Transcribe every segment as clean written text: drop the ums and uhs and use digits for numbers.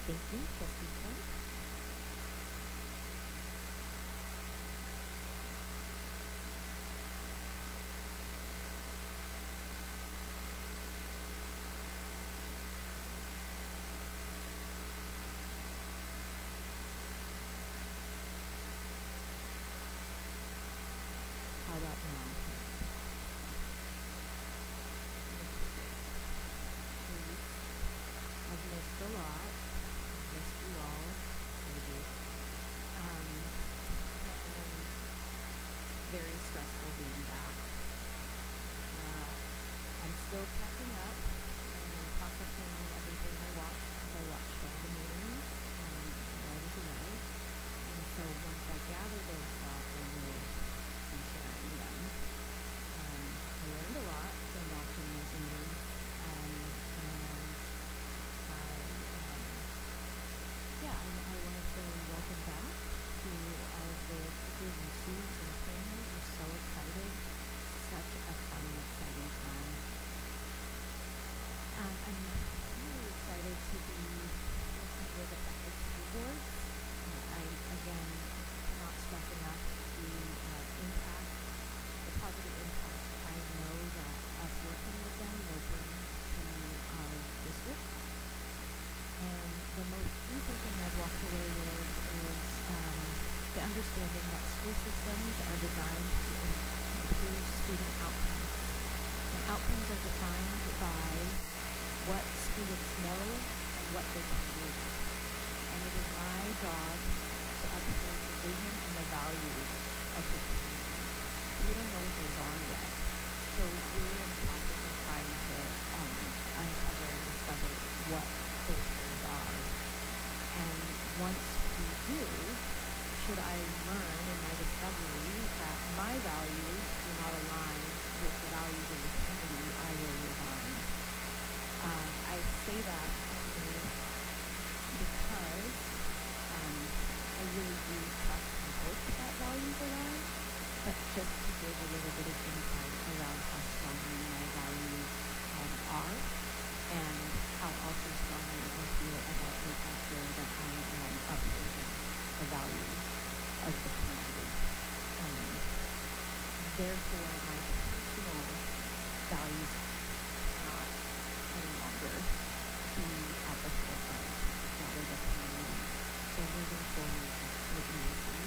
Thank you, Trustee Clark. How about now? Please. I've missed a lot. I've missed you all. Maybe. And very stressful being back. I'm still catching up and processing everything I watched because I watched all the meetings while I was away. And so once I gather those thoughts, I will be sharing them. I learned a lot from watching those meetings, and I want to say welcome back to all of the teachers and students and trainers. We're so excited. Such a fun and exciting time. I'm really excited to be working with affected school boards. I, again, cannot stress enough the positive impact I know that us working with them will bring to our district. And the most recent thing I've walked away with is the understanding that school systems are designed to improve student outcomes. And outcomes are defined by what students know and what they can do. And it is my job to uphold the vision and the values of the community. We don't know what those are yet. So we're in the process of trying to uncover and discover what those things are. And once we do, should I learn in my discovery that my values do not align with the values of the community, I will resign. I say that only because I really do trust and hope that values align, but just to give a little bit of insight around how strongly my values are, and how also strongly I feel about making sure that I am upholding the values of the community. Therefore, my personal values cannot any longer be at the forefront. That is the community. So moving forward, absolutely see.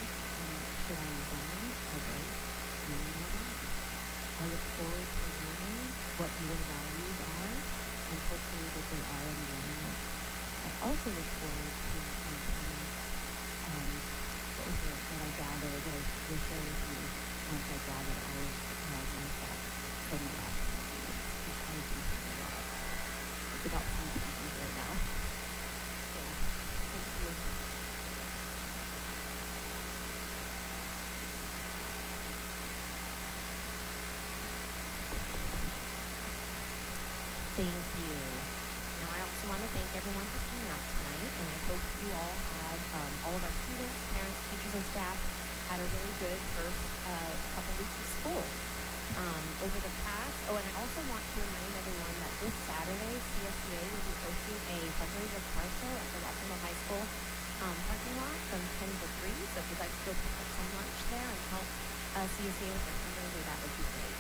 Should I resign? I will. Really not. I look forward to learning what your values are, and hopefully that they are in alignment. I also look forward to what I gather, that I will share with you once I gather all of my thoughts from the last 10 minutes, because I do have a lot. It's about 3 pieces right now. So, thank you. Thank you. Now, I also want to thank everyone for coming out tonight, and I hope you all had, all of our students, parents, teachers, and staff had a really good first couple weeks of school. Over the past, and I also want to remind everyone that this Saturday, CSEA will be hosting a fundraiser car show at the Waterville High School parking lot from 10 to 3, so if you'd like to go pick up some lunch there and help CSEA with their fundraiser, that would be great.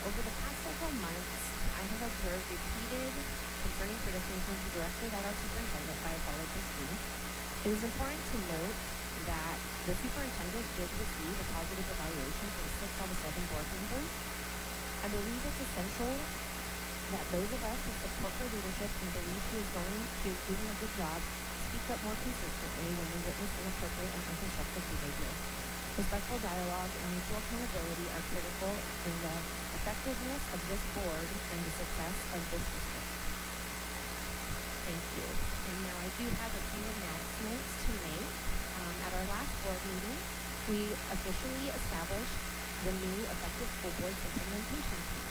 Over the past several months, I have observed repeated concerning criticisms directed at our superintendent by a fellow trustee. It is important to note that the superintendent did receive a positive evaluation from 6 out of 7 board members. I believe it's essential that those of us who support her leadership and believe she is doing a good job speak up more consistently when we witness inappropriate and unconstructive behavior. Respectful dialogue and mutual accountability are critical in the effectiveness of this board and the success of this district. Thank you. And now I do have a few announcements to make. At our last board meeting, we officially established the new Effective School Board's implementation team.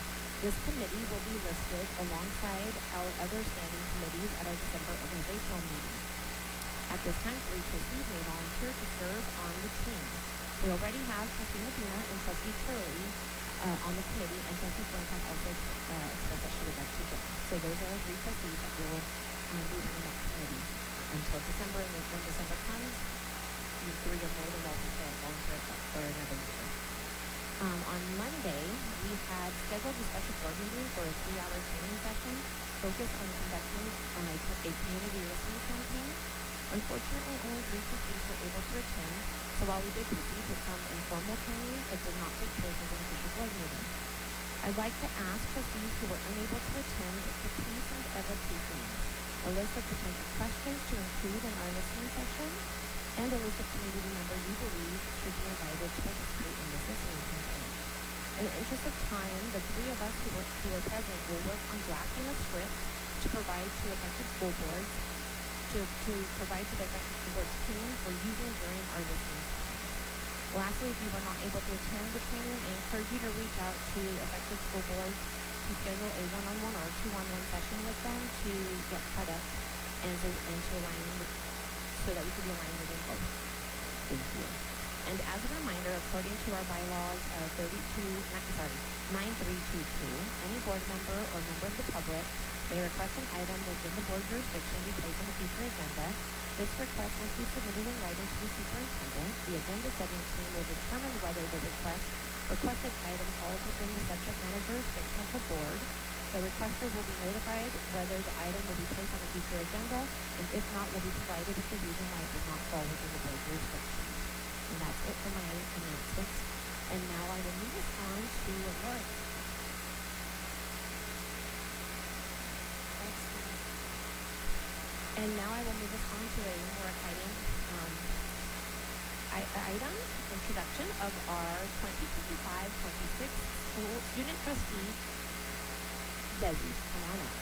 This committee will be listed alongside our other standing committees at our December organizational meeting. At this time, 3 trustees may volunteer to serve on the team. We already have Trustee Medina and Trustee Turley on the committee, and Trustee Flintcomb also expressed that she would like to join. So those are our 3 trustees that will be running that committee. until December, and then when December comes, you three are more than welcome to volunteer for another year. On Monday, we had scheduled a special board meeting for a 3-hour training session focused on conducting a community listening campaign. Unfortunately, only 3 trustees were able to attend, so while we did proceed with some informal training, it did not take place as an official board meeting. I'd like to ask trustees who were unable to attend to please send Eva 2 things: a list of potential questions to include in our listening session, and a list of community members you believe should be invited to participate in this listening campaign. In the interest of time, the 3 of us who were present will work on drafting a script to provide to affected school boards, to provide to the affected school boards team for using during our listening session. Lastly, if you were not able to attend the training, I encourage you to reach out to affected school boards to schedule a one-on-one or 2-on-1 session with them to get caught up and to align with, so that we can be aligned within both. Thank you. And as a reminder, according to our bylaws 9322, any board member or member of the public may request an item within the board jurisdiction be placed on the future agenda. This request must be submitted in writing to the superintendent. The agenda setting team will determine whether the requested item falls within the subject matter jurisdiction of the board. The requester will be notified whether the item will be placed on a future agenda, and if not, will be provided with the reason why it does not fall within the board jurisdiction. And that's it for my announcements. And now I will move us on to Laura. Thanks. And now I will move us on to a more exciting item, introduction of our 2025-26 school student trustee, Desi. Come on up.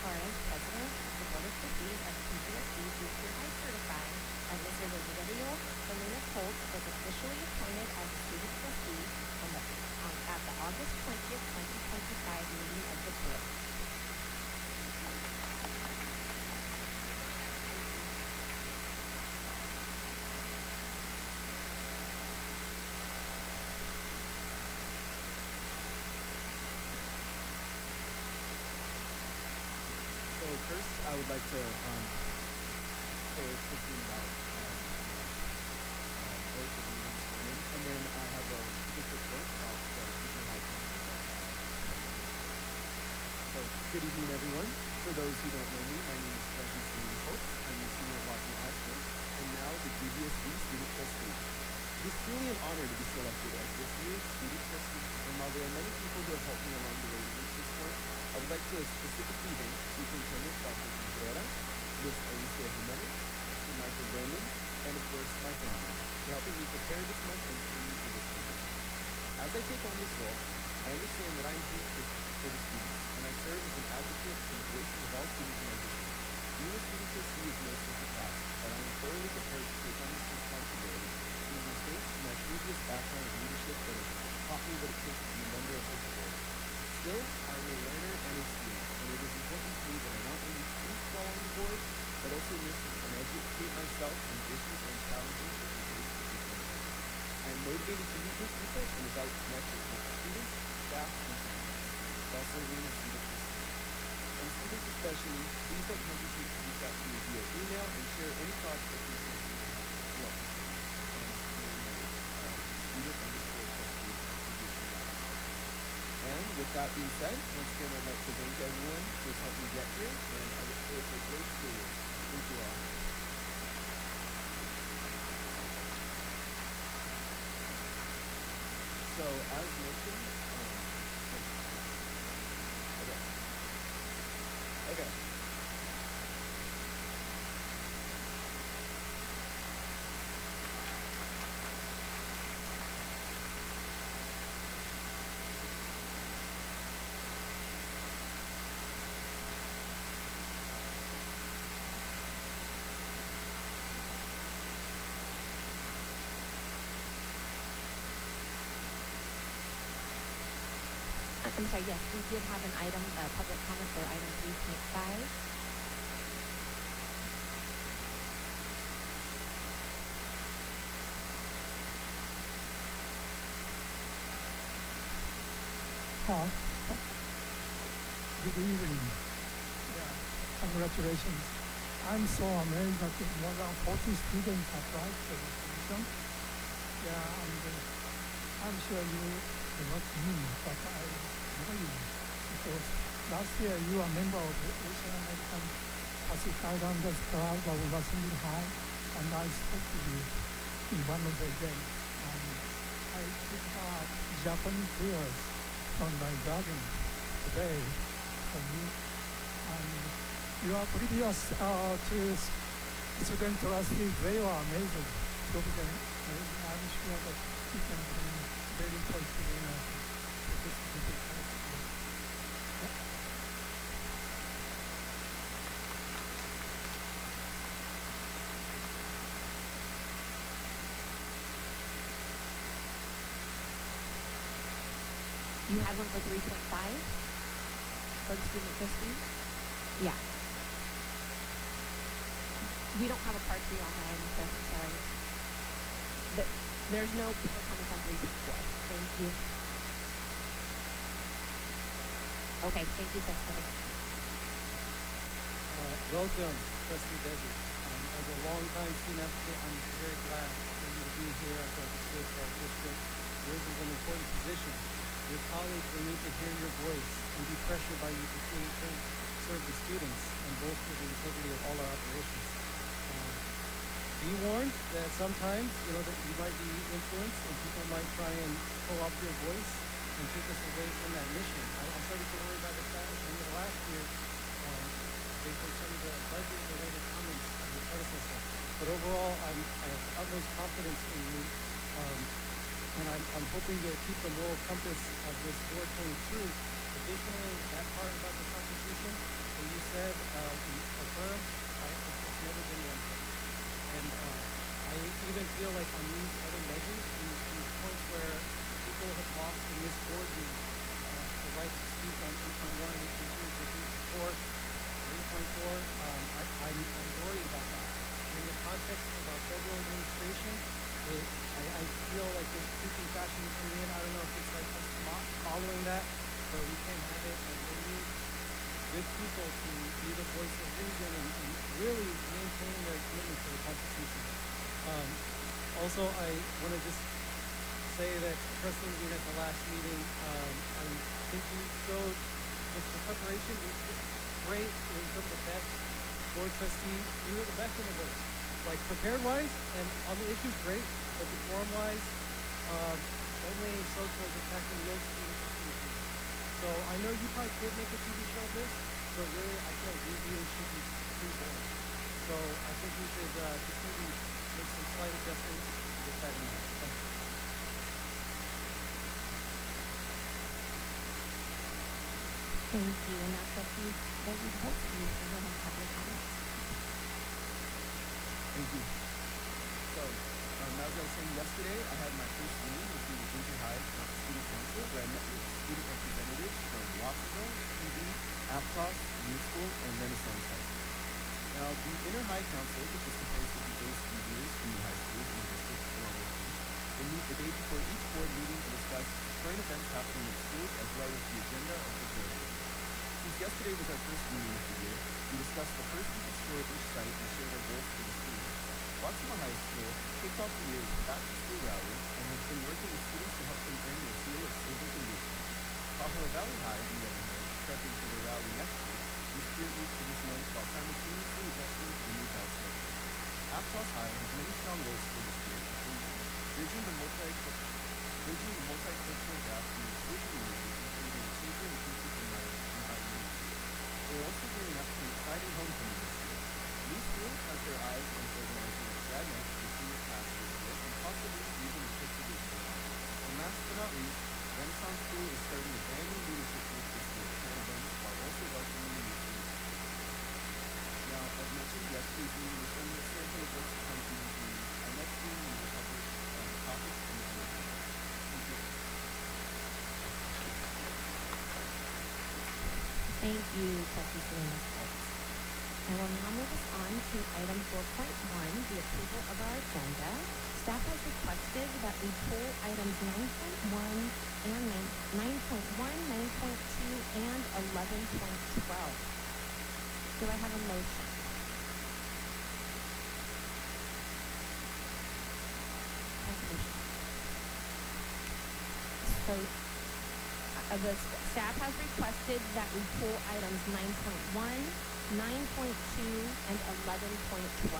President of the Board of Trustees of PVUSD, do hereby certify that Mr. Rogelio Salinas Holt was officially appointed as a student trustee at the August 20th, 2025 meeting of the board. So first, I would like to say a quick thing about both of you this morning, and then I have a quick report about the future high council. So, good evening, everyone. For those who don't know me, my name is President Salinas Holt. I'm the senior advisor high school, and now the PVUSD student trustee. It is truly an honor to be selected as this year's student trustee and while there are many people who have helped me along the way to reach this point, I would like to specifically thank Superintendent Dr. Rivera, Ms. Alicia Jimenez, Mr. Michael Bowman, and of course my family, for helping me prepare this month and for me for this position. As I take on this role, I understand that I'm here for the students, and I serve as an advocate for the voices of all students in my district. Being a student trustee is no simple task, but I am thoroughly prepared to take on this responsibility due to the mistakes from my previous background of leadership that has taught me what it takes to be a member of this board. Still, I am a learner and a student, and it is important to me that I not only speak while on the board, but also listen and educate myself on issues and challenges that we face with this board. I am motivated to meet with people and develop connections with students, staff, and families, while serving as student trustee. And students especially, please don't hesitate to reach out to me via email and share any thoughts or concerns you may have as well. And with that being said, once again, I'd like to thank everyone who has helped me get here, and I look forward to a great school year. Thank you all. So, as mentioned, okay. I'm sorry, yes, we did have an item, public comment for item 3.5. Good evening. Yeah, congratulations. I'm so amazed that more than 40 students applied for this position. Yeah, and I'm sure you do not me, but I know you because last year you were a member of the Asian American Pacific Islanders Club of Washington High, and I spoke to you in one of the events. And I took out Japanese tours from my garden today from you. And your previous two student trustees, they were amazing. I'm sure that you can bring very positive energy to this difficult work. Yeah. You have one for 3.5 for the student trustee? Yeah. We don't have a part 3 on that item, so I'm sorry. There's no public comments on 3.4. Thank you. Okay, thank you, Secretary. Welcome, Trustee Desi. As a longtime student advocate, I'm very glad for you to be here as our steward for our district. Yours is an important position. Your colleagues will need to hear your voice and be pressured by you to continue to serve the students and bolster the integrity of all our operations. Be warned that sometimes, that you might be influenced and people might try and co-opt your voice and take us away from that mission. I'm starting to worry about the fact that in the last year, based on some of the budget-related comments of your predecessor. But overall, I have utmost confidence in you, and I'm hoping to keep the moral compass of this board going through. Additionally, that part about the Constitution, when you said affirm, it's never been one thing. And I even feel like on these other measures, these points where people have lost in this board the right to speak on 3.1, 3.2, 3.4, 3.4, I'm worried about that. In the context of our federal administration, I feel like there's creeping fashion coming in. I don't know if it's like us following that, but we can't have it. And we need good people to be the voice of reason and really maintain their commitment to the Constitution. Also, I want to just say that trusting you at the last meeting, I think you showed just the preparation. It's great in terms of best board trustee. You were the best in the board. Like prepared-wise and on the issues, great, but the form-wise, only social is attacking the old student So I know you probably could make a TV show of this, but really I feel like reviewing should be pretty boring. So I think we should just maybe make some slight adjustments with that in mind. Thank you. Thank you. And now, Trustee Desi, both of you can go ahead and have your comments. Thank you. So, as I was saying yesterday, I had my first meeting with the Junior High Student Council where I met with student representatives from Watsonville, PV, Aptos, New School, and Renaissance High School. Now, the Inner High Council, which is composed of the base leaders from the high schools in the district along with me, will meet the day before each board meeting to discuss current events happening in schools as well as the agenda of the board. Since yesterday was our first meeting of the year, we discussed the first week of school at each site and shared our goals for the school year. Watsonville High School kicked off the year with a back-to-school rally and has been working with students to help them earn their seal of civic engagement. Pajaro Valley High, on the other hand, prepping for their rally next week, will spirit week for this month while simultaneously adjusting to the new class schedule. Aptos High has many strong goals for this year, including bridging the multicultural gap in the school community and creating a safer and inclusive environment. We're also gearing up for an exciting homecoming this year. New School has their eyes on organizing a grad night for the senior class this year and possibly even a trip to Disney. And last but not least, Renaissance School is starting a brand new leadership group this year to plan events while also welcoming the youth to the school. Now, as mentioned, yesterday's meeting was only a sample of what's to come from these meetings. Our next meeting will cover topics in the curriculum. Thank you. Thank you, Trustee Salinas. I will now move us on to item 4.1, the approval of our agenda. Staff has requested that we pull items 9.1 and 9.1, 9.2, and 11.12. Do I have a motion? So, the staff has requested that we pull items 9.1, 9.2, and 11.12.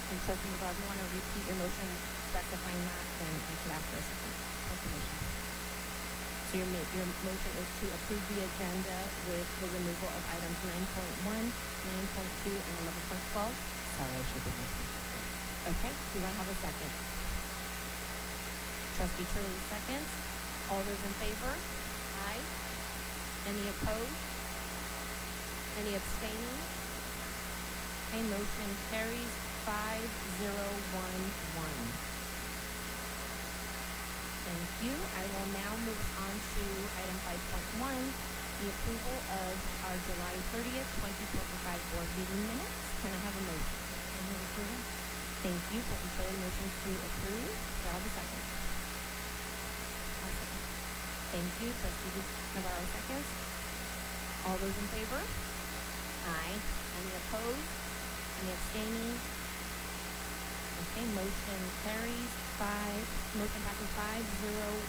And Trustee McGraw, if you want to repeat your motion specifying that, then I should ask for a second. Confirmation. So your motion is to approve the agenda with the removal of items 9.1, 9.2, and 11.12? Sorry, I should have missed it. Okay, do I have a second? Trustee Turley seconds. All those in favor? Aye. Any opposed? Any abstaining? Okay, motion carries 5011. Thank you. I will now move on to item 5.1, the approval of our July 30th, 2025 board meeting minutes. Can I have a motion? Thank you. Trustee Turley, motion to approve. Do I have a second? Thank you. Trustee Navarro seconds. All those in favor? Aye. Any opposed? Any abstaining? Okay, motion carries motion passes 5011.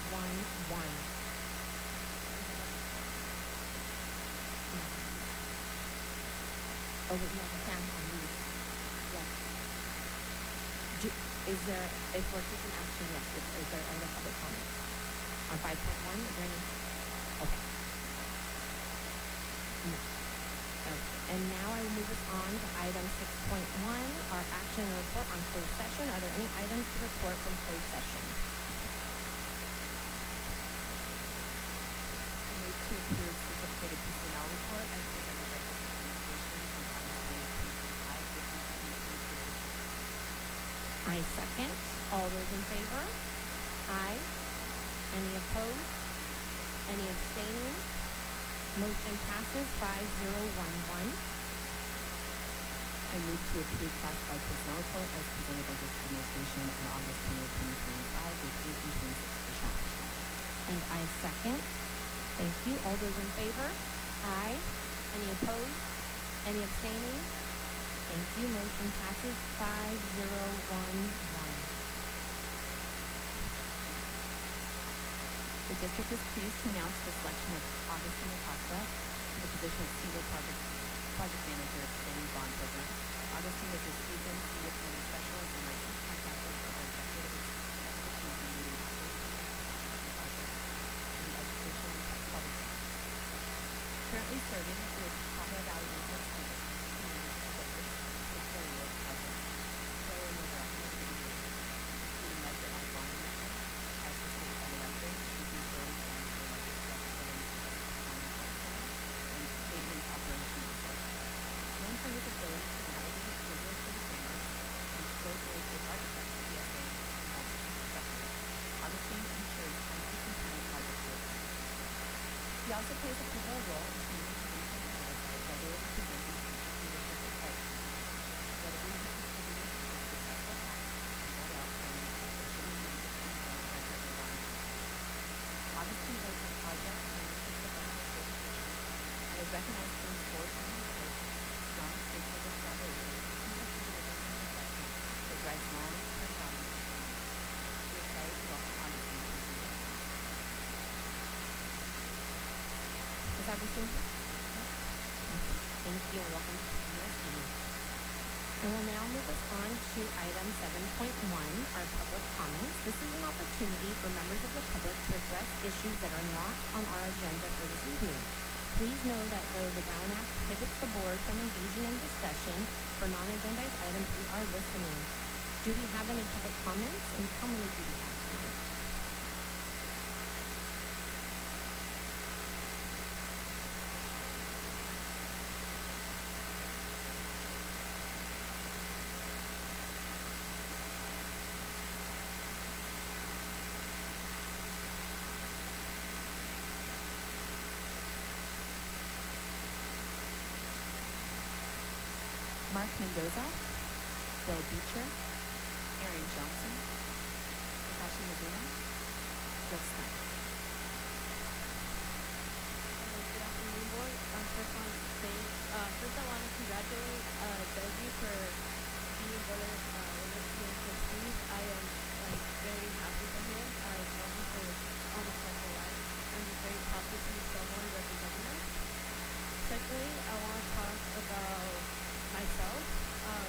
Oh, wait, no, we can on these. Yes. Is there, if we're taking action, yes, is there other public comments? On 5.1, is there any? Okay. No. Okay. And now I will move us on to item 6.1, our action and report on closed session. Are there any items to report from closed session? I move to approve certificated personnel report as presented by Communications and Aviation 3.5. I second. All those in favor? Aye. Any opposed? Any abstaining? Motion passes 5011. I move to approve classified personnel report as presented by this administration on August 20th, 2025 with 18.6%. And I second. Thank you. All those in favor? Aye. Any opposed? Any abstaining? Thank you. Motion passes 5011. The district is pleased to announce the selection of Augustine Acosta to the position of Senior Project Manager of Standing Bond Program. Augustine is a seasoned senior planning specialist and licensed contractor for our executive expertise in leading operations and projects serving with Tahoe Valley Regional School District to manage the district's fiscal year budget. There were no direct recommendations, including budget on bond management, as discussed on the record, including those and the budget flexibility for budget performance and maintenance operations resources. Known for his ability to navigate rigorous disclaimers and scope related architects of PSA and multiple perspectives, Augustine ensures timely compliant project delivery. He also plays a pivotal role in communication and oversight while they are presenting future leadership of policy. Notably, he contributed to the successful act and rolled out training for officially leadership and budget environment. Augustine was a project management professional certification and is recognized for his forward-thinking approach, strong stakeholder collaboration, seamless delivery and assessment that drives long-term value and performance. We are excited to welcome Augustine to the meeting. Ms. Augustine? Thank you and welcome to PVUSD. And we'll now move us on to item 7.1, our public comments. This is an opportunity for members of the public to address issues that are not on our agenda for this evening. Please know that though the Brown Act prohibits the board from engaging in discussion for non-agendized items, we are listening. Do we have any public comments, and how many do we have tonight? Mark Mendoza, Bill Beecher, Aaron Johnson, Natasha Medina, Jill Stein. Good afternoon, board. First I want to congratulate Debbie for being one of the trustees. I am very happy for him. I've known him for almost my whole life. I'm very proud to see someone representing us. Secondly, I want to talk about myself.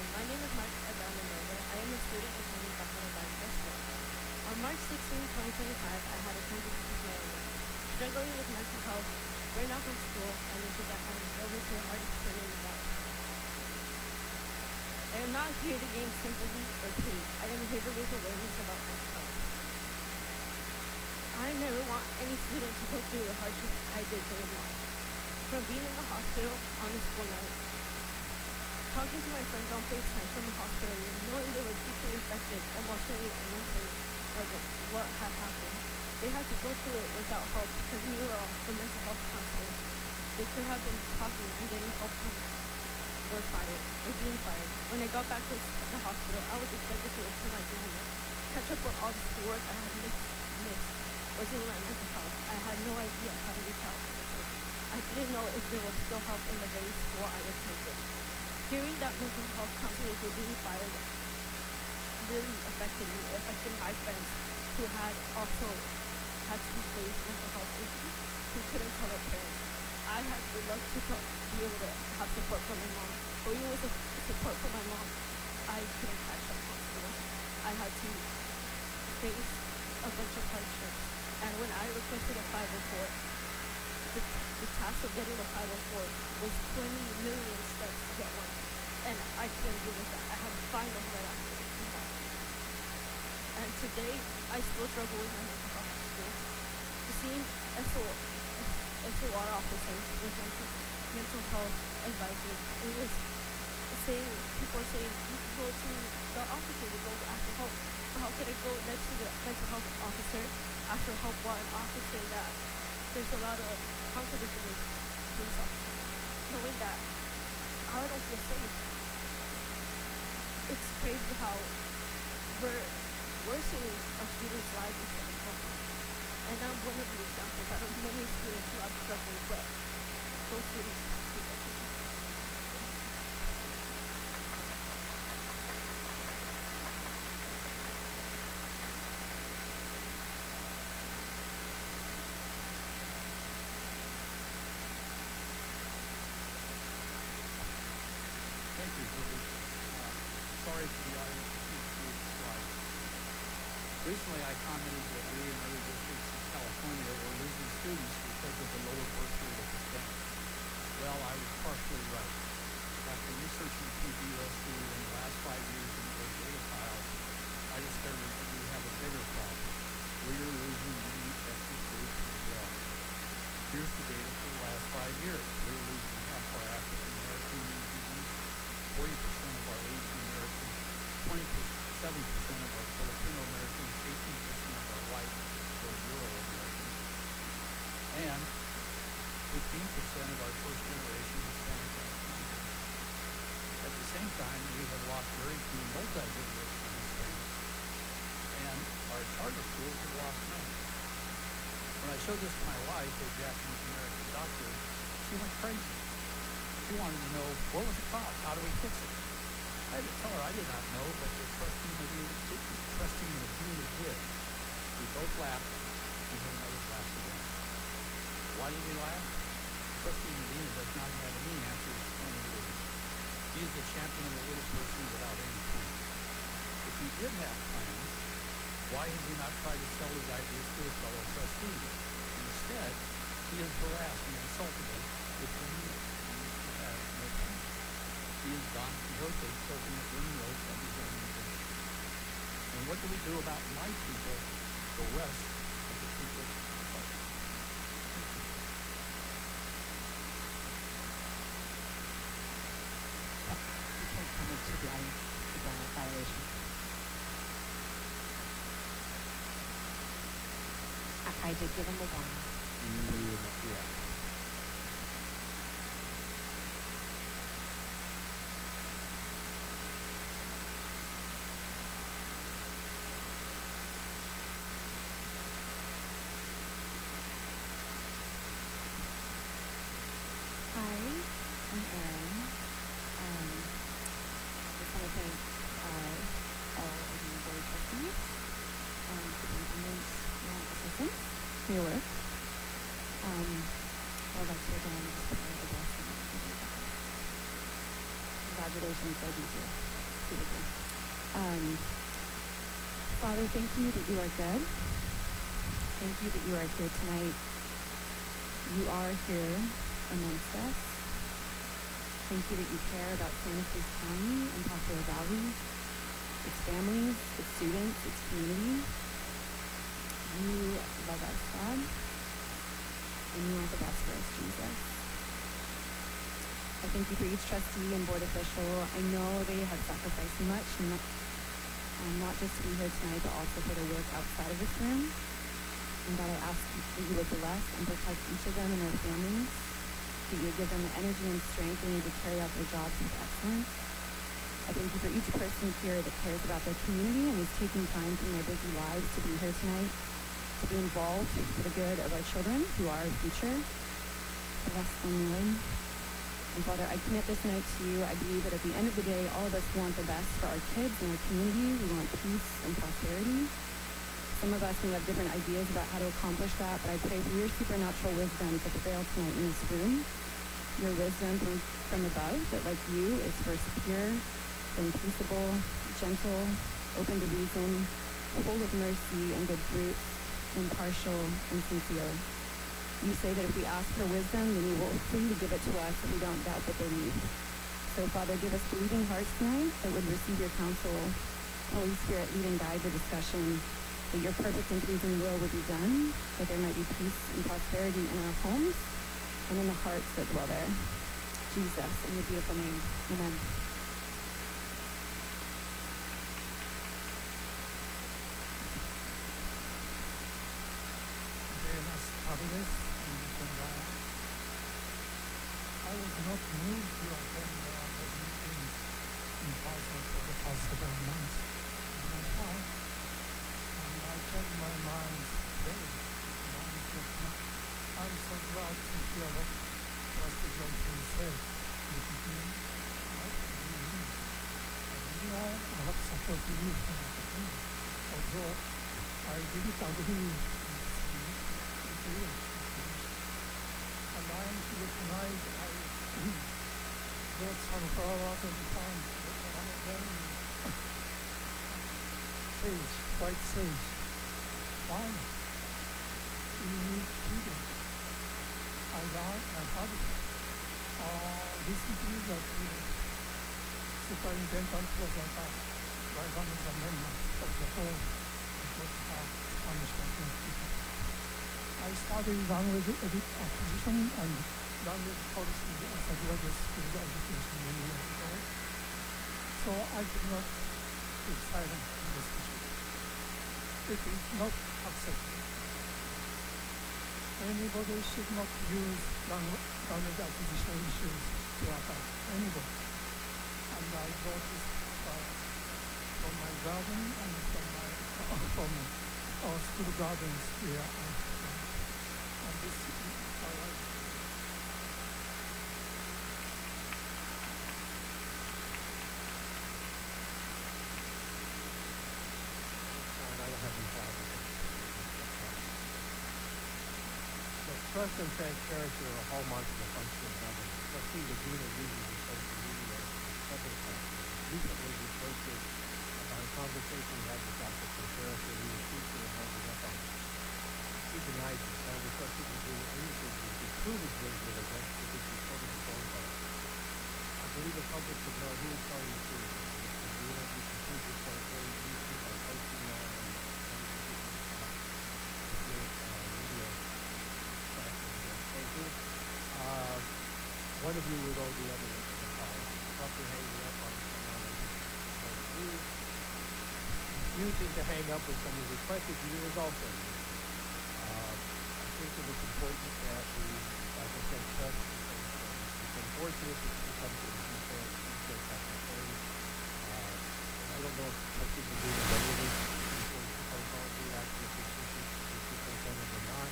My name is Mark Mendoza. I am a student attending Buffalo Valley High School. On March 16, 2025, I had attended disciplinary. Struggling with mental health, ran out from school, and into that and drove into the hardest turn in my life. I am not here to gain sympathy or pity. I am here to raise awareness about mental health. I never want any student to go through the hardship I did during March. From being in the hospital on a school night, talking to my friends on FaceTime from the hospital, knowing they were deeply affected emotionally and mentally by what had happened. They had to go through it without help because we were all the mental health counselors. They could have been talking and getting help from were fired or being fired. When I got back to the hospital, I was expected to open my journal, catch up with all the schoolwork I had missed, or dealing with my mental health. I had no idea how to reach out. I didn't know if there was still help in the very school I attended. Hearing that mental health counselors were being fired really affected me. It affected my friends who had also had to face mental health issues, who couldn't tell their parents. I had the luck to be able to have support from my mom. But even with the support from my mom, I couldn't catch up on school. I had to face a bunch of hardships. And when I requested a 504, the task of getting a 504 was 20 million steps to get one. And I couldn't do with that. I had to find a right after it. And today, I still struggle with my mental health at school. Seeing SOR officers with mental health advisors, it was saying, people are saying, you can go to the officer to go ask for help. So how could I go next to the mental health officer, ask for help while an officer that there's a lot of confidence in this police officer, knowing that I don't feel safe. It's crazy how we're worsening our students' lives instead of helping. And I'm one of the examples out of many students who have struggled, but those students keep up. Thank you, Julie. Sorry for the audience to see the slides. Recently, I commented that we in other districts in California were losing students because of the lower birth rate of Hispanics. Well, I was partially right. After researching PVUSD in the last 5 years in those data files, I discovered that we have a bigger problem. We are losing many ethnic groups as well. Here's the data for the last 5 years. We're losing half our African American Indians, 40% of our Asian Americans, 27% of our Filipino Americans, 18% of our white or Euro Americans, and 15% of our first generation Hispanic Americans. At the same time, we have lost very few multi-generational Hispanics, and our charter schools have lost many. When I showed this to my wife, a Japanese American doctor, she went crazy. She wanted to know, what was the cause? How do we fix it? I had to tell her I did not know, but the trustee Medina did. We both laughed, and her mother laughed again. Why did we laugh? Trustee Medina does not have any answers for any reason. He is the champion of the little person without any plans. If he did have plans, why has he not tried to sell his ideas to his fellow trustees? Instead, he is harassed and insulted with demeanor, and he has no plans. He is Don Quixote tilting at windmills of his own invention. And what do we do about my people, the rest of the people of the country? You can't comment to the violation. I did give him a warning. Yeah. Hi, I'm Erin. Just want to thank all of you board trustees, superintendents, and assistants for your work. I would like to again just put a blessing on everybody. Congratulations, I do too. Beautiful. Father, thank you that you are good. Thank you that you are here tonight. You are here amongst us. Thank you that you care about Santa Cruz County and Paseo Valley, its families, its students, its community. You love us, God, and you want the best for us, Jesus. I thank you for each trustee and board official. I know they have sacrificed much, not just to be here tonight, but also for their work outside of this room. And God, I ask that you would bless and protect each of them and their families, that you would give them the energy and strength they need to carry out their jobs with excellence. I thank you for each person here that cares about their community and is taking time from their busy lives to be here tonight, to be involved for the good of our children who are our future. Bless them, Lord. And Father, I commit this night to you. I believe that at the end of the day, all of us want the best for our kids and our community. We want peace and prosperity. Some of us may have different ideas about how to accomplish that, but I pray for your supernatural wisdom to prevail tonight in this room. Your wisdom from above that, like you, is first pure, then peaceable, gentle, open to reason, full of mercy and good fruits, impartial and sincere. You say that if we ask for wisdom, then you will freely give it to us if we don't doubt but believe. So, Father, give us believing hearts tonight that would receive your counsel. Holy Spirit, lead and guide the discussion, that your perfect and pleasing will would be done, that there might be peace and prosperity in our homes and in the hearts that dwell there. Jesus, in your beautiful name, amen. Buenas tardes, I was not moved to attend the meetings in person for the past several months. And I changed my mind today. I'm so glad to hear what Pastor Johnson said in the beginning. I have supported you from the beginning, although I didn't agree with you. And I am here tonight. I brought some flowers and found one of them sage, white sage. Why? You need freedom. I have it. Recently, the superintendent was like a bylaws amendment of the whole Spanish language teacher. I studied language acquisition and language policy as a graduate school education many years ago. So I could not keep silent on this issue. It is not acceptable. Anybody should not use language acquisition issues to attack anybody. And I brought this from my garden and from our school gardens here. And this is our life. I don't have any problem with it. So trust and transparency are a hallmark of the function of government. Trustee Laguna uses the social media several times. Recently, we posted about a conversation we had with Dr. Contreras where we were teaching and holding up on it. She denies it. However, Trustee Laguna indicates to prove his version of events to this recorded phone call. I believe the public should know who is telling the truth. Mr. Laguna, you can prove this point very easily by posting that on the media platform. Thank you. One of you would owe the other an apology. Probably hanging up on someone refusing to hang up when someone requested you is also you. I think it is important that we, like I said, trust and transparency. It's unfortunate that it becomes a detailed type of thing. I don't know if Trustee can do the regularly before the phone call do actually the superintendent or not.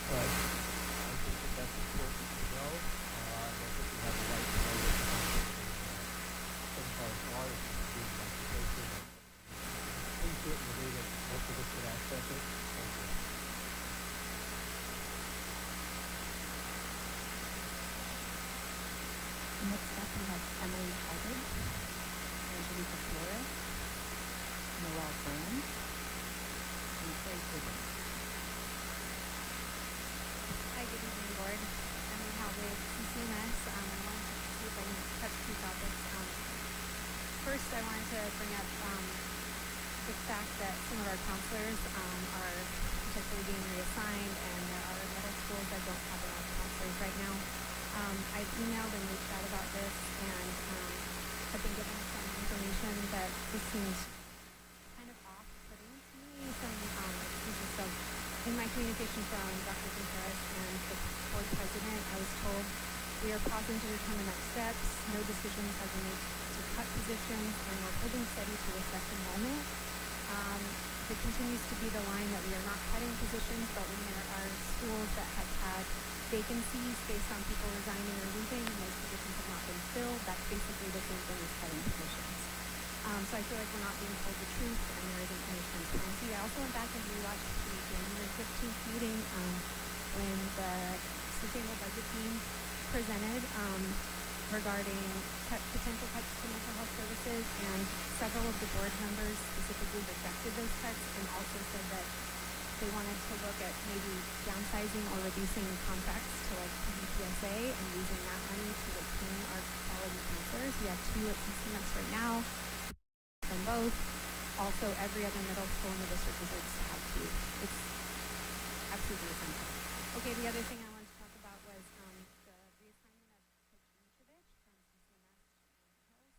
But I think that that's important to know. I think we have the right to know what the phone calls are. If it's being like the person, please do it in a way that most of us could access it. Thank you. Next up, we have Emily Hubbard, Angelica Flores, Noel Burns, and Clay Higgins. Hi, good evening, Board. I'm Howard, CCMS. I wanted to see if I can touch two topics. First, I wanted to bring up the fact that some of our counselors are potentially being reassigned, and there are middle schools that don't have enough counselors right now. I've emailed and reached out about this, and have been given some information that this seems kind of off-putting to me. Some excuses. So, in my communication from Dr. Contreras and the board president, I was told we are pausing to determine next steps. No decisions have been made to cut positions, and we're holding steady to assess enrollment. It continues to be the line that we are not cutting positions, but when there are schools that have had vacancies based on people resigning or leaving and those positions have not been filled, that's basically the same thing as cutting positions. So I feel like we're not being told the truth and there isn't any transparency. I also went back and rewatched the January 15th meeting when the sustainable budget team presented regarding potential cuts to mental health services, and several of the board members specifically rejected those cuts and also said that they wanted to look at maybe downsizing or reducing contracts to like PVUSD and using that money to retain our quality counselors. We have 2 at CCMS right now, and both. Also, every other middle school in the district deserves to have 2. It's absolutely essential. Okay, the other thing I wanted to talk about was the reassignment of Coach Mitrovic from CCMS Hills, and I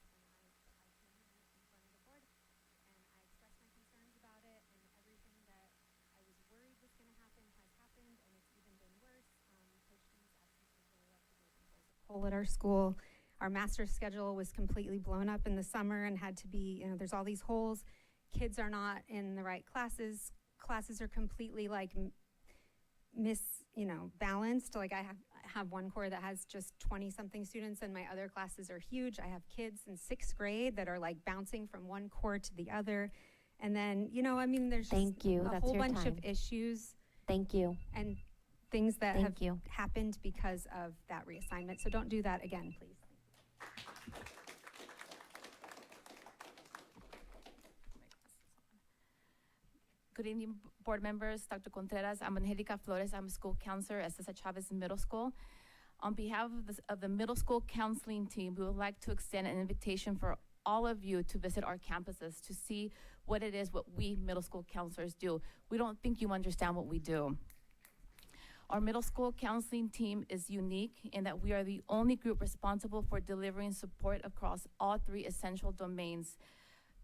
came in front of the board and I expressed my concerns about it, and everything that I was worried was going to happen has happened, and it's even been worse. Coach D's absence has really left a great hole at our school. Our master's schedule was completely blown up in the summer and had to be, there's all these holes. Kids are not in the right classes. Classes are completely like balanced. Like I have one core that has just 20 something students and my other classes are huge. I have kids in 6th grade that are like bouncing from one core to the other. And then, there's Thank you. a That's whole your bunch time. of issues Thank you. and things that Thank have you. happened because of that reassignment. So don't do that again, please. Good evening, board members, Dr. Contreras. I'm Angelica Flores. I'm a school counselor at Cesar Chavez Middle School. On behalf of the middle school counseling team, we would like to extend an invitation for all of you to visit our campuses to see what it is what we middle school counselors do. We don't think you understand what we do. Our middle school counseling team is unique in that we are the only group responsible for delivering support across all three essential domains: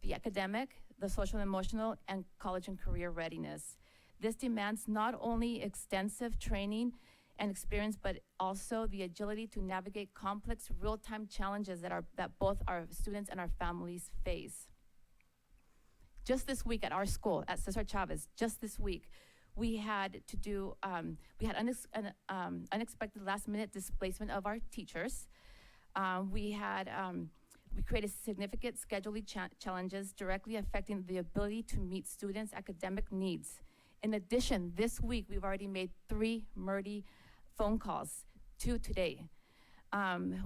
the academic, the social and emotional, and college and career readiness. This demands not only extensive training and experience, but also the agility to navigate complex real-time challenges that both our students and our families face. Just this week at our school, at Cesar Chavez, just this week, we had to do, unexpected last-minute displacement of our teachers. We created significant scheduling challenges directly affecting the ability to meet students' academic needs. In addition, this week, we've already made 3 MERDI phone calls, 2 today.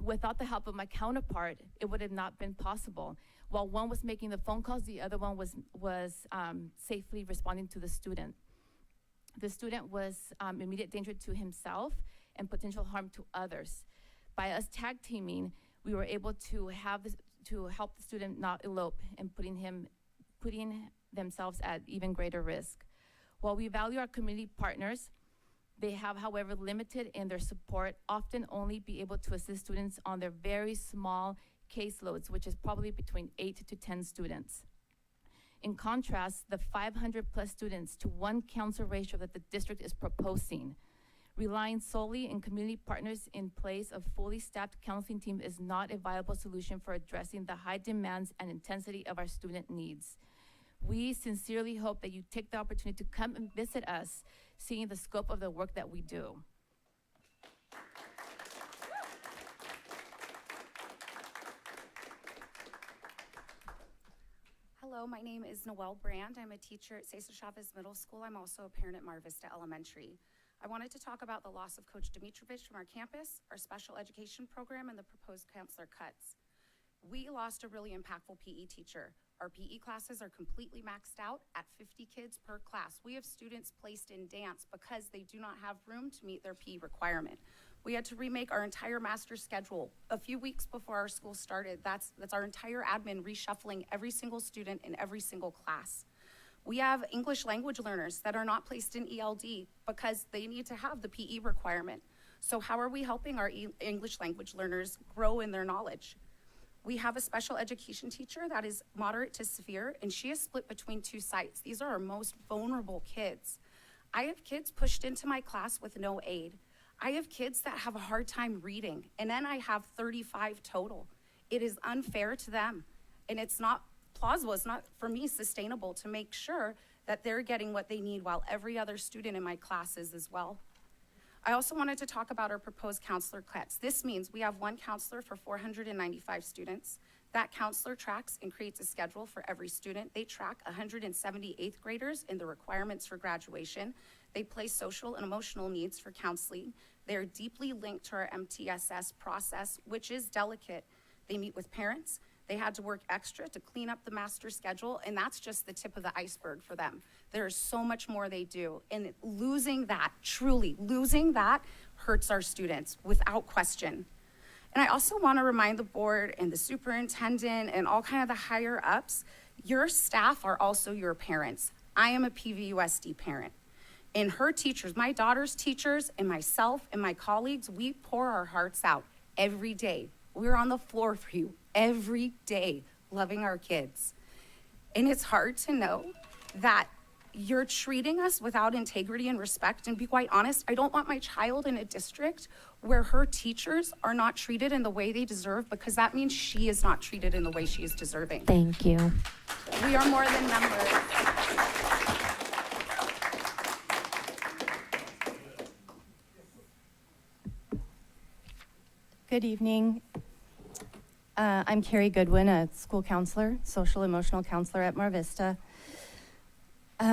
Without the help of my counterpart, it would have not been possible. While one was making the phone calls, the other one was safely responding to the student. The student was immediate danger to himself and potential harm to others. By us tag teaming, we were able to help the student not elope and putting themselves at even greater risk. While we value our community partners, they have, however, limited in their support, often only be able to assist students on their very small caseloads, which is probably between 8 to 10 students. In contrast, the 500+ students to 1 counselor ratio that the district is proposing, relying solely on community partners in place of fully staffed counseling team is not a viable solution for addressing the high demands and intensity of our student needs. We sincerely hope that you take the opportunity to come and visit us, seeing the scope of the work that we do. Hello, my name is Noelle Brand. I'm a teacher at Cesar Chavez Middle School. I'm also a parent at Mar Vista Elementary. I wanted to talk about the loss of Coach Dimitrovich from our campus, our special education program, and the proposed counselor cuts. We lost a really impactful PE teacher. Our PE classes are completely maxed out at 50 kids per class. We have students placed in dance because they do not have room to meet their PE requirement. We had to remake our entire master schedule a few weeks before our school started. That's our entire admin reshuffling every single student in every single class. We have English language learners that are not placed in ELD because they need to have the PE requirement. So how are we helping our English language learners grow in their knowledge? We have a special education teacher that is moderate to severe, and she is split between 2 sites. These are our most vulnerable kids. I have kids pushed into my class with no aid. I have kids that have a hard time reading, and then I have 35 total. It is unfair to them, and it's not plausible, it's not, for me, sustainable to make sure that they're getting what they need while every other student in my class is as well. I also wanted to talk about our proposed counselor cuts. This means we have 1 counselor for 495 students. That counselor tracks and creates a schedule for every student. They track 170 8th graders in the requirements for graduation. They place social and emotional needs for counseling. They are deeply linked to our MTSS process, which is delicate. They meet with parents. They had to work extra to clean up the master schedule, and that's just the tip of the iceberg for them. There is so much more they do, and losing that, truly losing that, hurts our students without question. And I also want to remind the board and the superintendent and all kind of the higher ups, your staff are also your parents. I am a PVUSD parent. And her teachers, my daughter's teachers, and myself and my colleagues, we pour our hearts out every day. We're on the floor for you every day, loving our kids. And it's hard to know that you're treating us without integrity and respect. And be quite honest, I don't want my child in a district where her teachers are not treated in the way they deserve, because that means she is not treated in the way she is deserving. Thank you. We are more than numbers. Good evening. I'm Carrie Goodwin, a school counselor, social emotional counselor at Mar Vista.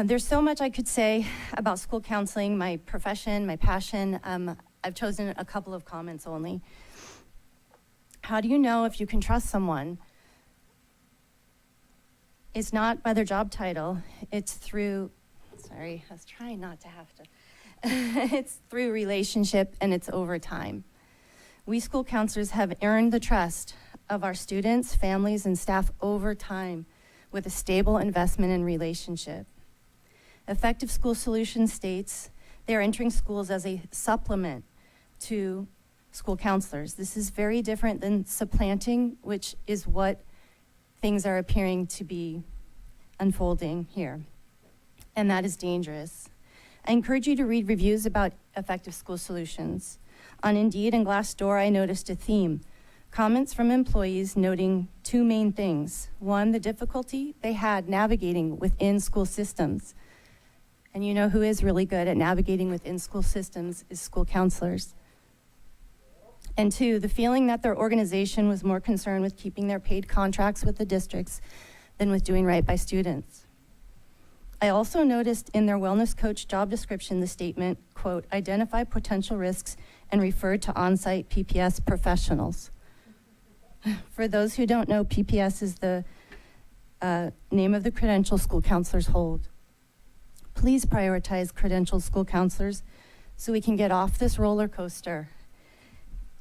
There's so much I could say about school counseling, my profession, my passion. I've chosen a couple of comments only. How do you know if you can trust someone? It's not by their job title. It's through, sorry, I was trying not to have to. It's through relationship, and it's over time. We school counselors have earned the trust of our students, families, and staff over time with a stable investment in relationship. Effective School Solutions states they are entering schools as a supplement to school counselors. This is very different than supplanting, which is what things are appearing to be unfolding here. And that is dangerous. I encourage you to read reviews about Effective School Solutions. On Indeed and Glassdoor, I noticed a theme. Comments from employees noting two main things. One, the difficulty they had navigating within school systems. And you know who is really good at navigating within school systems is school counselors. And two, the feeling that their organization was more concerned with keeping their paid contracts with the districts than with doing right by students. I also noticed in their wellness coach job description the statement, quote, identify potential risks and refer to on-site PPS professionals. For those who don't know, PPS is the name of the credential school counselors hold. Please prioritize credentialed school counselors so we can get off this roller coaster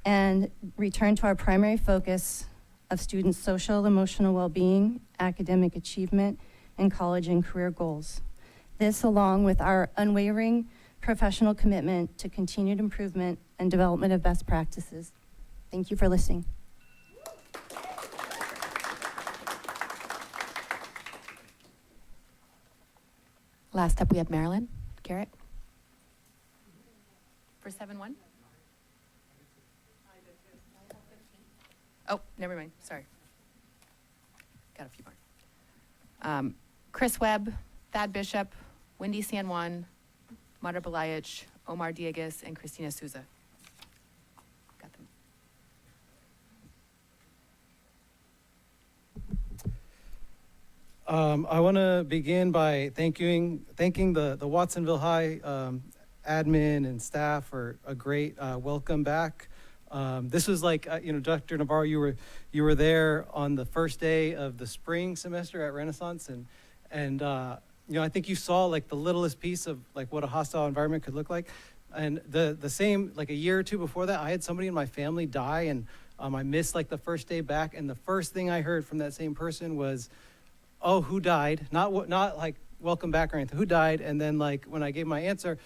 and return to our primary focus of students' social, emotional well-being, academic achievement, and college and career goals. This, along with our unwavering professional commitment to continued improvement and development of best practices. Thank you for listening. Last up, we have Marilyn Garrett for 7-1. Oh, never mind. Sorry. Got a few more. Chris Webb, Thad Bishop, Wendy San Juan, Mara Belayich, Omar Dieguez, and Christina Souza. Got them. I want to begin by thanking the Watsonville High admin and staff for a great welcome back. This was like, Dr. Navarro, you were there on the first day of the spring semester at Renaissance, and I think you saw like the littlest piece of like what a hostile environment could look like. And the same, like a year or two before that, I had somebody in my family die, and I missed like the first day back, and the first thing I heard from that same person was, oh, who died? Not like welcome back or anything, who died? And then like when I gave my answer,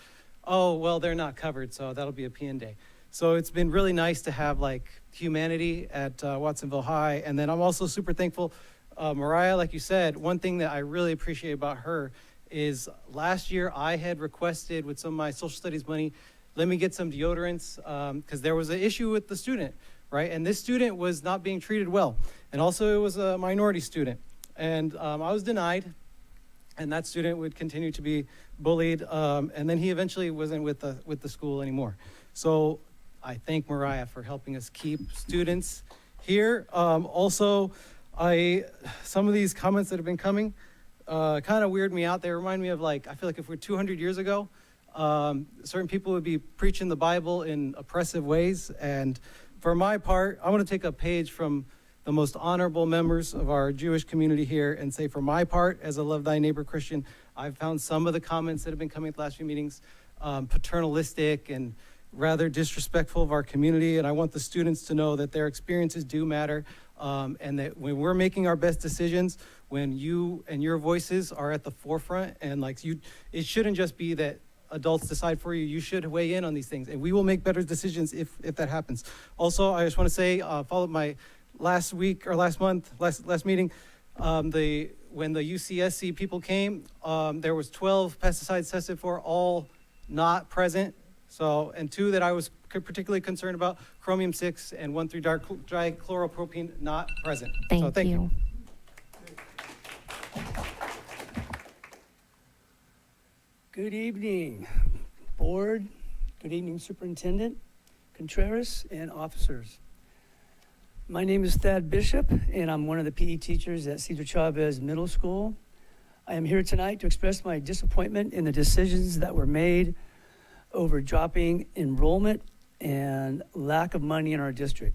oh, well, they're not covered, so that'll be a PN day. So it's been really nice to have like humanity at Watsonville High. And then I'm also super thankful, Mariah, like you said, one thing that I really appreciate about her is last year I had requested with some of my social studies money, let me get some deodorants because there was an issue with the student, right? And this student was not being treated well. And also it was a minority student. And I was denied, and that student would continue to be bullied. And then he eventually wasn't with the school anymore. So I thank Mariah for helping us keep students here. Also, some of these comments that have been coming kind of weird me out. They remind me of like, I feel like if we're 200 years ago, certain people would be preaching the Bible in oppressive ways. And for my part, I want to take a page from the most honorable members of our Jewish community here and say, for my part, as a Love Thy Neighbor Christian, I've found some of the comments that have been coming at the last few meetings paternalistic and rather disrespectful of our community. And I want the students to know that their experiences do matter, and that when we're making our best decisions, when you and your voices are at the forefront, and like it shouldn't just be that adults decide for you. You should weigh in on these things, and we will make better decisions if that happens. Also, I just want to say, followed my last meeting, when the UCSC people came, there was 12 pesticides tested for, all not present. So, and 2 that I was particularly concerned about, chromium-6 and 1,3-dichloropropene, not present. Thank you. Good evening, board. Good evening, Superintendent Contreras and officers. My name is Thad Bishop, and I'm one of the PE teachers at Cesar Chavez Middle School. I am here tonight to express my disappointment in the decisions that were made over dropping enrollment and lack of money in our district.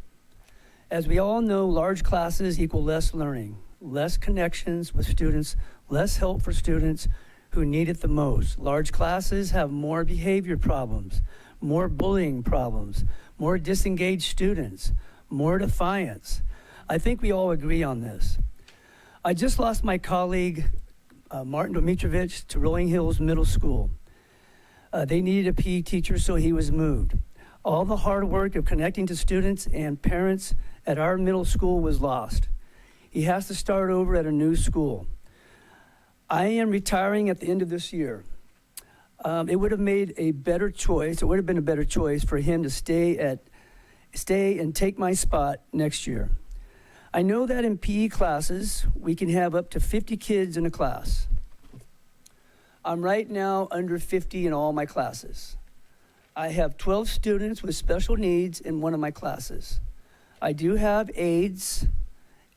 As we all know, large classes equal less learning, less connections with students, less help for students who need it the most. Large classes have more behavior problems, more bullying problems, more disengaged students, more defiance. I think we all agree on this. I just lost my colleague, Martin Domitrovich, to Rolling Hills Middle School. They needed a PE teacher, so he was moved. All the hard work of connecting to students and parents at our middle school was lost. He has to start over at a new school. I am retiring at the end of this year. It would have made a better choice. It would have been a better choice for him to stay and take my spot next year. I know that in PE classes, we can have up to 50 kids in a class. I'm right now under 50 in all my classes. I have 12 students with special needs in one of my classes. I do have aides,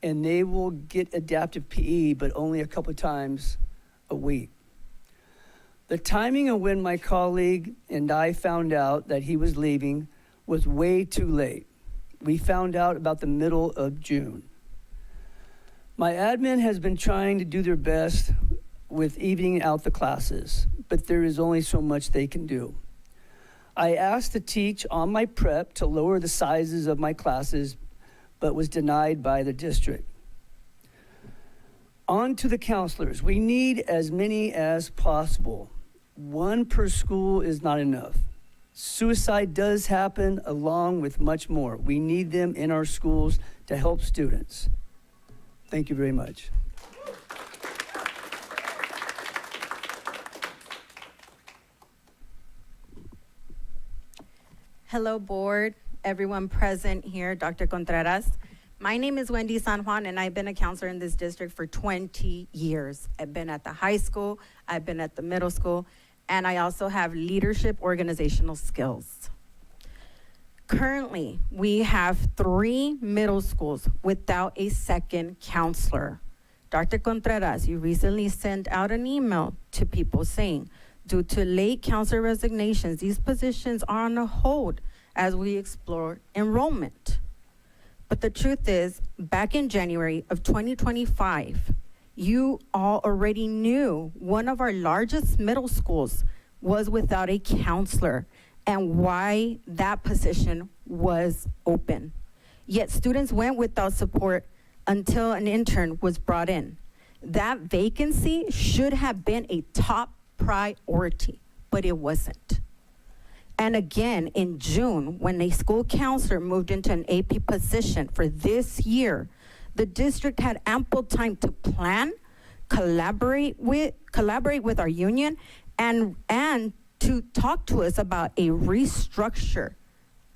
and they will get adaptive PE, but only a couple times a week. The timing of when my colleague and I found out that he was leaving was way too late. We found out about the middle of June. My admin has been trying to do their best with evening out the classes, but there is only so much they can do. I asked to teach on my prep to lower the sizes of my classes, but was denied by the district. On to the counselors. We need as many as possible. One per school is not enough. Suicide does happen along with much more. We need them in our schools to help students. Thank you very much. Hello, board, everyone present here, Dr. Contreras. My name is Wendy San Juan, and I've been a counselor in this district for 20 years. I've been at the high school, I've been at the middle school, and I also have leadership organizational skills. Currently, we have 3 middle schools without a second counselor. Dr. Contreras, you recently sent out an email to people saying, due to late counselor resignations, these positions are on a hold as we explore enrollment. But the truth is, back in January of 2025, you all already knew one of our largest middle schools was without a counselor and why that position was open. Yet students went without support until an intern was brought in. That vacancy should have been a top priority, but it wasn't. And again, in June, when a school counselor moved into an AP position for this year, the district had ample time to plan, collaborate with our union, and to talk to us about a restructure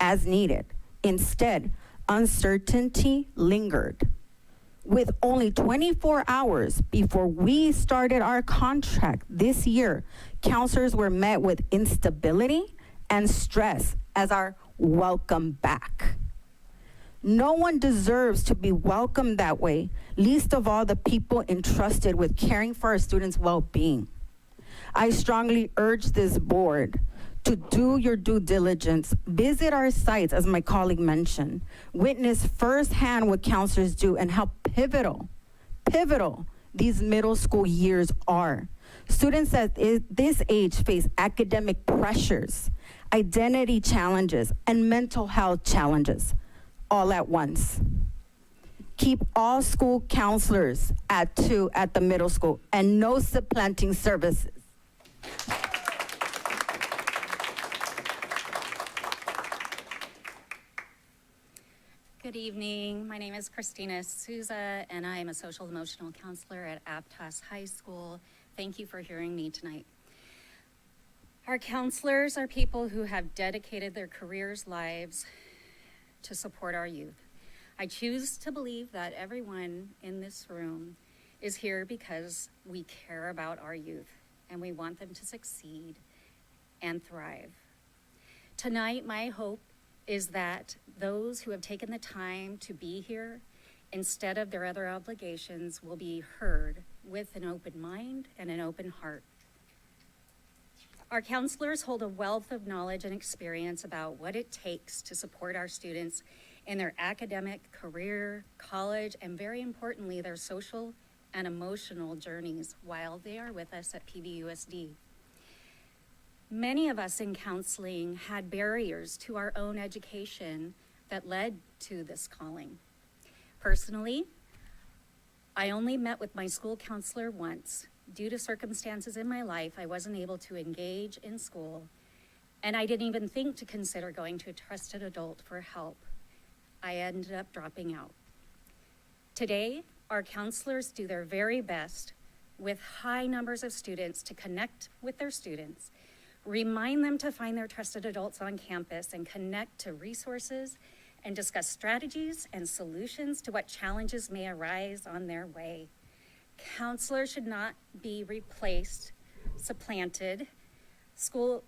as needed. Instead, uncertainty lingered. With only 24 hours before we started our contract this year, counselors were met with instability and stress as our welcome back. No one deserves to be welcomed that way, least of all the people entrusted with caring for our students' well-being. I strongly urge this board to do your due diligence, visit our sites, as my colleague mentioned, witness firsthand what counselors do and how pivotal these middle school years are. Students at this age face academic pressures, identity challenges, and mental health challenges all at once. Keep all school counselors at 2 at the middle school and no supplanting services. Good evening. My name is Christina Souza, and I am a social emotional counselor at Aptos High School. Thank you for hearing me tonight. Our counselors are people who have dedicated their careers, lives to support our youth. I choose to believe that everyone in this room is here because we care about our youth and we want them to succeed and thrive. Tonight, my hope is that those who have taken the time to be here instead of their other obligations will be heard with an open mind and an open heart. Our counselors hold a wealth of knowledge and experience about what it takes to support our students in their academic, career, college, and very importantly, their social and emotional journeys while they are with us at PVUSD. Many of us in counseling had barriers to our own education that led to this calling. Personally, I only met with my school counselor once. Due to circumstances in my life, I wasn't able to engage in school, and I didn't even think to consider going to a trusted adult for help. I ended up dropping out. Today, our counselors do their very best with high numbers of students to connect with their students, remind them to find their trusted adults on campus, and connect to resources and discuss strategies and solutions to what challenges may arise on their way. Counselors should not be replaced, supplanted.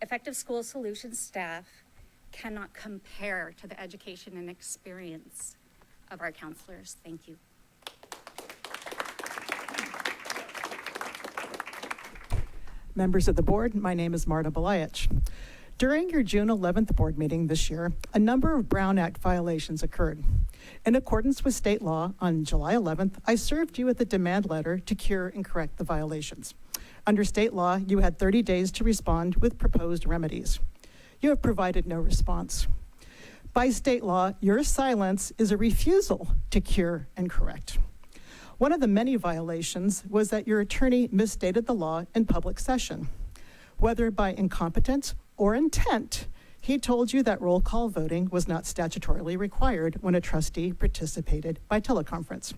Effective school solutions staff cannot compare to the education and experience of our counselors. Thank you. Members of the board, my name is Marta Belaich. During your June 11th board meeting this year, a number of Brown Act violations occurred. In accordance with state law, on July 11th, I served you with a demand letter to cure and correct the violations. Under state law, you had 30 days to respond with proposed remedies. You have provided no response. By state law, your silence is a refusal to cure and correct. One of the many violations was that your attorney misstated the law in public session. Whether by incompetence or intent, he told you that roll call voting was not statutorily required when a trustee participated by teleconference.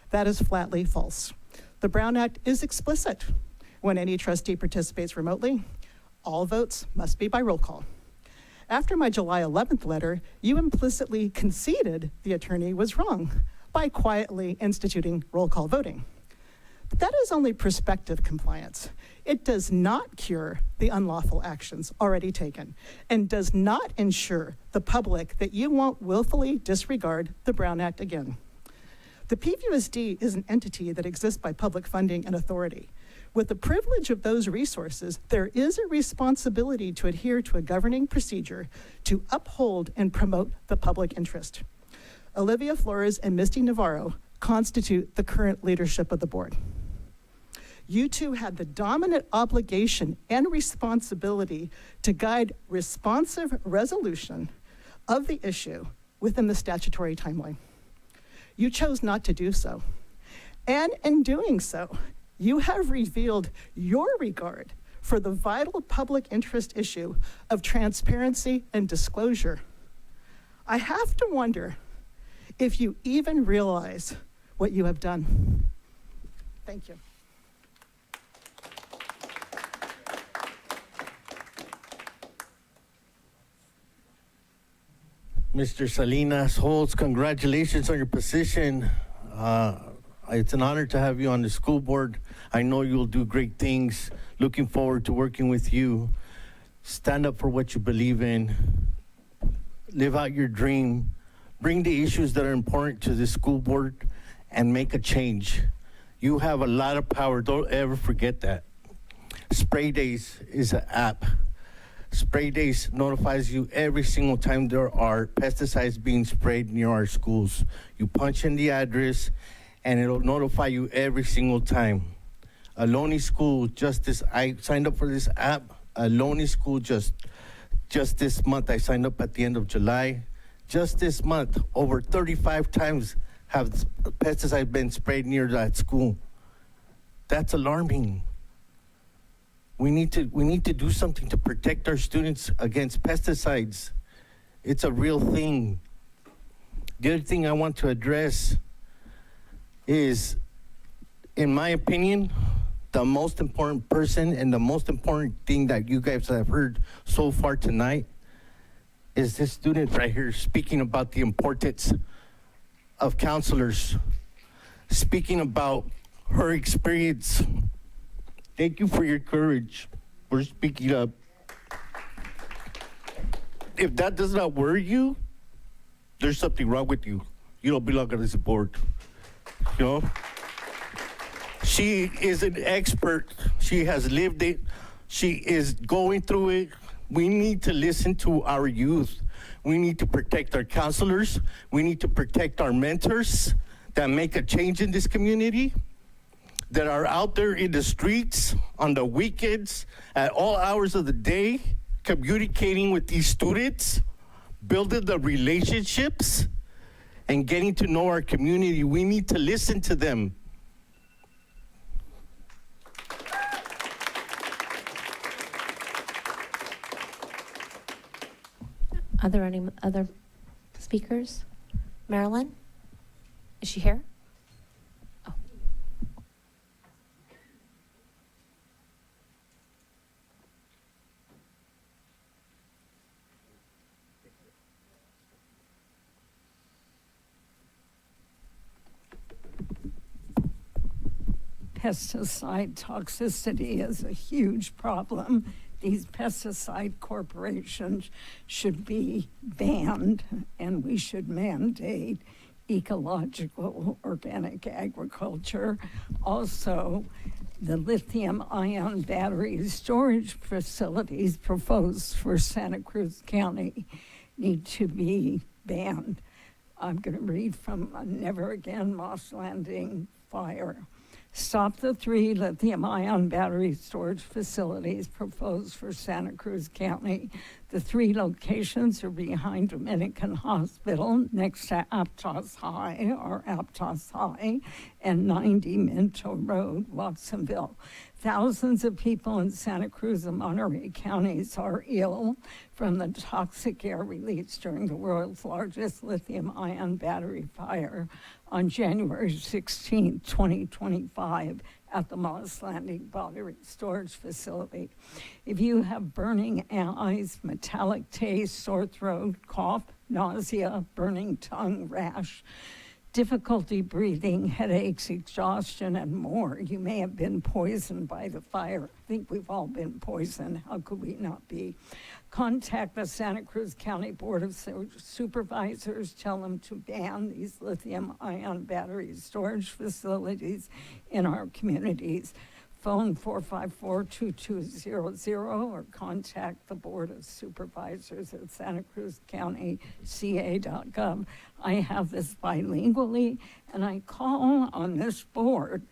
That is flatly false. The Brown Act is explicit. When any trustee participates remotely, all votes must be by roll call. After my July 11th letter, you implicitly conceded the attorney was wrong by quietly instituting roll call voting. But that is only prospective compliance. It does not cure the unlawful actions already taken and does not ensure the public that you won't willfully disregard the Brown Act again. The PVUSD is an entity that exists by public funding and authority. With the privilege of those resources, there is a responsibility to adhere to a governing procedure to uphold and promote the public interest. Olivia Flores and Misty Navarro constitute the current leadership of the board. You two had the dominant obligation and responsibility to guide responsive resolution of the issue within the statutory timeline. You chose not to do so. And in doing so, you have revealed your regard for the vital public interest issue of transparency and disclosure. I have to wonder if you even realize what you have done. Thank you. Mr. Salinas Holtz, congratulations on your position. It's an honor to have you on the school board. I know you'll do great things. Looking forward to working with you. Stand up for what you believe in. Live out your dream. Bring the issues that are important to the school board and make a change. You have a lot of power. Don't ever forget that. Spray Days is an app. Spray Days notifies you every single time there are pesticides being sprayed near our schools. You punch in the address and it'll notify you every single time. Aloni School, I signed up for this app. Aloni School just this month, I signed up at the end of July. Just this month, over 35 times have pesticides been sprayed near that school. That's alarming. We need to do something to protect our students against pesticides. It's a real thing. The other thing I want to address is, in my opinion, the most important person and the most important thing that you guys have heard so far tonight is this student right here speaking about the importance of counselors, speaking about her experience. Thank you for your courage for speaking up. If that does not worry you, there's something wrong with you. You don't belong on this board. You know? She is an expert. She has lived it. She is going through it. We need to listen to our youth. We need to protect our counselors. We need to protect our mentors that make a change in this community. that are out there in the streets on the weekends at all hours of the day, communicating with these students, building the relationships, and getting to know our community. We need to listen to them. Are there any other speakers? Marilyn? Is she here? Oh. Pesticide toxicity is a huge problem. These pesticide corporations should be banned, and we should mandate ecological organic agriculture. Also, the lithium-ion battery storage facilities proposed for Santa Cruz County need to be banned. I'm going to read from Never Again Moss Landing Fire. Stop the 3 lithium-ion battery storage facilities proposed for Santa Cruz County. The 3 locations are behind Dominican Hospital, next to Aptos High, and 90 Minto Road, Watsonville. Thousands of people in Santa Cruz and Monterey counties are ill from the toxic air released during the world's largest lithium-ion battery fire on January 16, 2025, at the Moss Landing Battery Storage Facility. If you have burning eyes, metallic taste, sore throat, cough, nausea, burning tongue, rash, difficulty breathing, headaches, exhaustion, and more, you may have been poisoned by the fire. I think we've all been poisoned. How could we not be? Contact the Santa Cruz County Board of Supervisors. Tell them to ban these lithium-ion battery storage facilities in our communities. Phone 454-2200 or contact the Board of Supervisors at Santa Cruz County, ca.gov. I have this bilingually, and I call on this board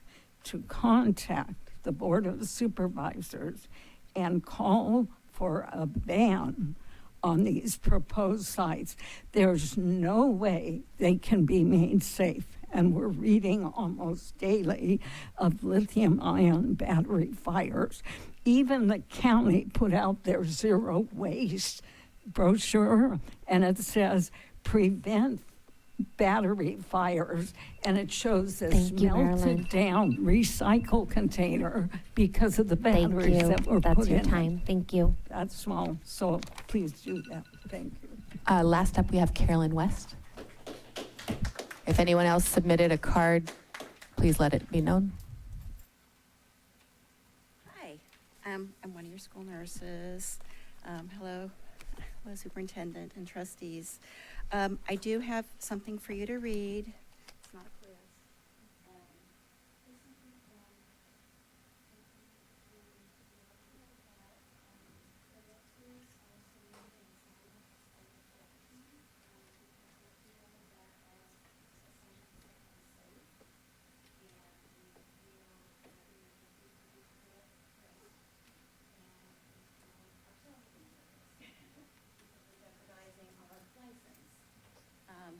to contact the Board of Supervisors and call for a ban on these proposed sites. There's no way they can be made safe. And we're reading almost daily of lithium-ion battery fires. Even the county put out their zero waste brochure, and it says prevent battery fires, and it shows this melted down recycle container because of the batteries that were put in. That's your time. Thank you. That's small, so please do that. Thank you. Last up, we have Carolyn West. If anyone else submitted a card, please let it be known. Hi, I'm one of your school nurses. Hello, Superintendent and trustees. I do have something for you to read. It's not a quiz.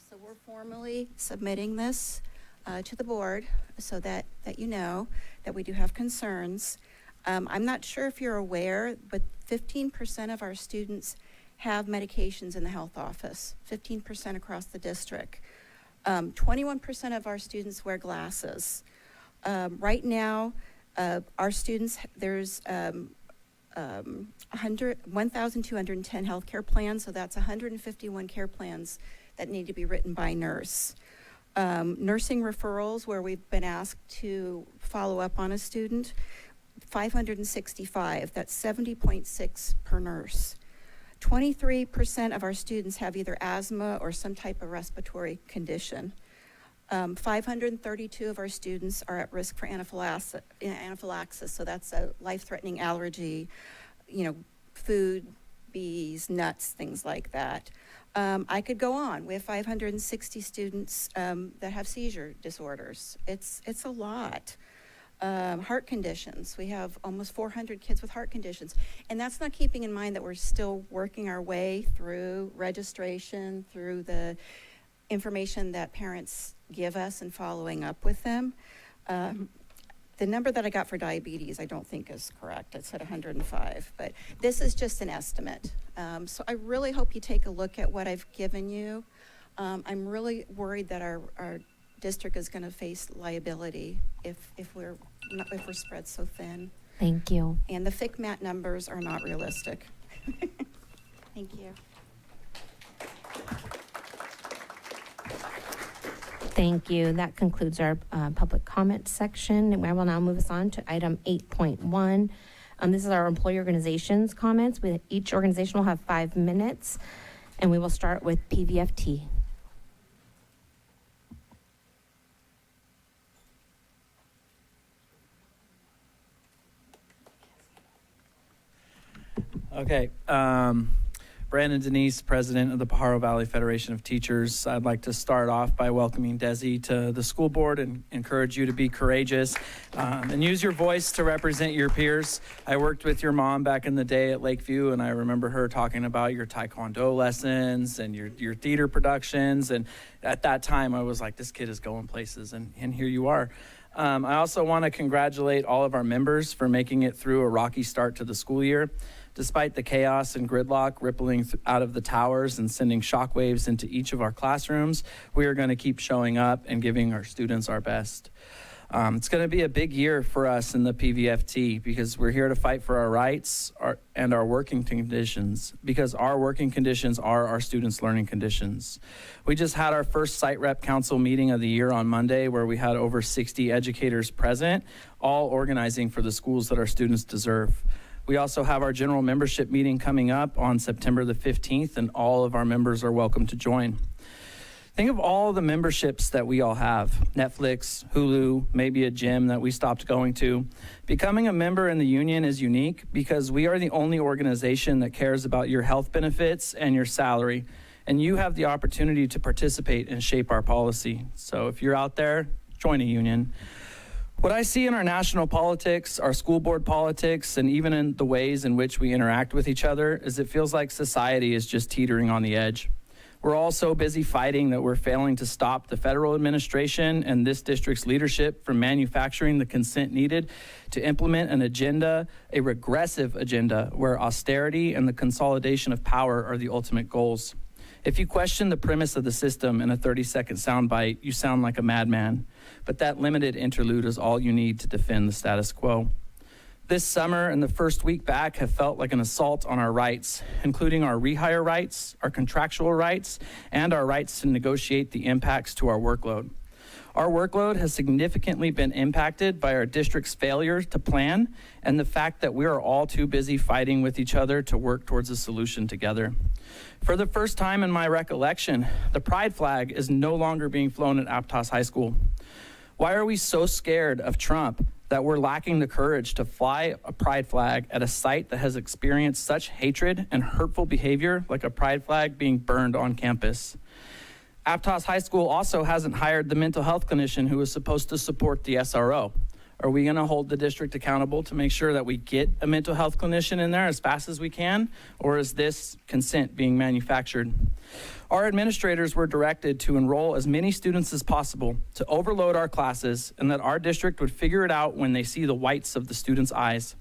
So we're formally submitting this to the board so that you know that we do have concerns. I'm not sure if you're aware, but 15% of our students have medications in the health office, 15% across the district. 21% of our students wear glasses. Right now, our students, there's 1,210 healthcare plans, so that's 151 care plans that need to be written by nurse. Nursing referrals, where we've been asked to follow up on a student, 565, that's 70.6 per nurse. 23% of our students have either asthma or some type of respiratory condition. 532 of our students are at risk for anaphylaxis, so that's a life-threatening allergy, food, bees, nuts, things like that. I could go on. We have 560 students that have seizure disorders. It's a lot. heart conditions. We have almost 400 kids with heart conditions. And that's not keeping in mind that we're still working our way through registration, through the information that parents give us and following up with them. The number that I got for diabetes, I don't think is correct. It said 105, but this is just an estimate. So I really hope you take a look at what I've given you. I'm really worried that our district is going to face liability if we're spread so thin. Thank you. And the FICMAT numbers are not realistic. Thank you. Thank you. That concludes our public comment section. And I will now move us on to item 8.1. This is our employee organizations comments. Each organization will have 5 minutes, and we will start with PVFT. Okay. Brandon Denise, president of the Pajaro Valley Federation of Teachers. I'd like to start off by welcoming Desi to the school board and encourage you to be courageous and use your voice to represent your peers. I worked with your mom back in the day at Lakeview, and I remember her talking about your Taekwondo lessons and your theater productions. And at that time, I was like, this kid is going places, and here you are. I also want to congratulate all of our members for making it through a rocky start to the school year. Despite the chaos and gridlock rippling out of the towers and sending shockwaves into each of our classrooms, we are going to keep showing up and giving our students our best. It's going to be a big year for us in the PVFT because we're here to fight for our rights and our working conditions, because our working conditions are our students' learning conditions. We just had our first site rep council meeting of the year on Monday, where we had over 60 educators present, all organizing for the schools that our students deserve. We also have our general membership meeting coming up on September the 15th, and all of our members are welcome to join. Think of all the memberships that we all have: Netflix, Hulu, maybe a gym that we stopped going to. Becoming a member in the union is unique because we are the only organization that cares about your health benefits and your salary, and you have the opportunity to participate and shape our policy. So if you're out there, join a union. What I see in our national politics, our school board politics, and even in the ways in which we interact with each other is it feels like society is just teetering on the edge. We're all so busy fighting that we're failing to stop the federal administration and this district's leadership from manufacturing the consent needed to implement an agenda, a regressive agenda, where austerity and the consolidation of power are the ultimate goals. If you question the premise of the system in a 30-second soundbite, you sound like a madman. But that limited interlude is all you need to defend the status quo. This summer and the first week back have felt like an assault on our rights, including our rehire rights, our contractual rights, and our rights to negotiate the impacts to our workload. Our workload has significantly been impacted by our district's failure to plan and the fact that we are all too busy fighting with each other to work towards a solution together. For the first time in my recollection, the pride flag is no longer being flown at Aptos High School. Why are we so scared of Trump that we're lacking the courage to fly a pride flag at a site that has experienced such hatred and hurtful behavior, like a pride flag being burned on campus? Aptos High School also hasn't hired the mental health clinician who was supposed to support the SRO. Are we going to hold the district accountable to make sure that we get a mental health clinician in there as fast as we can? Or is this consent being manufactured? Our administrators were directed to enroll as many students as possible, to overload our classes, and that our district would figure it out when they see the whites of the students' eyes.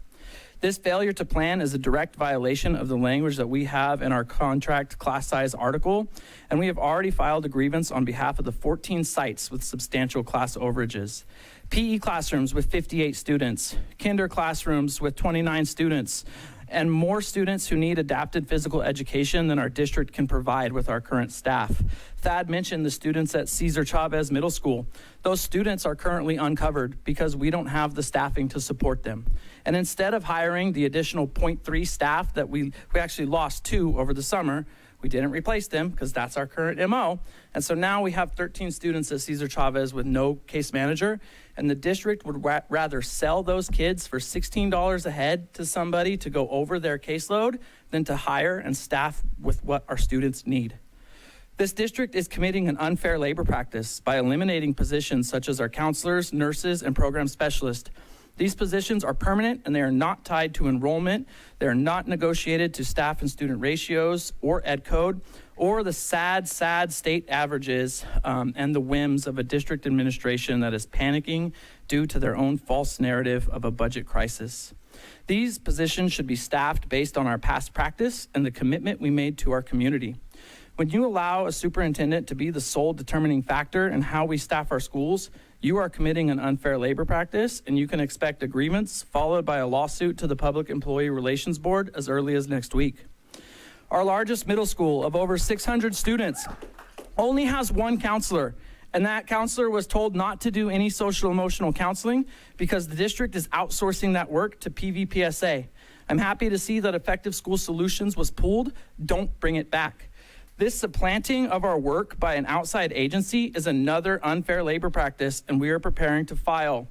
This failure to plan is a direct violation of the language that we have in our contract class size article, and we have already filed a grievance on behalf of the 14 sites with substantial class overages. PE classrooms with 58 students, kinder classrooms with 29 students, and more students who need adapted physical education than our district can provide with our current staff. Thad mentioned the students at Cesar Chavez Middle School. Those students are currently uncovered because we don't have the staffing to support them. And instead of hiring the additional 0.3 staff that we actually lost 2 over the summer, we didn't replace them because that's our current MO. And so now we have 13 students at Cesar Chavez with no case manager, and the district would rather sell those kids for $16 a head to somebody to go over their caseload than to hire and staff with what our students need. This district is committing an unfair labor practice by eliminating positions such as our counselors, nurses, and program specialists. These positions are permanent and they are not tied to enrollment. They are not negotiated to staff and student ratios or ed code or the sad state averages and the whims of a district administration that is panicking due to their own false narrative of a budget crisis. These positions should be staffed based on our past practice and the commitment we made to our community. When you allow a superintendent to be the sole determining factor in how we staff our schools, you are committing an unfair labor practice, and you can expect a grievance followed by a lawsuit to the Public Employee Relations Board as early as next week. Our largest middle school of over 600 students only has one counselor, and that counselor was told not to do any social emotional counseling because the district is outsourcing that work to PVPSA. I'm happy to see that Effective School Solutions was pulled. Don't bring it back. This supplanting of our work by an outside agency is another unfair labor practice, and we are preparing to file.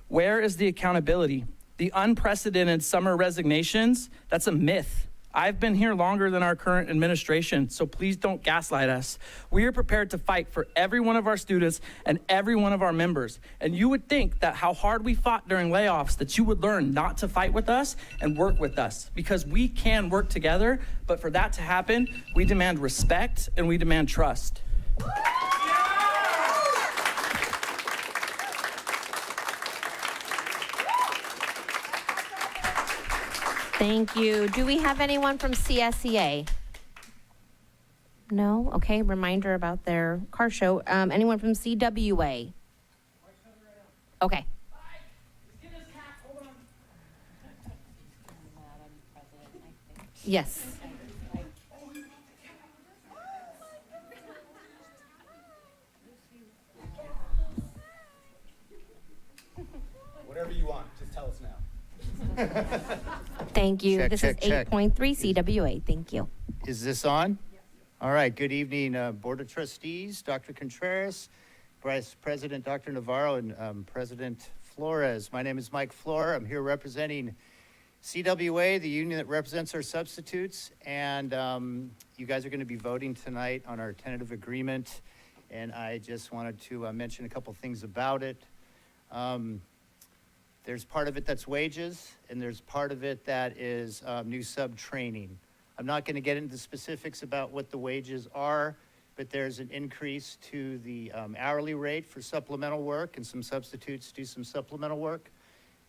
Where is the accountability? The unprecedented summer resignations, that's a myth. I've been here longer than our current administration, so please don't gaslight us. We are prepared to fight for every one of our students and every one of our members. And you would think that how hard we fought during layoffs, that you would learn not to fight with us and work with us, because we can work together. But for that to happen, we demand respect and we demand trust. Thank you. Do we have anyone from CSEA? No? Okay, reminder about their car show. Anyone from CWA? Okay. Yes. Whatever you want, just tell us now. Thank you. Check, This check, is 8.3 CWA. Thank you. Is this on? All right, good evening, Board of Trustees, Dr. Contreras, Vice President Dr. Navarro, and President Flores. My name is Mike Flora. I'm here representing CWA, the union that represents our substitutes, and you guys are going to be voting tonight on our tentative agreement, and I just wanted to mention a couple things about it. There's part of it that's wages, and there's part of it that is new sub training. I'm not going to get into the specifics about what the wages are, but there's an increase to the hourly rate for supplemental work, and some substitutes do some supplemental work.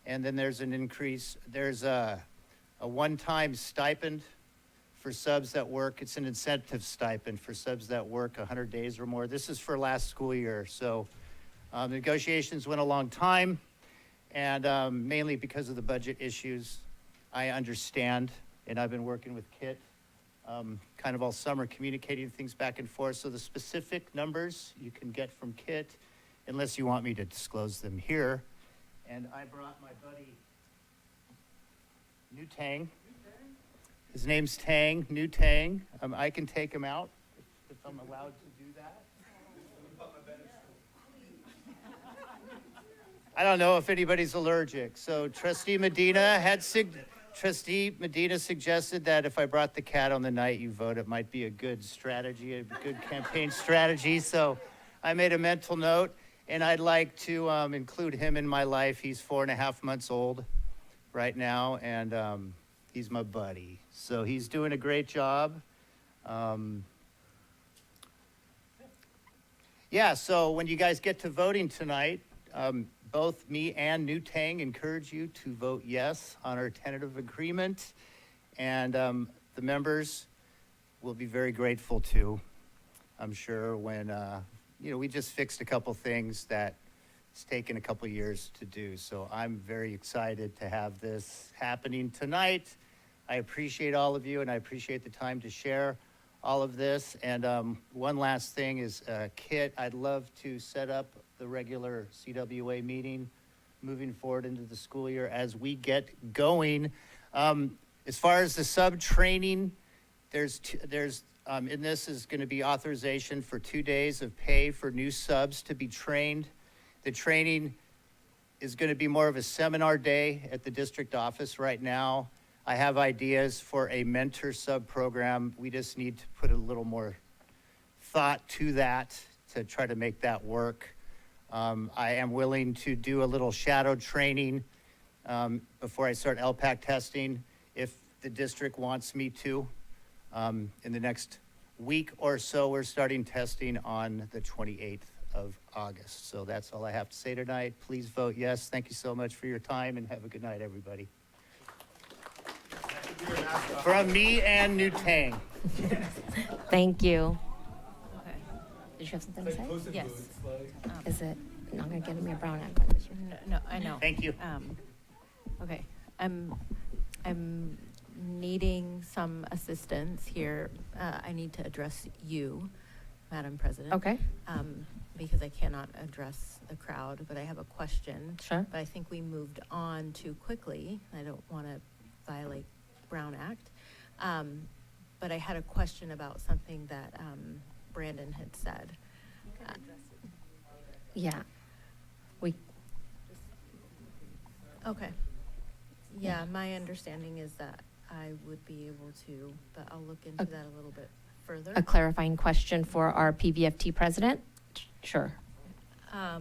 And then there's an increase, there's a one-time stipend for subs that work. It's an incentive stipend for subs that work 100 days or more. This is for last school year. So negotiations went a long time. And mainly because of the budget issues, I understand, and I've been working with Kit kind of all summer, communicating things back and forth. So the specific numbers you can get from Kit, unless you want me to disclose them here. And I brought my buddy, New Tang. His name's Tang, New Tang. I can take him out if I'm allowed to do that. I don't know if anybody's allergic. So Trustee Medina suggested that if I brought the cat on the night you vote, it might be a good strategy, a good campaign strategy. So I made a mental note, and I'd like to include him in my life. He's 4.5 months old right now, and he's my buddy. So he's doing a great job. Yeah, so when you guys get to voting tonight, both me and New Tang encourage you to vote yes on our tentative agreement, and the members will be very grateful too, I'm sure, when, we just fixed a couple things that it's taken a couple years to do. So I'm very excited to have this happening tonight. I appreciate all of you, and I appreciate the time to share all of this. And one last thing is, Kit, I'd love to set up the regular CWA meeting moving forward into the school year as we get going. As far as the sub training, there's in this is going to be authorization for 2 days of pay for new subs to be trained. The training is going to be more of a seminar day at the district office right now. I have ideas for a mentor sub program. We just need to put a little more thought to that to try to make that work. I am willing to do a little shadow training before I start LPAC testing, if the district wants me to. In the next week or so, we're starting testing on the 28th of August. So that's all I have to say tonight. Please vote yes. Thank you so much for your time, and have a good night, everybody. From me and New Tang. Thank you. Okay. Did you have something to say? Yes. Is it not going to give me a brown act? No, I know. Thank you. Okay, I'm needing some assistance here. I need to address you, Madam President. Okay. Because I cannot address the crowd, but I have a question. Sure. But I think we moved on too quickly. I don't want to violate Brown Act. But I had a question about something that Brandon had said. Yeah. Okay. Yeah, my understanding is that I would be able to, but I'll look into that a little bit further. A clarifying question for our PVFT president? Sure. I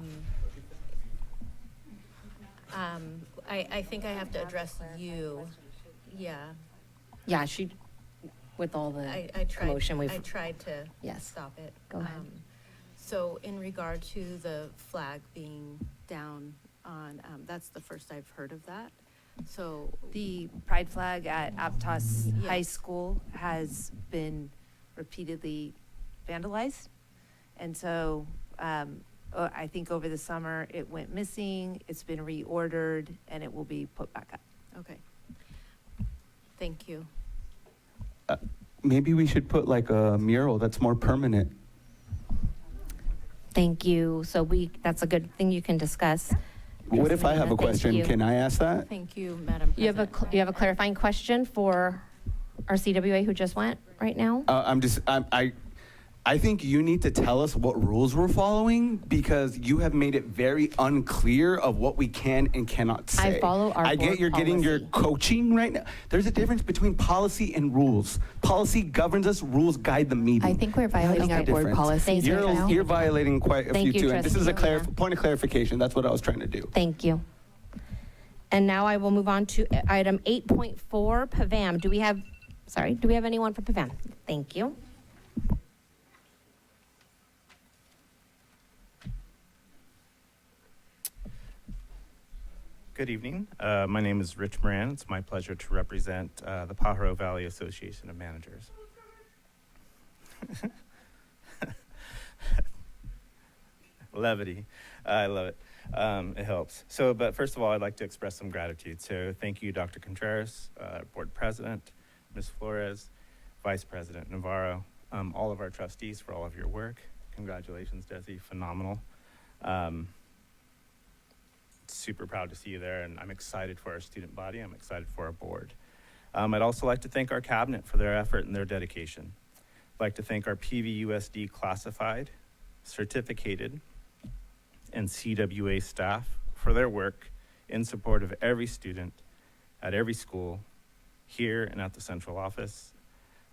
think I have to address you. Yeah. Yeah, with all the I commotion we've. I tried to Yes. stop it. Go ahead. So in regard to the flag being down on, that's the first I've heard of that. So The pride flag at Aptos High Yes. School has been repeatedly vandalized. And so I think over the summer it went missing, it's been reordered, and it will be put back up. okay. Thank you. Maybe we should put like a mural that's more permanent. Thank you. So that's a good thing you can discuss. What if I have a Thank question? you. Can I ask that? Thank you, Madam You President. have a clarifying question for our CWA who just went right now? I think you need to tell us what rules we're following, because you have made it very unclear of what we can and cannot say. I follow our I get board you're getting your policy. coaching right now. There's a difference between policy and rules. Policy governs us, rules guide the meeting. I think we're violating That's our the board difference. policies Thank right you. now. You're violating quite a Thank few you, too. And this is a Trustee. point of clarification. That's what I was trying to do. Thank you. And now I will move on to item 8.4, PVAM. Do we have anyone for PVAM? Thank you. Good evening. My name is Rich Moran. It's my pleasure to represent the Pajaro Valley Association of Managers. Levity. I love it. It helps. But first of all, I'd like to express some gratitude. So thank you, Dr. Contreras, Board President, Ms. Flores, Vice President Navarro, all of our trustees for all of your work. Congratulations, Desi. Phenomenal. Super proud to see you there, and I'm excited for our student body. I'm excited for our board. I'd also like to thank our cabinet for their effort and their dedication. I'd like to thank our PVUSD classified, certificated, and CWA staff for their work in support of every student at every school here and at the central office.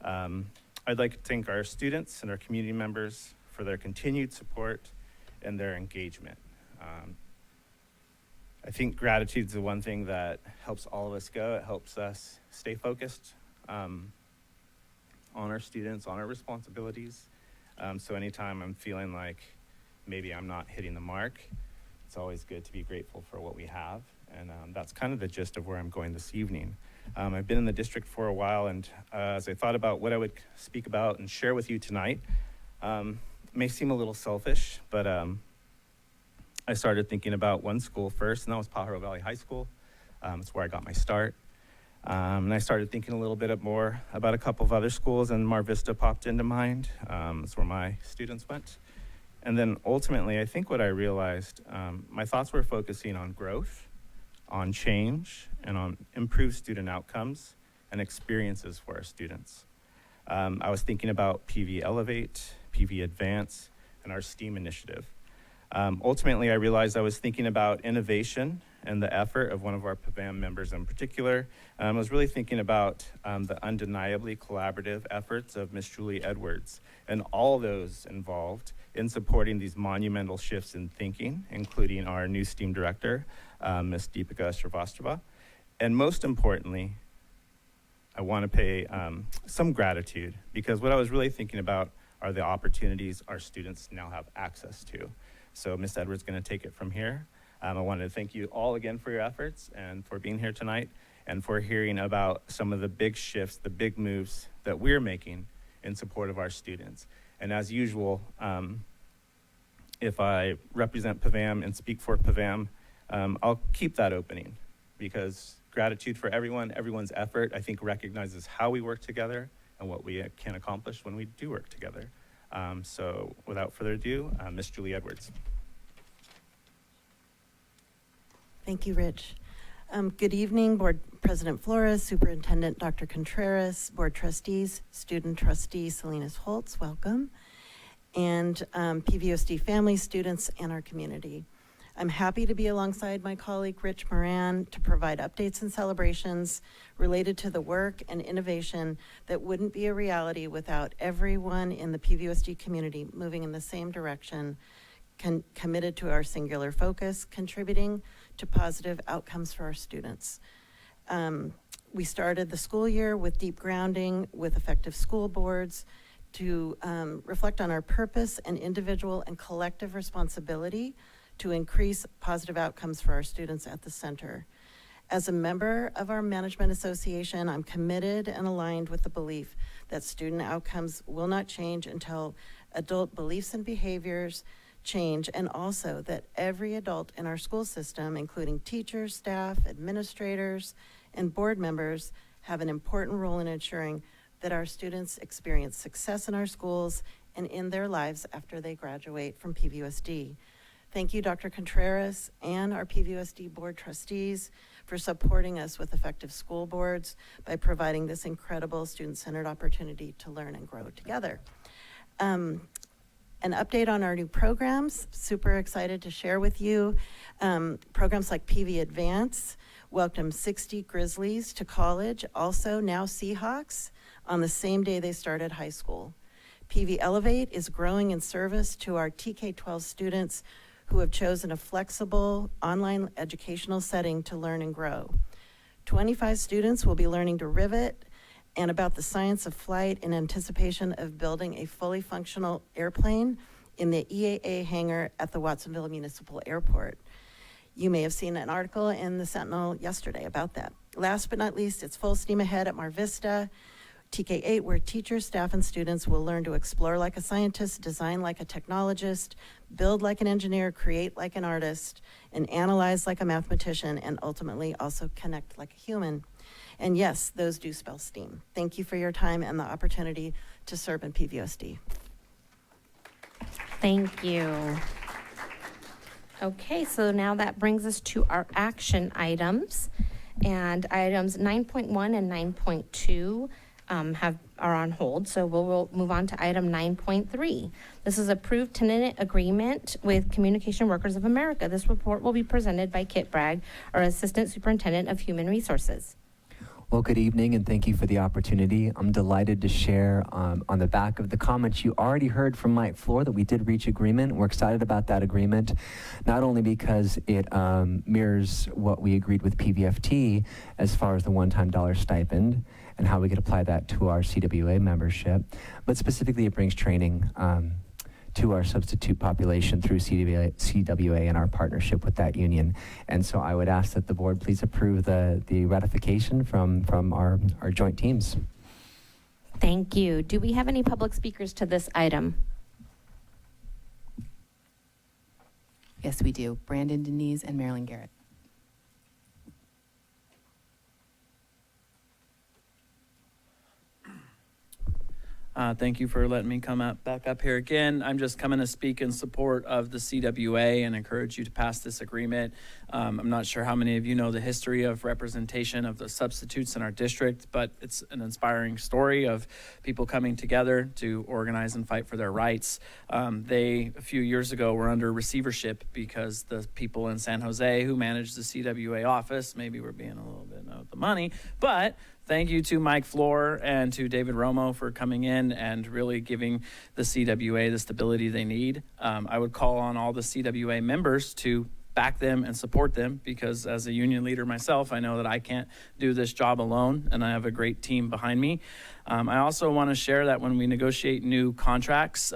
I'd like to thank our students and our community members for their continued support and their engagement. I think gratitude is the one thing that helps all of us go. It helps us stay focused on our students, on our responsibilities. So anytime I'm feeling like maybe I'm not hitting the mark, it's always good to be grateful for what we have. And that's kind of the gist of where I'm going this evening. I've been in the district for a while, and as I thought about what I would speak about and share with you tonight, it may seem a little selfish, but I started thinking about one school first, and that was Pajaro Valley High School. It's where I got my start. And I started thinking a little bit more about a couple of other schools, and Mar Vista popped into mind. It's where my students went. And then ultimately, I think what I realized, my thoughts were focusing on growth, on change, and on improved student outcomes and experiences for our students. I was thinking about PV Elevate, PV Advance, and our STEAM initiative. Ultimately, I realized I was thinking about innovation and the effort of one of our PVAM members in particular. I was really thinking about the undeniably collaborative efforts of Ms. Julie Edwards and all those involved in supporting these monumental shifts in thinking, including our new STEAM director, Ms. Deepika Srivastava. And most importantly, I want to pay some gratitude, because what I was really thinking about are the opportunities our students now have access to. So Ms. Edwards is going to take it from here. I wanted to thank you all again for your efforts and for being here tonight and for hearing about some of the big shifts, the big moves that we're making in support of our students. And as usual, if I represent PVAM and speak for PVAM, I'll keep that opening, because gratitude for everyone's effort, I think, recognizes how we work together and what we can accomplish when we do work together. So without further ado, Ms. Julie Edwards. Thank you, Rich. Good evening, Board President Flores, Superintendent Dr. Contreras, Board Trustees, Student Trustee Salinas Holtz, welcome, and PVUSD family, students, and our community. I'm happy to be alongside my colleague Rich Moran to provide updates and celebrations related to the work and innovation that wouldn't be a reality without everyone in the PVUSD community moving in the same direction, committed to our singular focus, contributing to positive outcomes for our students. We started the school year with deep grounding with effective school boards to reflect on our purpose and individual and collective responsibility to increase positive outcomes for our students at the center. As a member of our management association, I'm committed and aligned with the belief that student outcomes will not change until adult beliefs and behaviors change, and also that every adult in our school system, including teachers, staff, administrators, and board members, have an important role in ensuring that our students experience success in our schools and in their lives after they graduate from PVUSD. Thank you, Dr. Contreras and our PVUSD board trustees for supporting us with effective school boards by providing this incredible student-centered opportunity to learn and grow together. An update on our new programs, super excited to share with you. Programs like PV Advance welcomed 60 Grizzlies to college, also now Seahawks, on the same day they started high school. PV Elevate is growing in service to our TK-12 students who have chosen a flexible online educational setting to learn and grow. 25 students will be learning to rivet and about the science of flight in anticipation of building a fully functional airplane in the EAA hangar at the Watsonville Municipal Airport. You may have seen an article in the Sentinel yesterday about that. Last but not least, it's full steam ahead at Mar Vista, TK8, where teachers, staff, and students will learn to explore like a scientist, design like a technologist, build like an engineer, create like an artist, and analyze like a mathematician, and ultimately also connect like a human. And yes, those do spell STEAM. Thank you for your time and the opportunity to serve in PVUSD. Thank you. Okay, so now that brings us to our action items. And items 9.1 and 9.2 are on hold, so we'll move on to item 9.3. This is approved tenant agreement with Communication Workers of America. This report will be presented by Kit Bragg, our Assistant Superintendent of Human Resources. Well, good evening, and thank you for the opportunity. I'm delighted to share on the back of the comments you already heard from Mike Floor that we did reach agreement. We're excited about that agreement, not only because it mirrors what we agreed with PVFT as far as the one-time dollar stipend and how we could apply that to our CWA membership, but specifically it brings training to our substitute population through CWA and our partnership with that union. And so I would ask that the board please approve the ratification from our joint teams. Thank you. Do we have any public speakers to this item? Yes, we do. Brandon Denise and Marilyn Garrett. Thank you for letting me come back up here again. I'm just coming to speak in support of the CWA and encourage you to pass this agreement. I'm not sure how many of you know the history of representation of the substitutes in our district, but it's an inspiring story of people coming together to organize and fight for their rights. They, a few years ago, were under receivership because the people in San Jose who managed the CWA office, maybe we're being a little bit out of the money, but thank you to Mike Floor and to David Romo for coming in and really giving the CWA the stability they need. I would call on all the CWA members to back them and support them, because as a union leader myself, I know that I can't do this job alone, and I have a great team behind me. I also want to share that when we negotiate new contracts,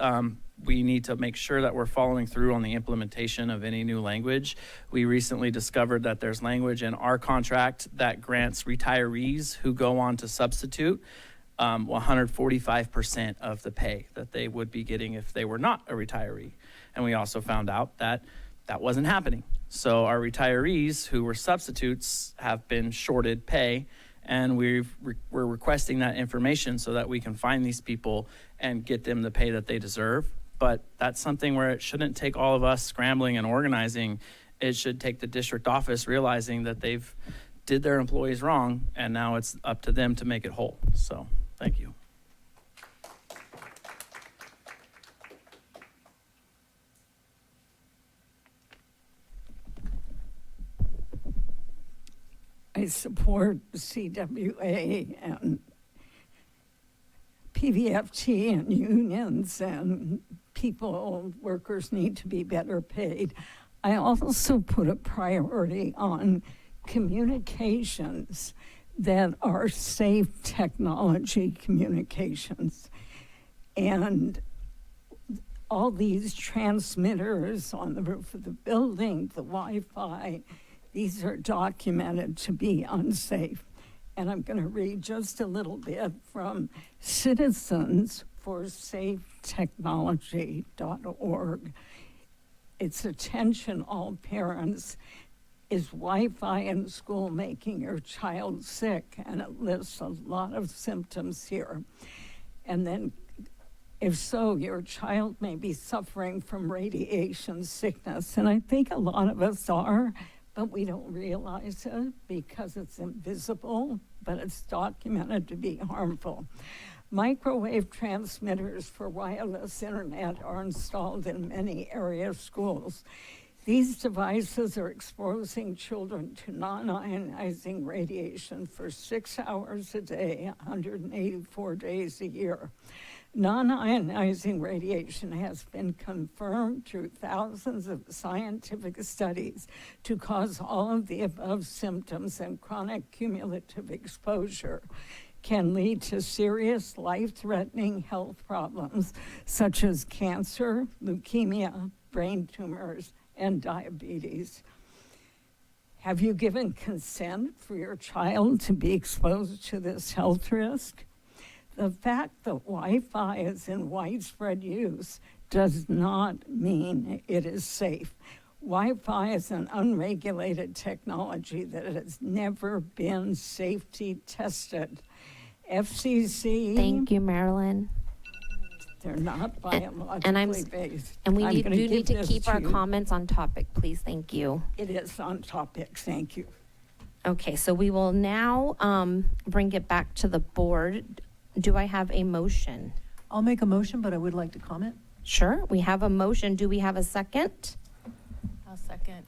we need to make sure that we're following through on the implementation of any new language. We recently discovered that there's language in our contract that grants retirees who go on to substitute 145% of the pay that they would be getting if they were not a retiree. And we also found out that that wasn't happening. So our retirees who were substitutes have been shorted pay, and we're requesting that information so that we can find these people and get them the pay that they deserve. But that's something where it shouldn't take all of us scrambling and organizing. It should take the district office realizing that they've did their employees wrong, and now it's up to them to make it whole. So thank you. I support CWA and PVFT and unions, and workers need to be better paid. I also put a priority on communications that are safe technology communications. And all these transmitters on the roof of the building, the Wi-Fi, these are documented to be unsafe. And I'm going to read just a little bit from citizensforsafetechnology.org. It's attention all parents. Is Wi-Fi in school making your child sick? And it lists a lot of symptoms here. And then, if so, your child may be suffering from radiation sickness. And I think a lot of us are, but we don't realize it because it's invisible, but it's documented to be harmful. Microwave transmitters for wireless internet are installed in many area schools. These devices are exposing children to non-ionizing radiation for 6 hours a day, 184 days a year. Non-ionizing radiation has been confirmed through thousands of scientific studies to cause all of the above symptoms, and chronic cumulative exposure can lead to serious life-threatening health problems such as cancer, leukemia, brain tumors, and diabetes. Have you given consent for your child to be exposed to this health risk? The fact that Wi-Fi is in widespread use does not mean it is safe. Wi-Fi is an unregulated technology that has never been safety tested. FCC. Thank you, Marilyn. They're not biologically based. And we I'm gonna do need give to this keep our you. comments on topic, please. Thank you. It is on topic. Thank you. Okay, so we will now bring it back to the board. Do I have a motion? I'll make a motion, but I would like to comment. Sure, we have a motion. Do we have a second? I'll second.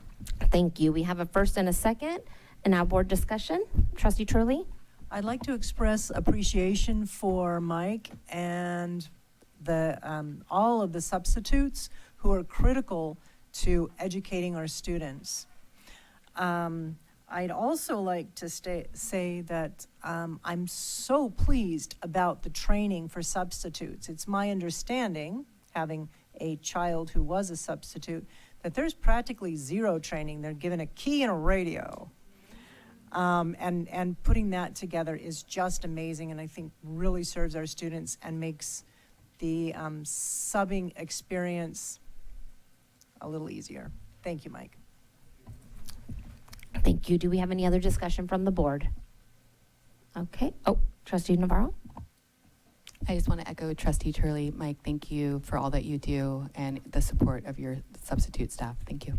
Thank you. We have a first and a second. And now board discussion. Trustee Turley? I'd like to express appreciation for Mike and the all of the substitutes who are critical to educating our students. I'd also like to say that I'm so pleased about the training for substitutes. It's my understanding, having a child who was a substitute, that there's practically zero training. They're given a key and a radio. And putting that together is just amazing, and I think really serves our students and makes the subbing experience a little easier. Thank you, Mike. Thank you. Do we have any other discussion from the board? Okay. Oh, Trustee Navarro? I just want to echo Trustee Turley. Mike, thank you for all that you do and the support of your substitute staff. Thank you.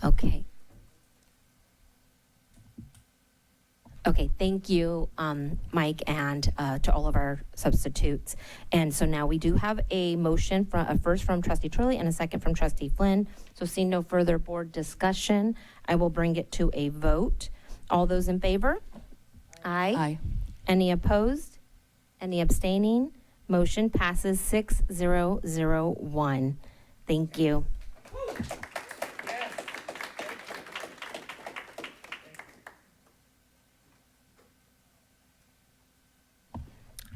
Okay. Okay, thank you, Mike, and to all of our substitutes. And so now we do have a motion from first from Trustee Turley and a second from Trustee Flynn. So seeing no further board discussion, I will bring it to a vote. All those in favor? Aye. Aye. Any opposed? Any abstaining? Motion passes 6-0-0-1. Thank you.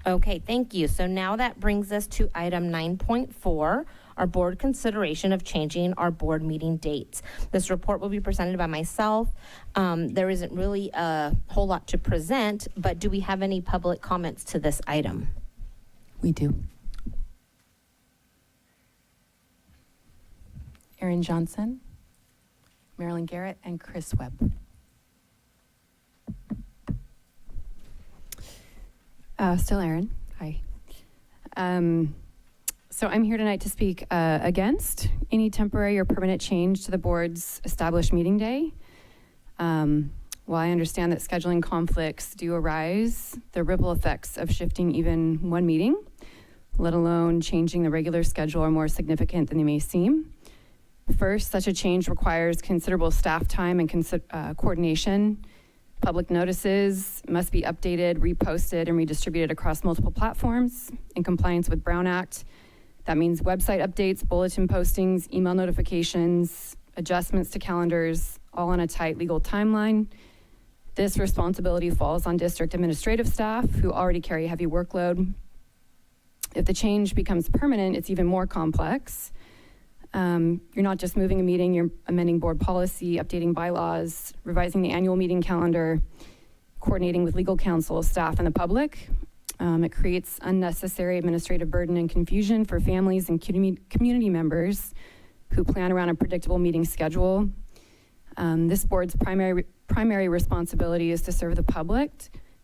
Okay, thank you. So now that brings us to item 9.4, our board consideration of changing our board meeting dates. This report will be presented by myself. There isn't really a whole lot to present, but do we have any public comments to this item? We do. Erin Johnson, Marilyn Garrett, and Chris Webb. Still Erin. Hi. So I'm here tonight to speak against any temporary or permanent change to the board's established meeting day. While I understand that scheduling conflicts do arise, the ripple effects of shifting even one meeting, let alone changing the regular schedule, are more significant than they may seem. First, such a change requires considerable staff time and coordination. Public notices must be updated, reposted, and redistributed across multiple platforms in compliance with Brown Act. That means website updates, bulletin postings, email notifications, adjustments to calendars, all on a tight legal timeline. This responsibility falls on district administrative staff who already carry a heavy workload. If the change becomes permanent, it's even more complex. You're not just moving a meeting, you're amending board policy, updating bylaws, revising the annual meeting calendar, coordinating with legal counsel, staff, and the public. It creates unnecessary administrative burden and confusion for families and community members who plan around a predictable meeting schedule. This board's primary responsibility is to serve the public.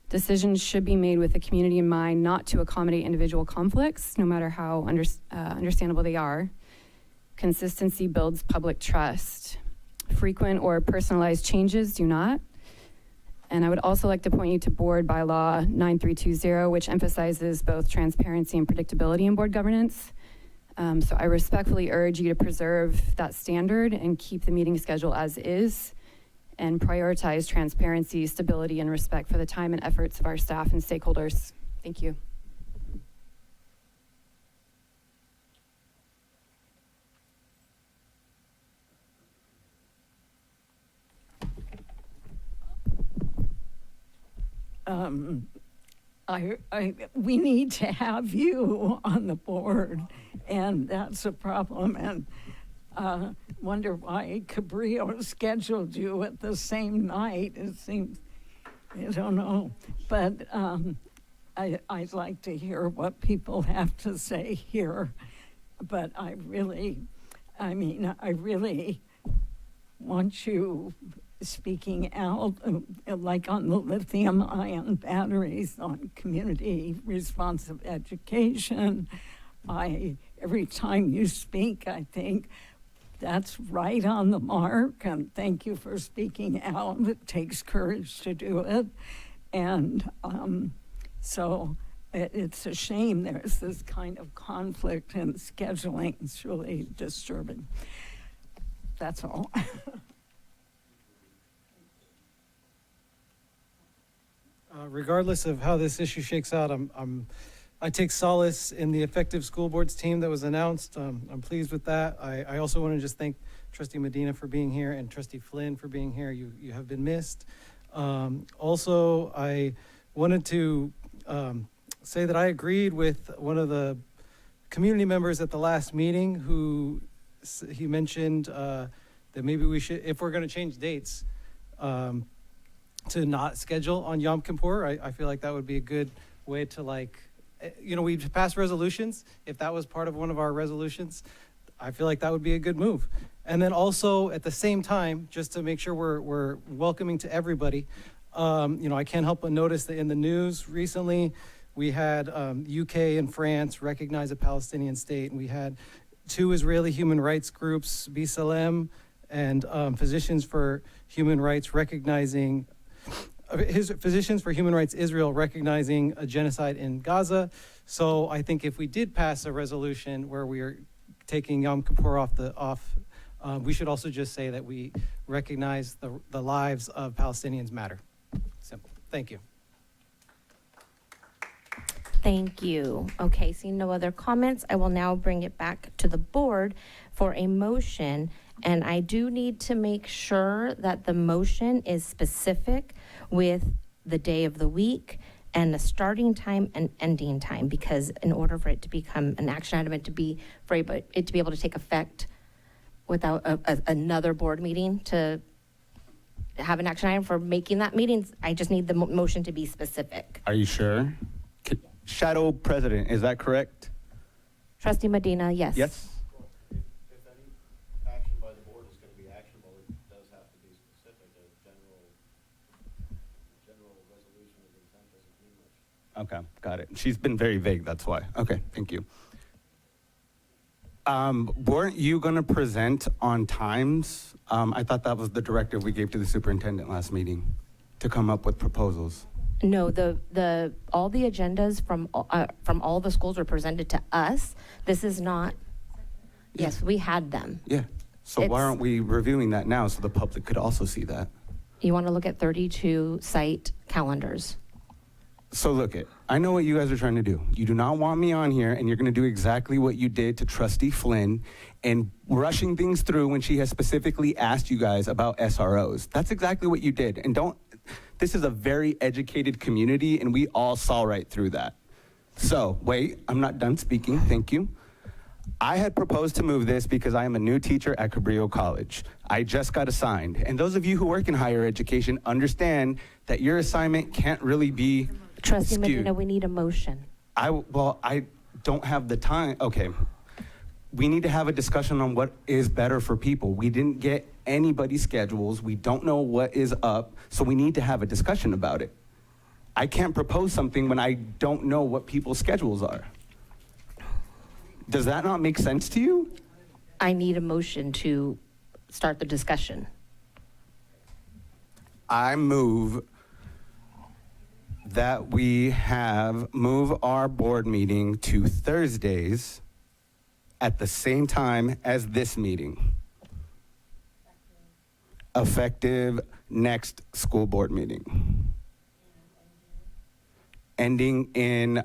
Decisions should be made with the community in mind, not to accommodate individual conflicts, no matter how understandable they are. Consistency builds public trust. Frequent or personalized changes do not. And I would also like to point you to Board Bylaw 9320, which emphasizes both transparency and predictability in board governance. So I respectfully urge you to preserve that standard and keep the meeting schedule as is, and prioritize transparency, stability, and respect for the time and efforts of our staff and stakeholders. Thank you. We need to have you on the board, and that's a problem. And wonder why Cabrillo scheduled you at the same night. It seems, I don't know, but I'd like to hear what people have to say here. But I really want you speaking out, like on the lithium-ion batteries, on community responsive education. Every time you speak, I think that's right on the mark, and thank you for speaking out. It takes courage to do it. And so it's a shame there's this kind of conflict in scheduling. It's really disturbing. That's all. Regardless of how this issue shakes out, I take solace in the effective school boards team that was announced. I'm pleased with that. I also want to just thank Trustee Medina for being here and Trustee Flynn for being here. You have been missed. Also, I wanted to say that I agreed with one of the community members at the last meeting who he mentioned that maybe we should, if we're going to change dates, to not schedule on Yom Kippur. I feel like that would be a good way to, like, we've passed resolutions. If that was part of one of our resolutions, I feel like that would be a good move. And then also at the same time, just to make sure we're welcoming to everybody, I can't help but notice that in the news recently, We had UK and France recognize a Palestinian state, and we had 2 Israeli human rights groups, BSLM and Physicians for Human Rights recognizing Physicians for Human Rights Israel recognizing a genocide in Gaza. So I think if we did pass a resolution where we are taking Yom Kippur off, we should also just say that we recognize the lives of Palestinians matter. Simple. Thank you. Thank you. Okay, seeing no other comments, I will now bring it back to the board for a motion. And I do need to make sure that the motion is specific with the day of the week and the starting time and ending time, because in order for it to become an action item and for it to be able to take effect without another board meeting to have an action item for making that meeting, I just need the motion to be specific. Are you sure? Shadow President, is that correct? Trustee Medina, yes. Yes? If any action by the board is going to be actionable, it does have to be specific. A general resolution of intent doesn't mean much. Okay, got it. She's been very vague, that's why. Okay, thank you. Weren't you going to present on times? I thought that was the directive we gave to the superintendent last meeting, to come up with proposals. No, all the agendas from all the schools were presented to us. This is not, yes, we had them. Yeah, so why aren't we reviewing that now so the public could also see that? You want to look at 32 site calendars. So look I know what you guys are trying to do. You do not want me on here, and you're going to do exactly what you did to Trustee Flynn and rushing things through when she has specifically asked you guys about SROs. That's exactly what you did. And this is a very educated community, and we all saw right through that. So wait, I'm not done speaking. Thank you. I had proposed to move this because I am a new teacher at Cabrillo College. I just got assigned. And those of you who work in higher education understand that your assignment can't really be Trustee skewed. Medina, we need a motion. I don't have the time. Okay. We need to have a discussion on what is better for people. We didn't get anybody's schedules. We don't know what is up. So we need to have a discussion about it. I can't propose something when I don't know what people's schedules are. Does that not make sense to you? I need a motion to start the discussion. I move that we move our board meeting to Thursdays at the same time as this meeting. Effective next school board meeting. Ending in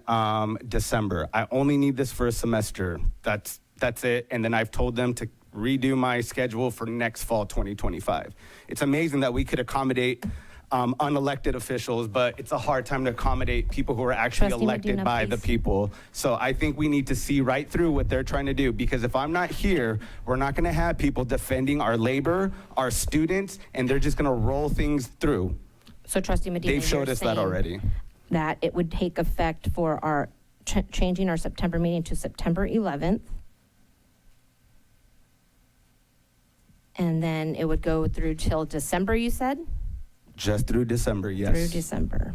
December. I only need this for a semester. That's it. And then I've told them to redo my schedule for next fall 2025. It's amazing that we could accommodate unelected officials, but it's a hard time to accommodate people who are actually Trustee elected Medina, by the please. people. So I think we need to see right through what they're trying to do, because if I'm not here, we're not going to have people defending our labor, our students, and they're just going to roll things through. So Trustee Medina, They've showed you're us that saying already. that it would take effect for our changing our September meeting to September 11th. And then it would go through till December, you said? Just through December, yes. Through December.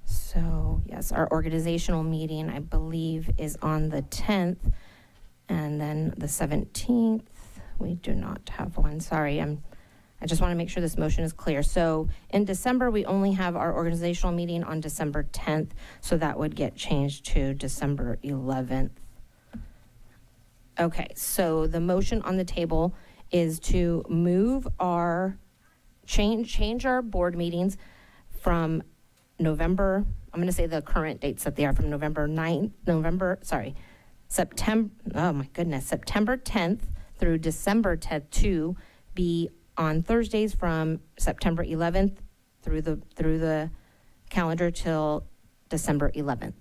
So, yes, our organizational meeting, I believe, is on the 10th. And then the 17th, we do not have one. Sorry, I just want to make sure this motion is clear. So in December, we only have our organizational meeting on December 10th. So that would get changed to December 11th. Okay, so the motion on the table is to move change our board meetings from November, I'm going to say the current dates that they are from September 10th through December 10th to be on Thursdays from September 11th through the calendar till December 11th.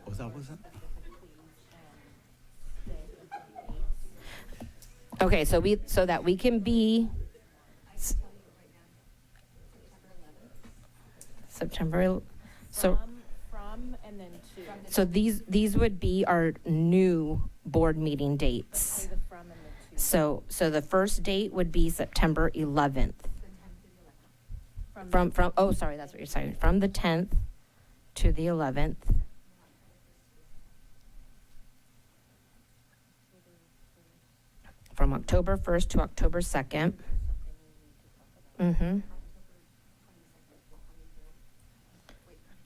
Was that? Okay, so that we can be September. So From and then to. so these would be our new board meeting dates. Say the from and the to. So the first date would be September 11th. Oh, sorry, that's what you're saying. From the 10th to the 11th. From October 1st to October 2nd.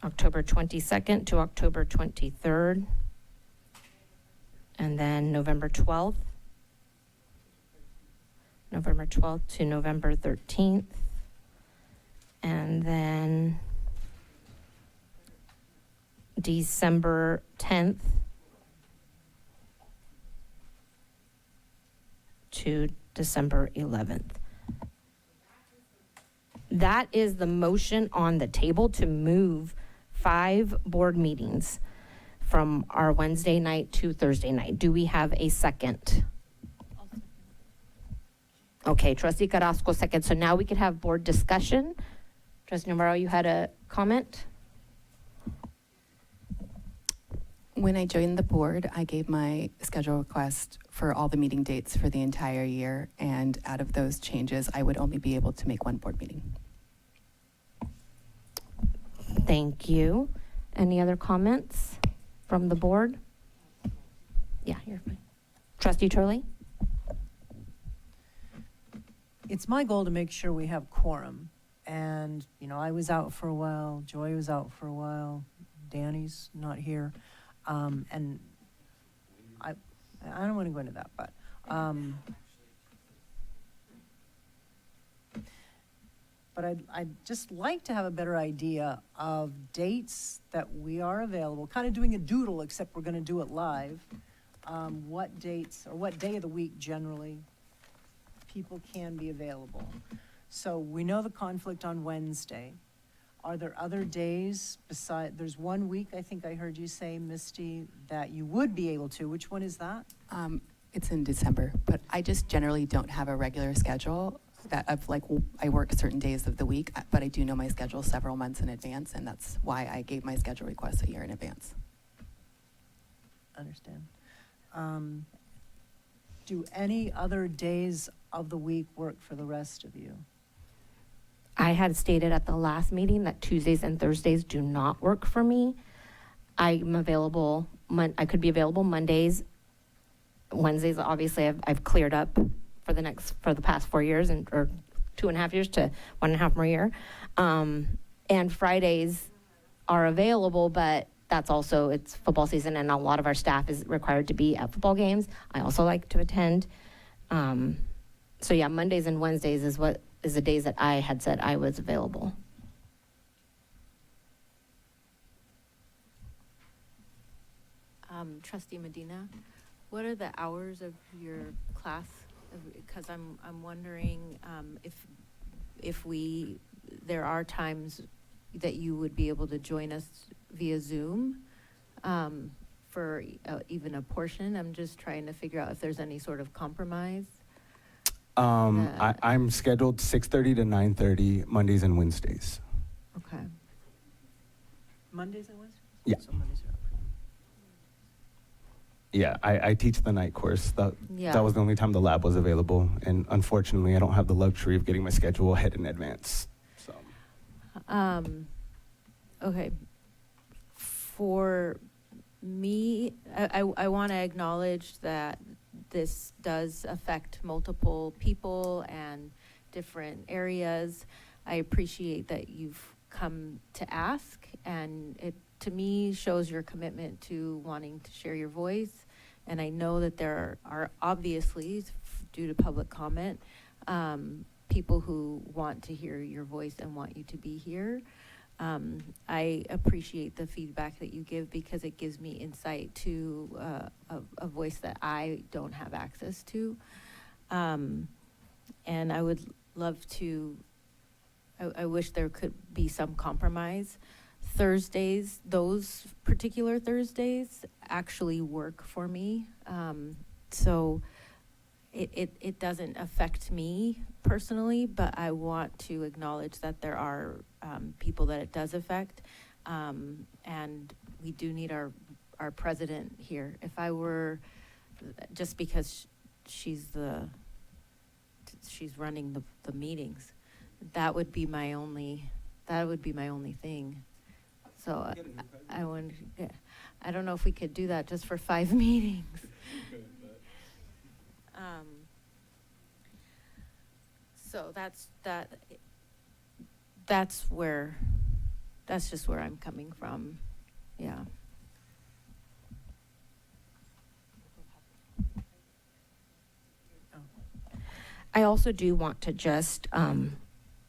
October 22nd to October 23rd. And then November 12th. November 12th to November 13th. And then December 10th to December 11th. That is the motion on the table to move 5 board meetings from our Wednesday night to Thursday night. Do we have a second? Okay, Trustee Carrasco second. So now we could have board discussion. Trustee Navarro, you had a comment? When I joined the board, I gave my schedule request for all the meeting dates for the entire year, and out of those changes, I would only be able to make 1 board meeting. Thank you. Any other comments from the board? Yeah, you're fine. Trustee Turley? It's my goal to make sure we have quorum. And, you know, I was out for a while, Joy was out for a while, Danny's not here. And I don't want to go into that, but I'd just like to have a better idea of dates that we are available, kind of doing a doodle, except we're going to do it live. What dates or what day of the week generally people can be available. So we know the conflict on Wednesday. Are there other days there's 1 week, I think I heard you say, Misty, that you would be able to. Which one is that? It's in December, but I just generally don't have a regular schedule I work certain days of the week, but I do know my schedule several months in advance, and that's why I gave my schedule request a year in advance. Understand. Do any other days of the week work for the rest of you? I had stated at the last meeting that Tuesdays and Thursdays do not work for me. I'm available, I could be available Mondays. Wednesdays, obviously, I've cleared up for the past 4 years, or 2.5 years to 1.5 more year. And Fridays are available, but that's also, it's football season and a lot of our staff is required to be at football games. I also like to attend. So yeah, Mondays and Wednesdays is the days that I had said I was available. Trustee Medina, what are the hours of your class? Because I'm wondering if there are times that you would be able to join us via Zoom for even a portion. I'm just trying to figure out if there's any sort of compromise. I'm scheduled 6:30 to 9:30 Mondays and Wednesdays. Okay. Mondays and Wednesdays? Yeah. So Mondays are okay. Yeah, I teach the night course. That Yeah. was the only time the lab was available, and unfortunately, I don't have the luxury of getting my schedule ahead in advance. So. Okay. For me, I want to acknowledge that this does affect multiple people and different areas. I appreciate that you've come to ask, and it, to me, shows your commitment to wanting to share your voice. And I know that there are obviously, due to public comment, people who want to hear your voice and want you to be here. I appreciate the feedback that you give because it gives me insight to a voice that I don't have access to. And I would love to, I wish there could be some compromise. Thursdays, those particular Thursdays actually work for me. So it doesn't affect me personally, but I want to acknowledge that there are people that it does affect. And we do need our president here. If I were, just because she's running the meetings. That would be my only thing. So I wonder, I don't know if we could do that just for 5 meetings. So that's just where I'm coming from. Yeah. I also do want to just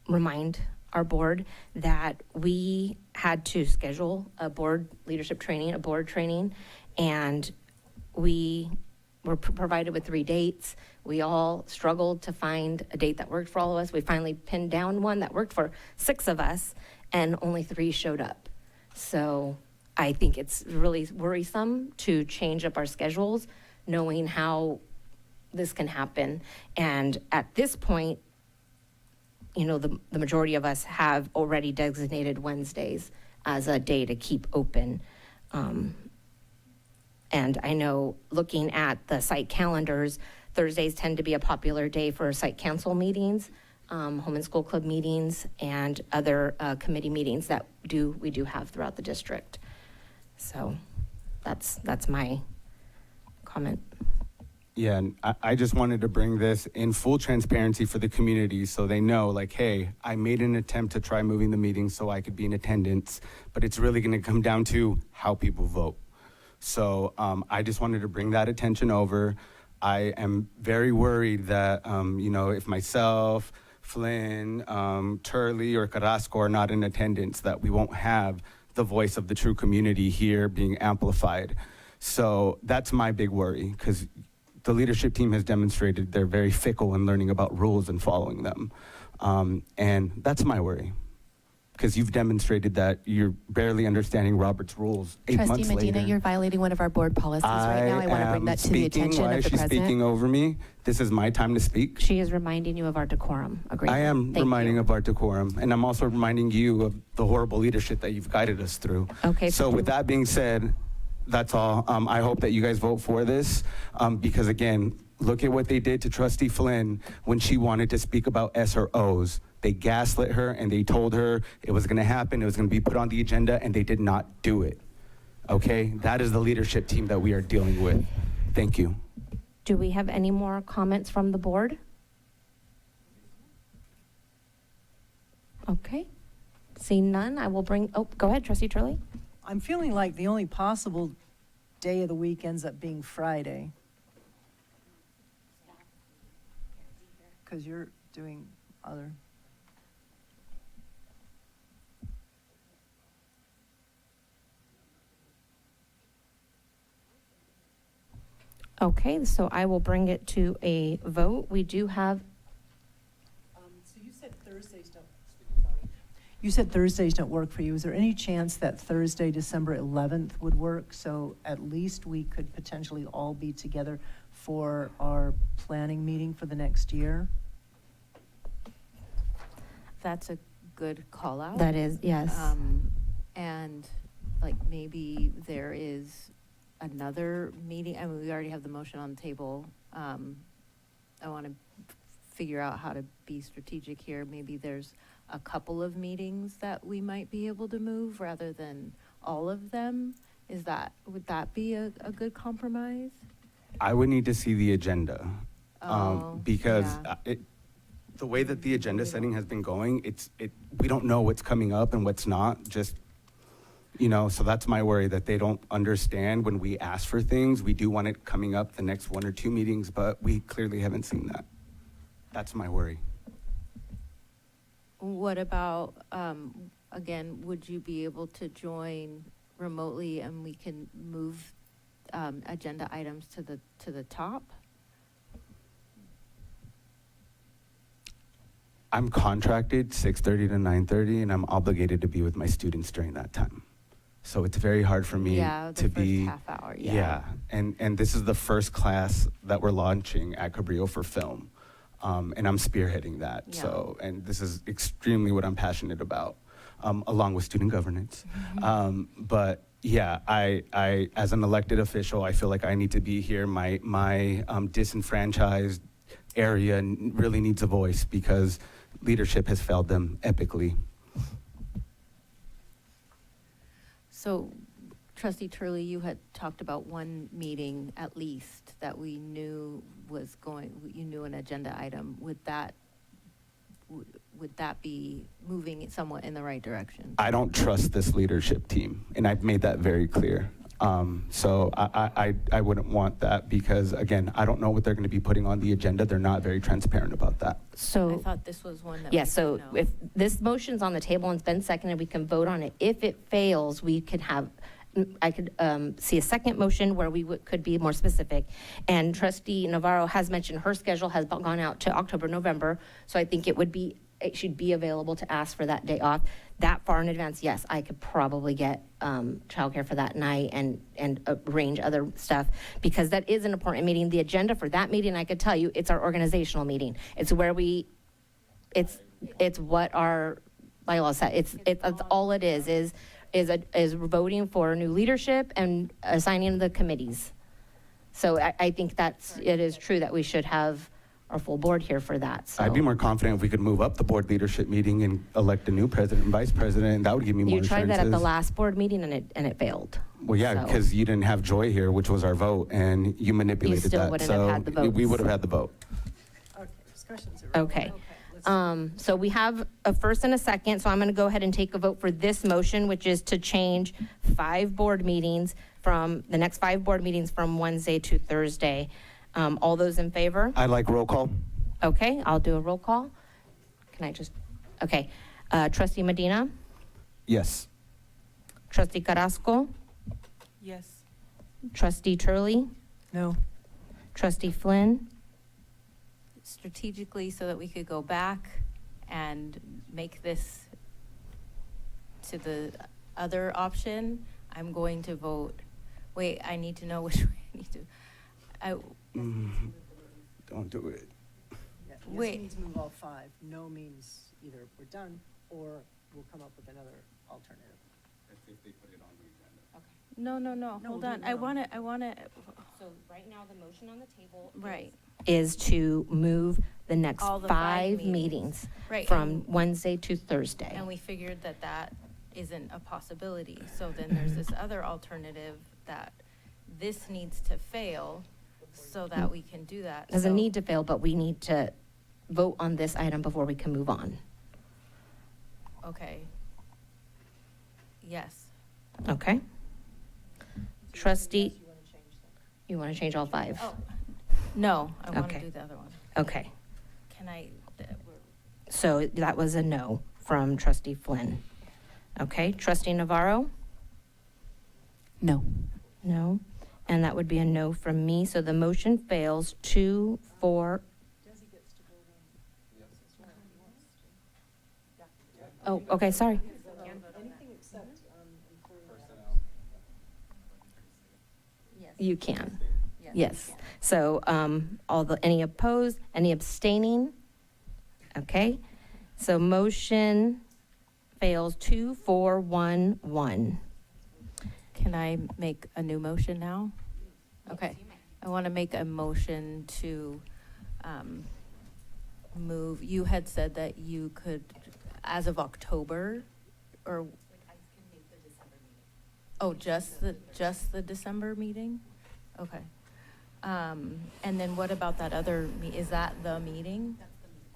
remind our board that we had to schedule a board leadership training, a board training, and we were provided with 3 dates. We all struggled to find a date that worked for all of us. We finally pinned down one that worked for 6 of us, and only 3 showed up. So I think it's really worrisome to change up our schedules, knowing how this can happen. And at this point, you know, the majority of us have already designated Wednesdays as a day to keep open. And I know, looking at the site calendars, Thursdays tend to be a popular day for site council meetings, home and school club meetings, and other committee meetings that we do have throughout the district. So that's my comment. Yeah, and I just wanted to bring this in full transparency for the community so they know, like, hey, I made an attempt to try moving the meeting so I could be in attendance, but it's really going to come down to how people vote. So I just wanted to bring that attention over. I am very worried that, you know, if myself, Flynn, Turley, or Carrasco are not in attendance, that we won't have the voice of the true community here being amplified. So that's my big worry, because the leadership team has demonstrated they're very fickle in learning about rules and following them. And that's my worry, because you've demonstrated that you're barely understanding Robert's rules 8 months Trustee Medina, later. you're violating one of our board policies right now. I want to bring that to the attention Why of is the she president. speaking over me? This is my time to speak. She is reminding you of our decorum agreement. I am Thank reminding you. of our decorum, and I'm also reminding you of the horrible leadership that you've guided us through. Okay. So with that being said, that's all. I hope that you guys vote for this, because again, look at what they did to Trustee Flynn when she wanted to speak about SROs. They gaslit her and they told her it was gonna happen, it was gonna be put on the agenda, and they did not do it. Okay, that is the leadership team that we are dealing with. Thank you. Do we have any more comments from the board? Okay. Seeing none, I will bring, go ahead, Trustee Turley. I'm feeling like the only possible day of the week ends up being Friday. Because you're doing other. Okay, so I will bring it to a vote. We do have, So you said Thursdays don't. You said Thursdays don't work for you. Is there any chance that Thursday, December 11th would work? So at least we could potentially all be together for our planning meeting for the next year? That's a good call out. that is, yes. And like maybe there is another meeting. I mean, we already have the motion on the table. I want to figure out how to be strategic here. Maybe there's a couple of meetings that we might be able to move rather than all of them. Would that be a good compromise? I would need to see the agenda, because yeah. The way that the agenda setting has been going, we don't know what's coming up and what's not. Just, you know, so that's my worry, that they don't understand when we ask for things. We do want it coming up the next 1 or 2 meetings, but we clearly haven't seen that. That's my worry. What about, again, would you be able to join remotely and we can move agenda items to the top? I'm contracted 6:30 to 9:30, and I'm obligated to be with my students during that time. So it's very hard for me Yeah, the to first be. half hour, Yeah, and this is the first class that we're launching at Cabrillo for film, and I'm spearheading that. Yeah. So, and this is extremely what I'm passionate about, along with student governance. But Yeah, I, as an elected official, I feel like I need to be here. My disenfranchised area really needs a voice because leadership has failed them epically. So, Trustee Turley, you had talked about one meeting at least that we knew was going, you knew an agenda item. Would that be moving it somewhat in the right direction? I don't trust this leadership team, and I've made that very clear. So I wouldn't want that because, again, I don't know what they're going to be putting on the agenda. They're not very transparent about that. I thought this was one that. Yeah, we so didn't know. if this motion's on the table and it's been seconded, we can vote on it. If it fails, we could have, I could see a second motion where we could be more specific. And Trustee Navarro has mentioned her schedule has gone out to October, November. So I think it should be available to ask for that day off. That far in advance, yes, I could probably get childcare for that night and arrange other stuff because that is an important meeting. The agenda for that meeting, I could tell you, it's our organizational meeting. It's where it's what our bylaws say. It's all it is voting for new leadership and assigning the committees. So I think it is true that we should have our full board here for that. So. I'd be more confident if we could move up the board leadership meeting and elect a new president and vice president, and that would give me more You tried assurances. that at the last board meeting and it failed. Well, yeah, So- because you didn't have Joy here, which was our vote, and you manipulated still that. wouldn't have So had the votes. we would have had the vote. Okay, discussions are over. Okay. Let's- So we have a first and a second, so I'm going to go ahead and take a vote for this motion, which is to change the next 5 board meetings from Wednesday to Thursday. All those in favor? I'd like roll call. Okay, I'll do a roll call. Okay. Trustee Medina, Yes. Trustee Carrasco, Yes. Trustee Turley, No. Trustee Flynn, Strategically, so that we could go back and make this to the other option, I'm going to vote. Wait, I need to know which way I need to. Don't do it. Yeah, Wait. Yes means move all 5. No means either we're done or we'll come up with another alternative. No, No, hold we'll on. do it now. I wanna, So right now, the motion on the table right, is to move the next All the 5 5 meetings right. from and- Wednesday to Thursday. And we figured that isn't a possibility. So then there's this other alternative that this needs to fail so that we can do that. Doesn't So- need to fail, but we need to vote on this item before we can move on. Okay. Yes. Okay? Trustee, you want to change all 5? Oh, no, I want to Okay. do the other one. Okay, Can I, so that was a no from Trustee Flynn. Okay, Trustee Navarro? No. No. And that would be a no from me, so the motion fails 2-4. Oh, okay, sorry. You can, yes. So, any opposed, any abstaining? Okay, so motion fails 2-4-1-1. can I make a new motion now? Okay. I want to make a motion to move, you had said that you could, as of October, or? Oh, just the December meeting? Okay. And then what about that other, is that the meeting?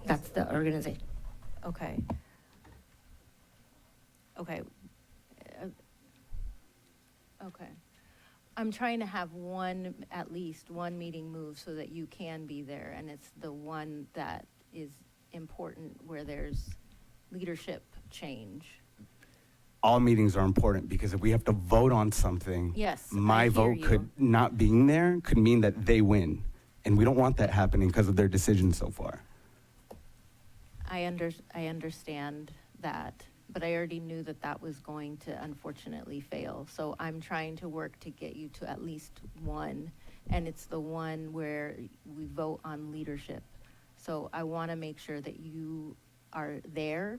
That's the organization. Okay. Okay. Okay. I'm trying to have at least one meeting move so that you can be there, and it's the one that is important where there's leadership change. All meetings are important because if we have to vote on something, Yes, I my hear vote you. could not being there could mean that they win. And we don't want that happening because of their decision so far. I understand that, but I already knew that was going to unfortunately fail. So I'm trying to work to get you to at least one, and it's the one where we vote on leadership. So I want to make sure that you are there.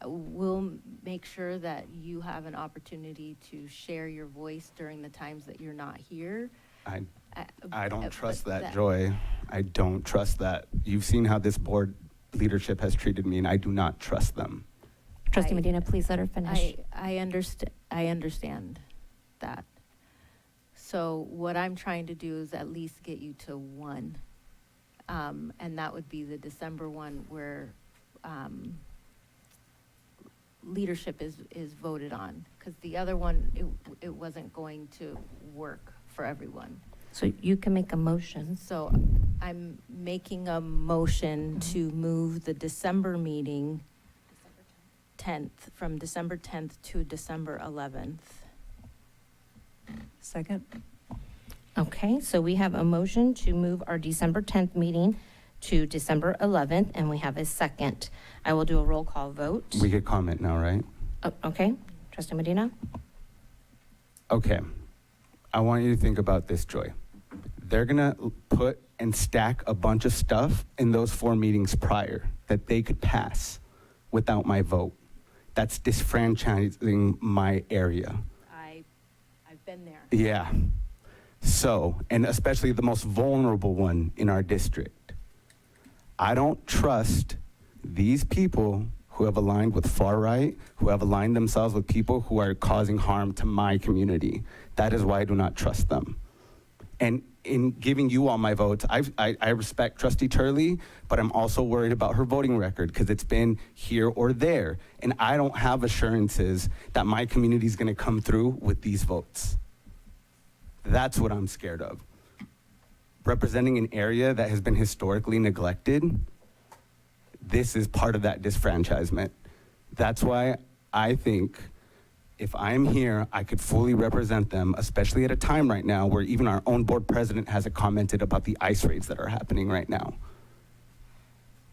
we'll make sure that you have an opportunity to share your voice during the times that you're not here. I don't trust but that, Joy. I don't trust that. You've seen how this board leadership has treated me, and I do not trust them. Trustee Medina, please let her finish. I understand that. So what I'm trying to do is at least get you to one. And that would be the December one where leadership is voted on. Because the other one, it wasn't going to work for everyone. So you can make a motion. So I'm making a motion to move the December meeting 10th, from December 10th to December 11th. Second? Okay, so we have a motion to move our December 10th meeting to December 11th, and we have a second. I will do a roll call vote. We get comment now, right? Oh, okay, Trustee Medina? Okay. I want you to think about this, Joy. They're going to put and stack a bunch of stuff in those 4 meetings prior that they could pass without my vote. That's disfranchising my area. I've been there. Yeah. So, and especially the most vulnerable one in our district. I don't trust these people who have aligned with far right, who have aligned themselves with people who are causing harm to my community. That is why I do not trust them. And in giving you all my votes, I respect Trustee Turley, but I'm also worried about her voting record because it's been here or there. And I don't have assurances that my community is going to come through with these votes. That's what I'm scared of. Representing an area that has been historically neglected, this is part of that disfranchisement. That's why I think if I'm here, I could fully represent them, especially at a time right now where even our own board president hasn't commented about the ICE raids that are happening right now.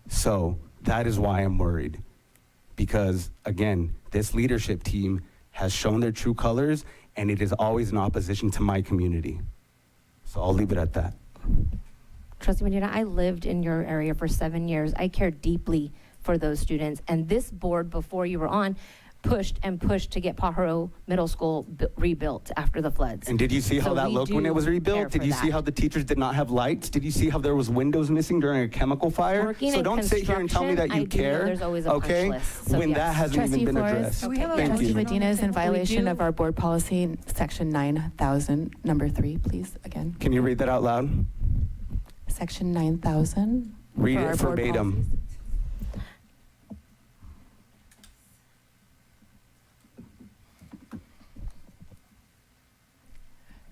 So that is why I'm worried. Because again, this leadership team has shown their true colors, and it is always in opposition to my community. So I'll leave it at that. Trustee Medina, I lived in your area for 7 years. I care deeply for those students. And this board, before you were on, pushed and pushed to get Pajaro Middle School rebuilt after the floods. And did you see how that looked when it was rebuilt? Did you see how the teachers did not have lights? Did you see how there was windows missing during a chemical fire? Working So in don't sit here and tell me that you construction, I do know care, there's always a punch okay? list. So When yes. that hasn't Trustee even been Flores, addressed. do we have a Thank Trustee you. Medina is in violation do. of our board policy, section 9,000, number 3, please, again. Can you read that out loud? Section 9,000. Read for our it board verbatim. policies.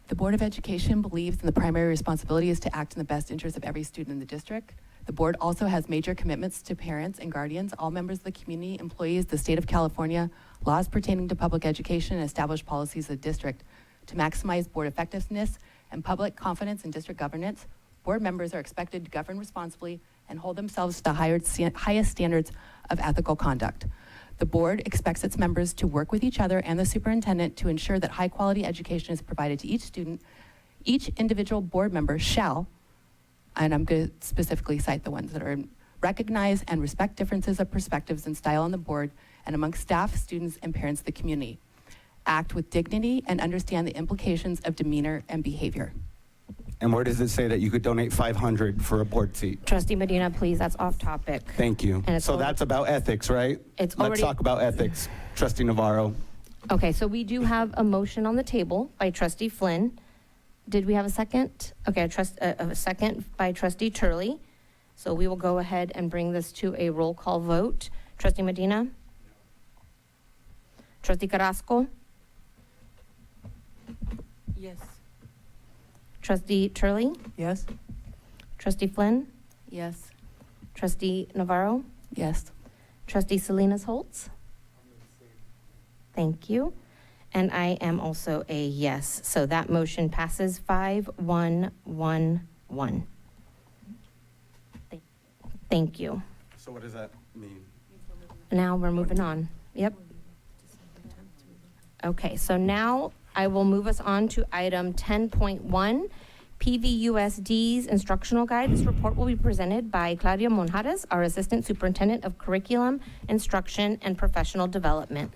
The Board of Education believes in the primary responsibility is to act in the best interest of every student in the district. The board also has major commitments to parents and guardians, all members of the community, employees, the state of California, laws pertaining to public education, and established policies of the district. To maximize board effectiveness and public confidence in district governance, board members are expected to govern responsibly and hold themselves to the highest standards of ethical conduct. The board expects its members to work with each other and the superintendent to ensure that high-quality education is provided to each student. Each individual board member shall, and I'm going to specifically cite the ones that are recognize and respect differences of perspectives and style on the board and among staff, students, and parents of the community. Act with dignity and understand the implications of demeanor and behavior. And where does it say that you could donate $500 for a board seat? Trustee Medina, please, that's off topic. Thank you. And it's So already- that's about ethics, right? It's Let's already- talk about ethics. Trustee Navarro. Okay, so we do have a motion on the table by Trustee Flynn. Did we have a second? Okay, a second by Trustee Turley. So we will go ahead and bring this to a roll call vote. Trustee Medina? Trustee Carrasco? Yes. Trustee Turley? Yes? Trustee Flynn? Yes. Trustee Navarro? Yes. Trustee Salinas Holtz? Thank you. And I am also a yes. So that motion passes 5-1-1-1. Thank you. So what does that mean? Now we're moving on. Yep. Okay, so now I will move us on to item 10.1, PVUSD's instructional guide. This report will be presented by Claudia Monjares, our Assistant Superintendent of Curriculum, Instruction, and Professional Development.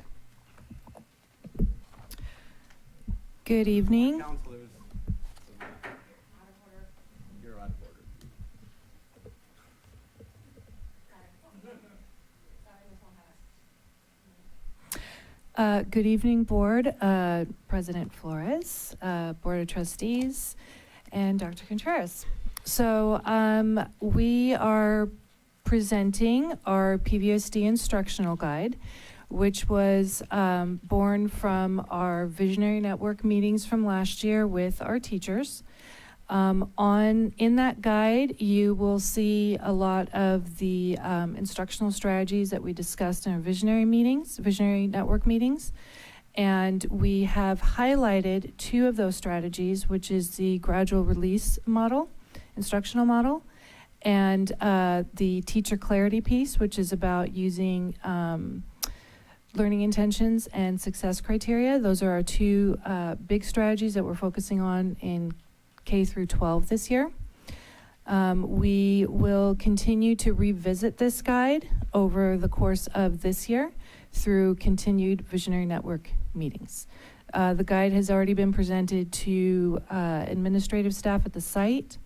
Good evening. Good evening, Board, President Flores, Board of Trustees, and Dr. Contreras. So we are presenting our PVUSD instructional guide, which was born from our Visionary Network meetings from last year with our teachers. In that guide, you will see a lot of the instructional strategies that we discussed in our Visionary Network meetings. And we have highlighted 2 of those strategies, which is the gradual release model, instructional model, and the teacher clarity piece, which is about using learning intentions and success criteria. Those are our 2 big strategies that we're focusing on in K through 12 this year. We will continue to revisit this guide over the course of this year through continued Visionary Network meetings. The guide has already been presented to administrative staff at the site,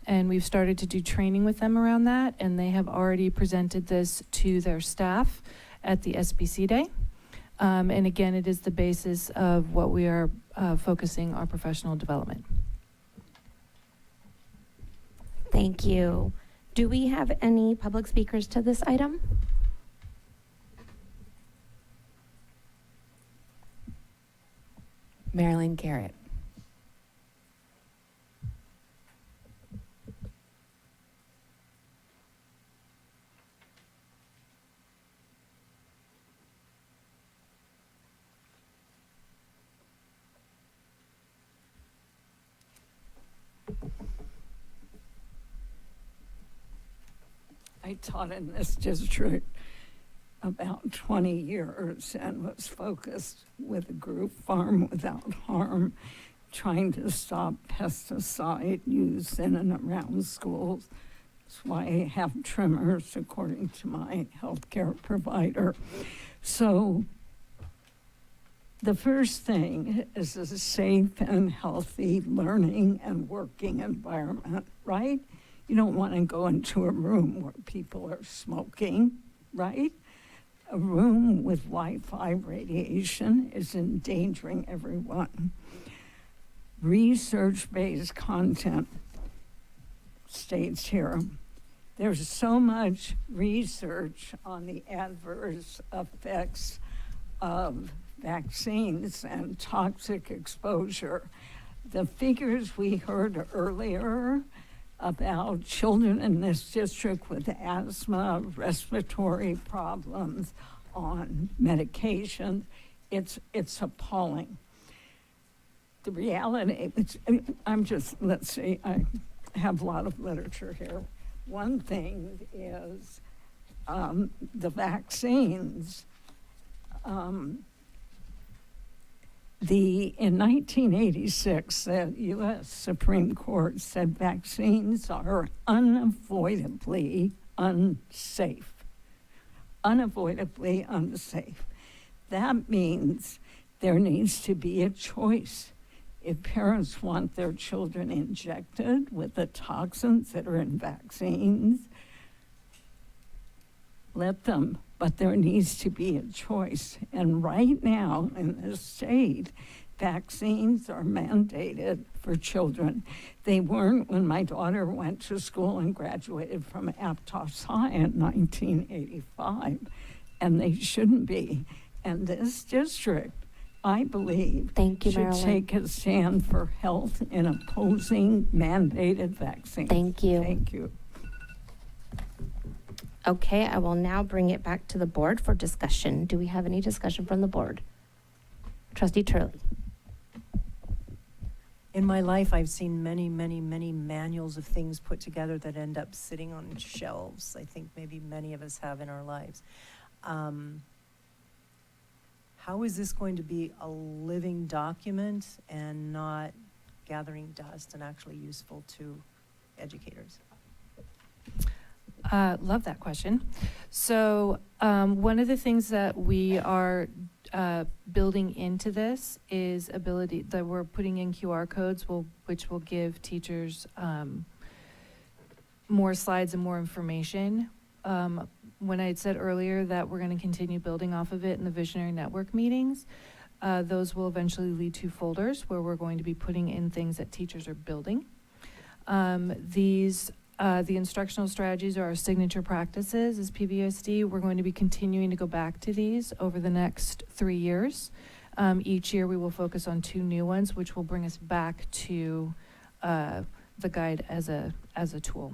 and we've started to do training with them around that, and they have already presented this to their staff at the SBC Day. And again, it is the basis of what we are focusing our professional development. Thank you. Do we have any public speakers to this item? Marilyn Garrett. I taught in this district about 20 years and was focused with a group, Farm Without Harm, trying to stop pesticide use in and around schools. That's why I have trimmers, according to my healthcare provider. So the first thing is a safe and healthy learning and working environment, right? You don't want to go into a room where people are smoking, right? A room with Wi-Fi radiation is endangering everyone. Research-based content states here, there's so much research on the adverse effects of vaccines and toxic exposure. The figures we heard earlier about children in this district with asthma, respiratory problems, on medication, it's appalling. The reality, let's see, I have a lot of literature here. One thing is the vaccines. In 1986, the U.S. Supreme Court said vaccines are unavoidably unsafe. Unavoidably unsafe. That means there needs to be a choice. If parents want their children injected with the toxins that are in vaccines, let them. But there needs to be a choice. And right now in this state, vaccines are mandated for children. They weren't when my daughter went to school and graduated from Aptos High in 1985, and they shouldn't be. And this district, I believe, should Marilyn. take a stand for health in opposing mandated vaccines. Thank you. Thank you. Okay, I will now bring it back to the board for discussion. Do we have any discussion from the board? Trustee Turley. In my life, I've seen many, many, many manuals of things put together that end up sitting on shelves. I think maybe many of us have in our lives. How is this going to be a living document and not gathering dust and actually useful to educators? Love that question. So one of the things that we are building into this is ability that we're putting in QR codes, which will give teachers more slides and more information. When I had said earlier that we're going to continue building off of it in the Visionary Network meetings, those will eventually lead to folders where we're going to be putting in things that teachers are building. The instructional strategies are our signature practices as PVUSD. We're going to be continuing to go back to these over the next 3 years. Each year we will focus on 2 new ones, which will bring us back to the guide as a tool.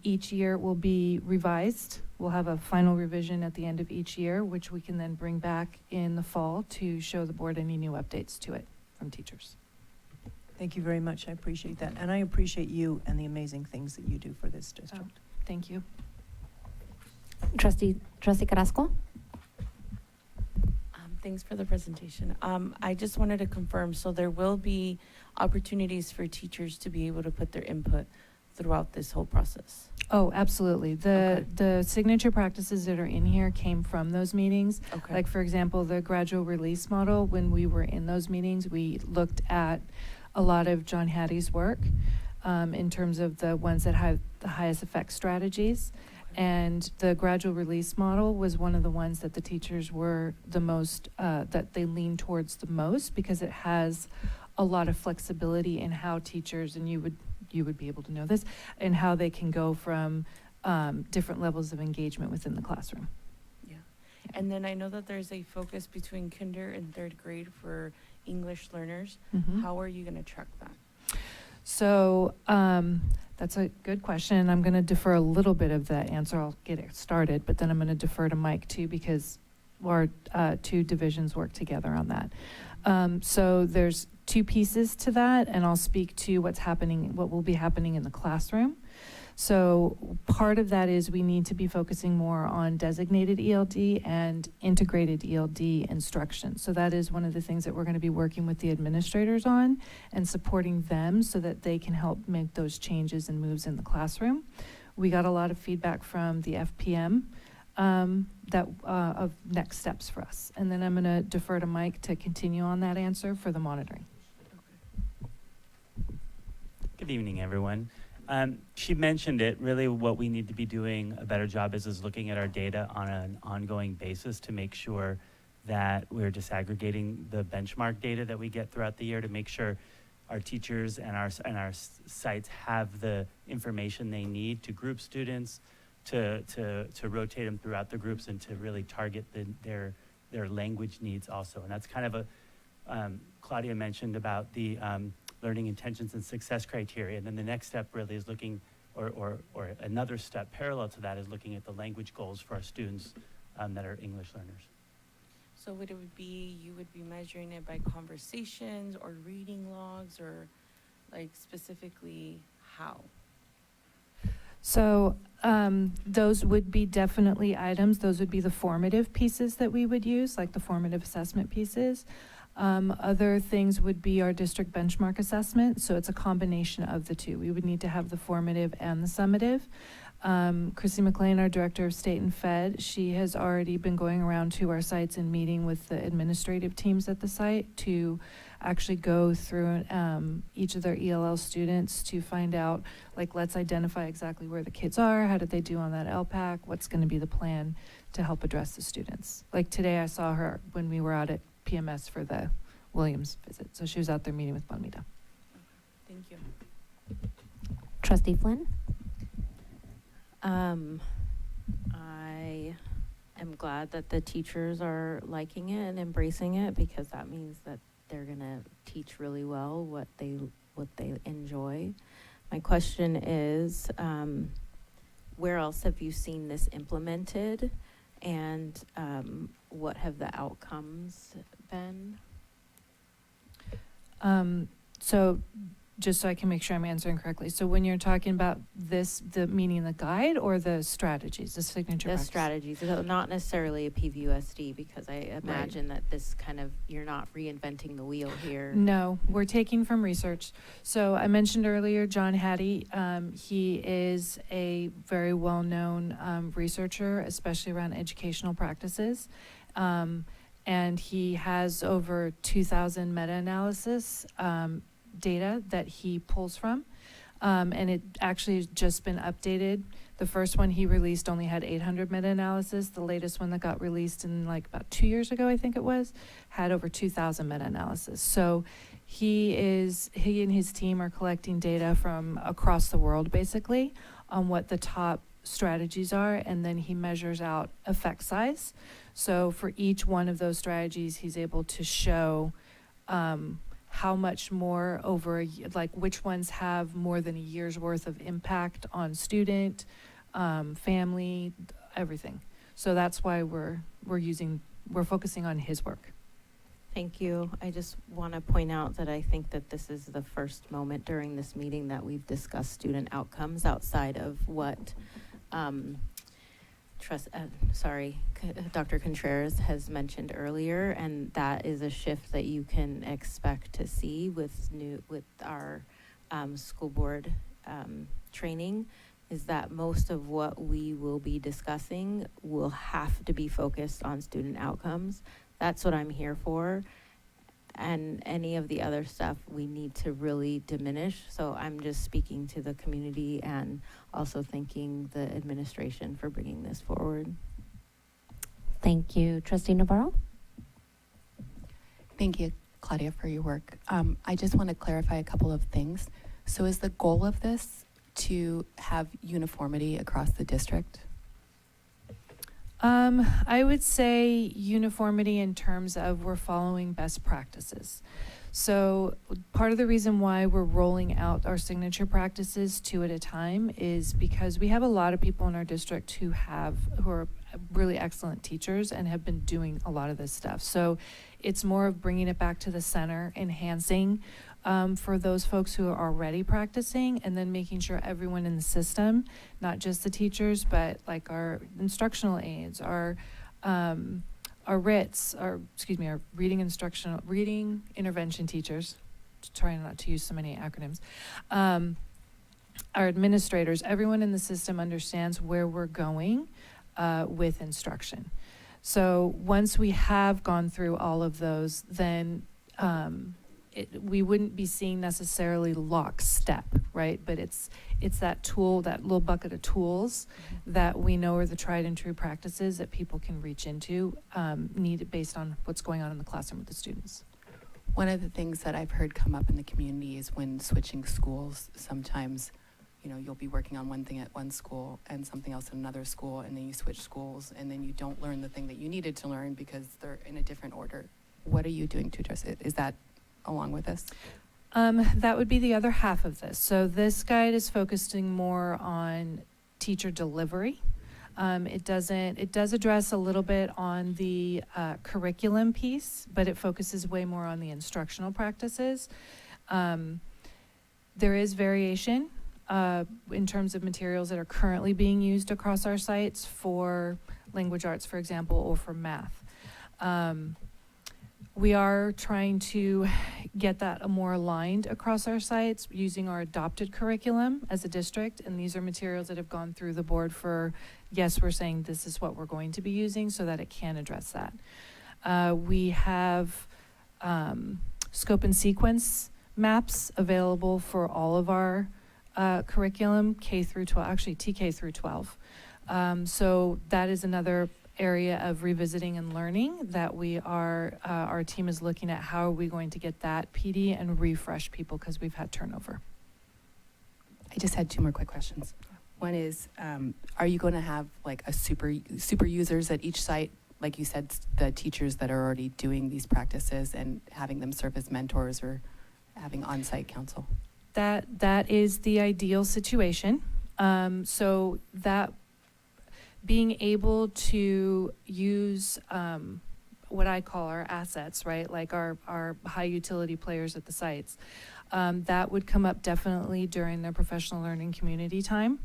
Each year will be revised. We'll have a final revision at the end of each year, which we can then bring back in the fall to show the board any new updates to it from teachers. Thank you very much. I appreciate that. And I appreciate you and the amazing things that you do for this district. Thank you. Trustee Carrasco? Thanks for the presentation. I just wanted to confirm, so there will be opportunities for teachers to be able to put their input throughout this whole process? Oh, absolutely. The signature practices that are in here came from those meetings. Okay. Like, for example, the gradual release model, when we were in those meetings, we looked at a lot of John Hattie's work in terms of the ones that have the highest effect strategies. And the gradual release model was one of the ones that the teachers were the most, that they leaned towards the most, because it has a lot of flexibility in how teachers, and you would be able to know this, and how they can go from different levels of engagement within the classroom. Yeah. And then I know that there's a focus between kinder and third grade for English learners. Mhm. How are you going to track that? So that's a good question. I'm going to defer a little bit of the answer. I'll get it started, but then I'm going to defer to Mike too, because our 2 divisions work together on that. So there's 2 pieces to that, and I'll speak to what will be happening in the classroom. So part of that is we need to be focusing more on designated ELD and integrated ELD instruction. So that is one of the things that we're going to be working with the administrators on and supporting them so that they can help make those changes and moves in the classroom. We got a lot of feedback from the FPM of next steps for us. And then I'm going to defer to Mike to continue on that answer for the monitoring. Good evening, everyone. She mentioned it. Really what we need to be doing a better job is looking at our data on an ongoing basis to make sure that we're disaggregating the benchmark data that we get throughout the year to make sure our teachers and our sites have the information they need to group students, to rotate them throughout the groups, and to really target their language needs also. And that's kind of Claudia mentioned about the learning intentions and success criteria. And then the next step really is looking, or another step parallel to that is looking at the language goals for our students that are English learners. So would it be, you would be measuring it by conversations or reading logs, or like specifically how? So those would be definitely items. Those would be the formative pieces that we would use, like the formative assessment pieces. Other things would be our district benchmark assessment. So it's a combination of the 2. We would need to have the formative and the summative. Chrissy McLean, our director of state and fed, she has already been going around to our sites and meeting with the administrative teams at the site to actually go through each of their ELL students to find out, like, let's identify exactly where the kids are, how did they do on that LPAC, what's going to be the plan to help address the students. Like today I saw her when we were out at PMS for the Williams visit. So she was out there meeting with Bonita. Thank you. Trustee Flynn? I am glad that the teachers are liking it and embracing it, because that means that they're gonna teach really well what they enjoy. My question is, where else have you seen this implemented, and what have the outcomes been? So just so I can make sure I'm answering correctly. So when you're talking about this, meaning the guide or the strategies, the signature The practice? strategies, so not necessarily a PVUSD, because I imagine that this kind of, you're not reinventing the wheel here. No, we're taking from research. So I mentioned earlier John Hattie. He is a very well-known researcher, especially around educational practices. And he has over 2,000 meta-analysis data that he pulls from. And it actually has just been updated. The first one he released only had 800 meta-analysis. The latest one that got released in like about 2 years ago, I think it was, had over 2,000 meta-analysis. So he and his team are collecting data from across the world, basically, on what the top strategies are, and then he measures out effect size. So for each one of those strategies, he's able to show how much more over, like which ones have more than a year's worth of impact on student, family, everything. So that's why we're focusing on his work. Thank you. I just want to point out that I think that this is the first moment during this meeting that we've discussed student outcomes outside of what Dr. Contreras has mentioned earlier, and that is a shift that you can expect to see with our school board training, is that most of what we will be discussing will have to be focused on student outcomes. That's what I'm here for. And any of the other stuff we need to really diminish. So I'm just speaking to the community and also thanking the administration for bringing this forward. Thank you. Trustee Navarro? Thank you, Claudia, for your work. I just want to clarify a couple of things. So is the goal of this to have uniformity across the district? I would say uniformity in terms of we're following best practices. So part of the reason why we're rolling out our signature practices 2 at a time is because we have a lot of people in our district who are really excellent teachers and have been doing a lot of this stuff. So it's more of bringing it back to the center, enhancing for those folks who are already practicing, and then making sure everyone in the system, not just the teachers, but like our instructional aides, our RITs, our reading intervention teachers, trying not to use so many acronyms, our administrators, everyone in the system understands where we're going with instruction. So once we have gone through all of those, then we wouldn't be seeing necessarily lockstep, right? But it's that tool, that little bucket of tools that we know are the tried and true practices that people can reach into, needed based on what's going on in the classroom with the students. One of the things that I've heard come up in the community is when switching schools, sometimes, you'll be working on one thing at one school and something else at another school, and then you switch schools, and then you don't learn the thing that you needed to learn because they're in a different order. What are you doing to address it? Is that along with this? That would be the other half of this. So this guide is focusing more on teacher delivery. It does address a little bit on the curriculum piece, but it focuses way more on the instructional practices. There is variation in terms of materials that are currently being used across our sites for language arts, for example, or for math. We are trying to get that more aligned across our sites using our adopted curriculum as a district, and these are materials that have gone through the board for, yes, we're saying this is what we're going to be using so that it can address that. We have scope and sequence maps available for all of our curriculum, K through 12, actually TK through 12. So that is another area of revisiting and learning that we are, our team is looking at how are we going to get that PD and refresh people because we've had turnover. I just had 2 more quick questions. One is, are you going to have like a super users at each site? Like you said, the teachers that are already doing these practices and having them serve as mentors or having on-site counsel? That is the ideal situation. So that being able to use what I call our assets, right? Like our high utility players at the sites. That would come up definitely during their professional learning community time.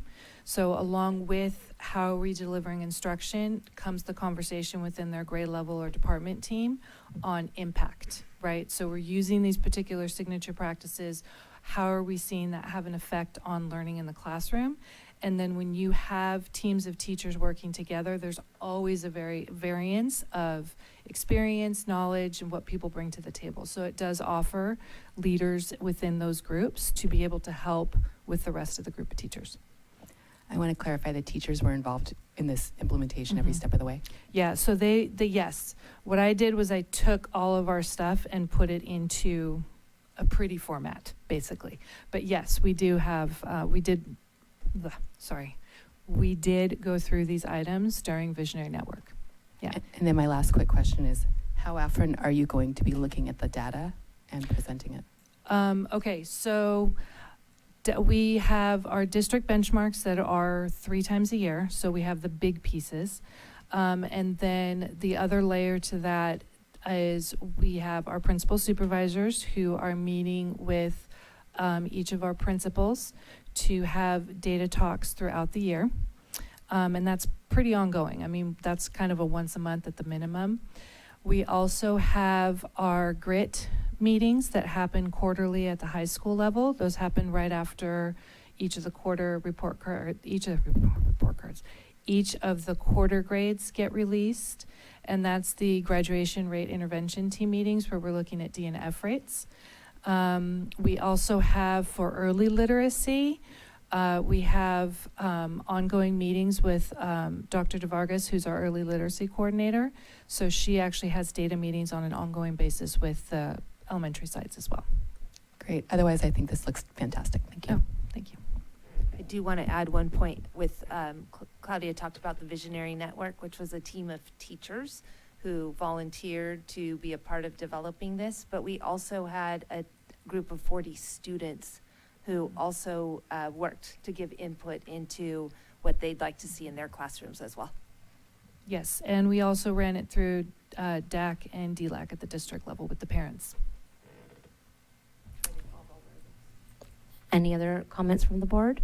So along with how are we delivering instruction comes the conversation within their grade level or department team on impact, right? So we're using these particular signature practices. How are we seeing that have an effect on learning in the classroom? And then when you have teams of teachers working together, there's always a variance of experience, knowledge, and what people bring to the table. So it does offer leaders within those groups to be able to help with the rest of the group of teachers. I want to clarify the teachers were involved in this implementation every step of the way. Yeah, so yes. What I did was I took all of our stuff and put it into a pretty format, basically. But yes, we do have, we did go through these items during Visionary Network. Yeah. And then my last quick question is, how often are you going to be looking at the data and presenting it? Okay, so we have our district benchmarks that are 3 times a year. So we have the big pieces. And then the other layer to that is we have our principal supervisors who are meeting with each of our principals to have data talks throughout the year. And that's pretty ongoing. I mean, that's kind of a once a month at the minimum. We also have our GRIT meetings that happen quarterly at the high school level. Those happen right after each of the quarter report cards. Each of the quarter grades get released, and that's the graduation rate intervention team meetings where we're looking at D and F rates. We also have for early literacy, we have ongoing meetings with Dr. DeVargas, who's our early literacy coordinator. So she actually has data meetings on an ongoing basis with the elementary sites as well. Great. Otherwise, I think this looks fantastic. Thank you. Oh, thank you. I do want to add one point with Claudia talked about the Visionary Network, which was a team of teachers who volunteered to be a part of developing this. But we also had a group of 40 students who also worked to give input into what they'd like to see in their classrooms as well. Yes, and we also ran it through DAC and DLAC at the district level with the parents. Any other comments from the board?